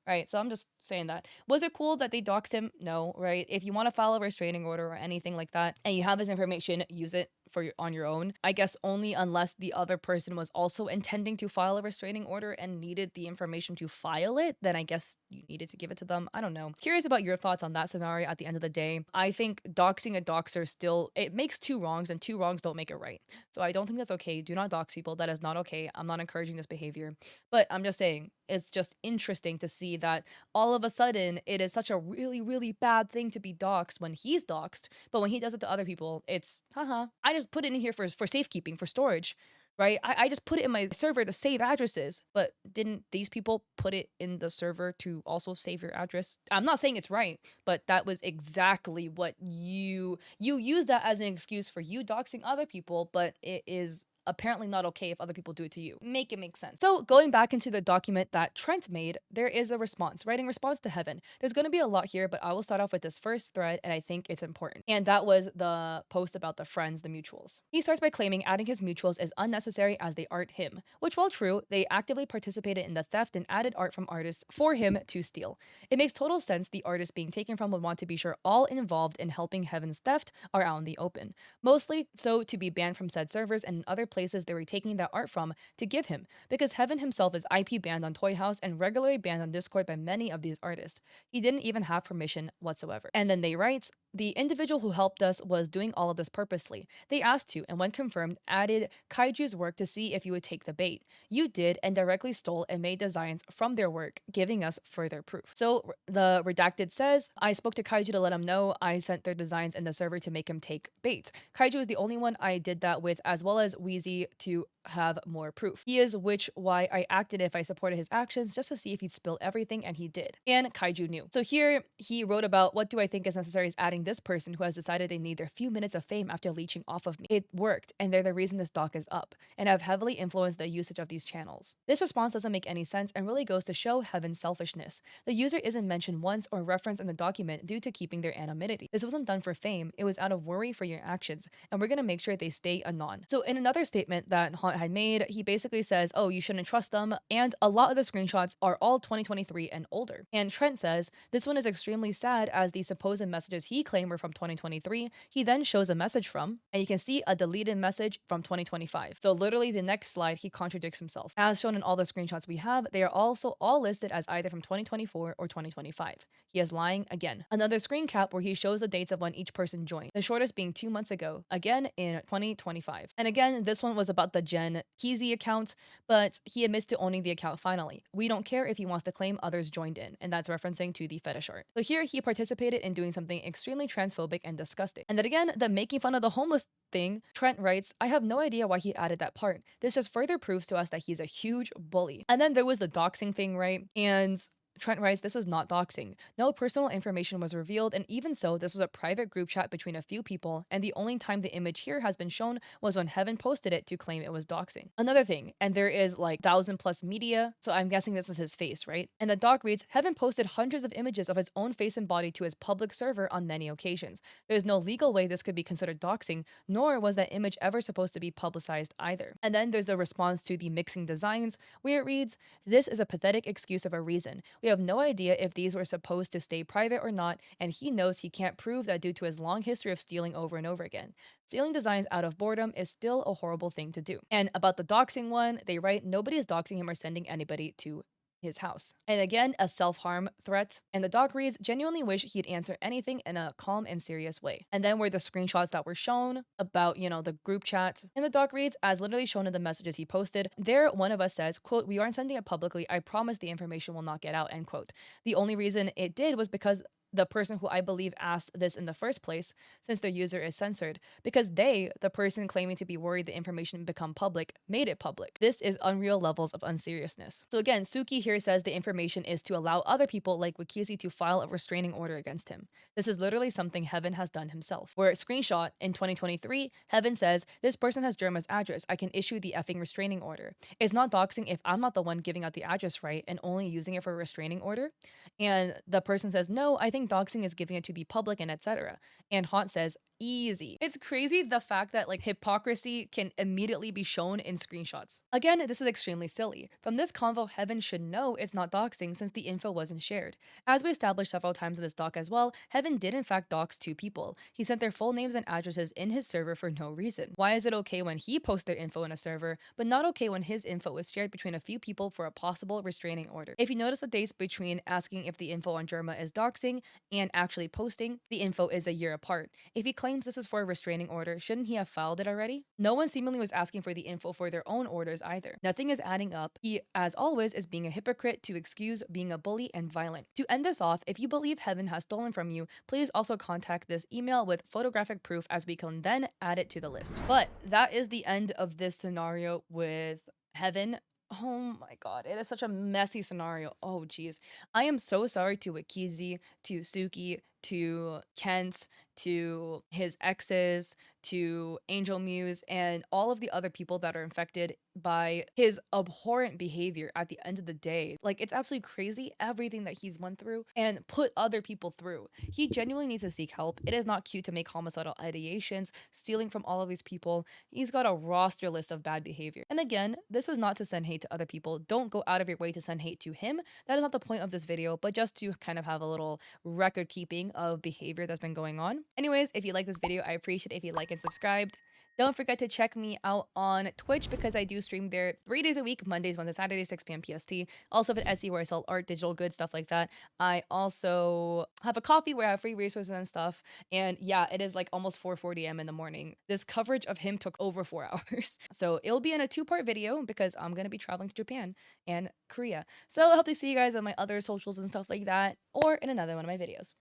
Right, so I'm just saying that. Was it cool that they doxed him? No, right? If you want to file a restraining order or anything like that, and you have his information, use it on your own. I guess only unless the other person was also intending to file a restraining order and needed the information to file it, then I guess you needed to give it to them. I don't know. Curious about your thoughts on that scenario at the end of the day. I think doxing a doxer still, it makes two wrongs and two wrongs don't make it right. So I don't think that's okay. Do not dox people. That is not okay. I'm not encouraging this behavior. But I'm just saying, it's just interesting to see that all of a sudden it is such a really, really bad thing to be doxxed when he's doxxed, but when he does it to other people, it's haha. I just put it in here for safekeeping, for storage, right? I just put it in my server to save addresses, but didn't these people put it in the server to also save your address? I'm not saying it's right, but that was exactly what you use that as an excuse for you doxing other people, but it is apparently not okay if other people do it to you. Make it make sense. So going back into the document that Trent made, there is a response, writing response to heaven. There's going to be a lot here, but I will start off with this first thread and I think it's important. And that was the post about the friends, the mutuals. He starts by claiming adding his mutuals is unnecessary as they art him, which while true, they actively participated in the theft and added art from artists for him to steal. It makes total sense the artist being taken from would want to be sure all involved in helping heaven's theft are out in the open. Mostly so to be banned from said servers and in other places they were taking that art from to give him, because Heaven himself is IP banned on Toy House and regularly banned on Discord by many of these artists. He didn't even have permission whatsoever. And then they write, the individual who helped us was doing all of this purposely. They asked to, and when confirmed, added Kaiju's work to see if you would take the bait. You did, and directly stole and made designs from their work, giving us further proof. So the redacted says, I spoke to Kaiju to let him know I sent their designs in the server to make him take bait. Kaiju is the only one I did that with, as well as Wheezy, to have more proof. He is why I acted if I supported his actions just to see if he'd spill everything, and he did. And Kaiju knew. So here he wrote about what do I think is necessary is adding this person who has decided they need their few minutes of fame after leeching off of me. It worked, and they're the reason this doc is up, and have heavily influenced the usage of these channels. This response doesn't make any sense and really goes to show Heaven's selfishness. The user isn't mentioned once or referenced in the document due to keeping their anonymity. This wasn't done for fame, it was out of worry for your actions, and we're gonna make sure they stay anon. So in another statement that Haunt had made, he basically says, oh, you shouldn't trust them, and a lot of the screenshots are all 2023 and older. And Trent says, this one is extremely sad as the supposed messages he claimed were from 2023, he then shows a message from, and you can see a deleted message from 2025. So literally the next slide, he contradicts himself. As shown in all the screenshots we have, they are also all listed as either from 2024 or 2025. He is lying again. Another screen cap where he shows the dates of when each person joined, the shortest being 2 months ago, again in 2025. And again, this one was about the Jen Keezy account, but he admits to owning the account finally. We don't care if he wants to claim others joined in, and that's referencing to the fetish art. So here he participated in doing something extremely transphobic and disgusting. And then again, the making fun of the homeless thing, Trent writes, I have no idea why he added that part. This just further proves to us that he's a huge bully. And then there was the doxing thing, right? And Trent writes, this is not doxing. No personal information was revealed, and even so, this was a private group chat between a few people, and the only time the image here has been shown was when Heaven posted it to claim it was doxing. Another thing, and there is like 1,000+ media, so I'm guessing this is his face, right? And the doc reads, Heaven posted hundreds of images of his own face and body to his public server on many occasions. There is no legal way this could be considered doxing, nor was that image ever supposed to be publicized either. And then there's a response to the mixing designs, where it reads, this is a pathetic excuse of a reason. We have no idea if these were supposed to stay private or not, and he knows he can't prove that due to his long history of stealing over and over again. Stealing designs out of boredom is still a horrible thing to do. And about the doxing one, they write, nobody is doxing him or sending anybody to his house. And again, a self-harm threat. And the doc reads, genuinely wish he'd answer anything in a calm and serious way. And then were the screenshots that were shown about, the group chat. And the doc reads, as literally shown in the messages he posted, there one of us says, quote, we aren't sending it publicly. I promise the information will not get out, end quote. The only reason it did was because the person who I believe asked this in the first place, since their user is censored, because they, the person claiming to be worried the information become public, made it public. This is unreal levels of unseriousness. So again, Suki here says the information is to allow other people like Wikizi to file a restraining order against him. This is literally something Heaven has done himself. Where screenshot in 2023, Heaven says, this person has Germa's address. I can issue the effing restraining order. It's not doxing if I'm not the one giving out the address right and only using it for a restraining order. And the person says, no, I think doxing is giving it to the public and etc. And Haunt says, easy. It's crazy the fact that like hypocrisy can immediately be shown in screenshots. Again, this is extremely silly. From this convo, Heaven should know it's not doxing since the info wasn't shared. As we established several times in this doc as well, Heaven did in fact dox 2 people. He sent their full names and addresses in his server for no reason. Why is it okay when he posts their info in a server, but not okay when his info was shared between a few people for a possible restraining order? If you notice the dates between asking if the info on Germa is doxing and actually posting, the info is a year apart. If he claims this is for a restraining order, shouldn't he have filed it already? No one seemingly was asking for the info for their own orders either. Nothing is adding up. He, as always, is being a hypocrite to excuse being a bully and violent. To end this off, if you believe Heaven has stolen from you, please also contact this email with photographic proof as we can then add it to the list. But that is the end of this scenario with Heaven. Oh my god, it is such a messy scenario. Oh geez. I am so sorry to Wikizi, to Suki, to Kent, to his exes, to Angel Muse, and all of the other people that are infected by his abhorrent behavior at the end of the day. Like, it's absolutely crazy everything that he's went through and put other people through. He genuinely needs to seek help. It is not cute to make homicidal ideations, stealing from all of these people. He's got a roster list of bad behavior. And again, this is not to send hate to other people. Don't go out of your way to send hate to him. That is not the point of this video, but just to kind of have a little record keeping of behavior that's been going on. Anyways, if you like this video, I appreciate it if you like and subscribed. Don't forget to check me out on Twitch because I do stream there 3 days a week, Mondays, Wednesdays, Saturdays, 6 p.m. PST. Also have an Etsy where I sell art, digital goods, stuff like that. I also have a coffee where I have free resources and stuff. And yeah, it is like almost 4:40 a.m. in the morning. This coverage of him took over 4 hours. So it'll be in a two-part video because I'm going to be traveling to Japan and Korea. So I hope to see you guys on my other socials and stuff like that or in another one of my videos.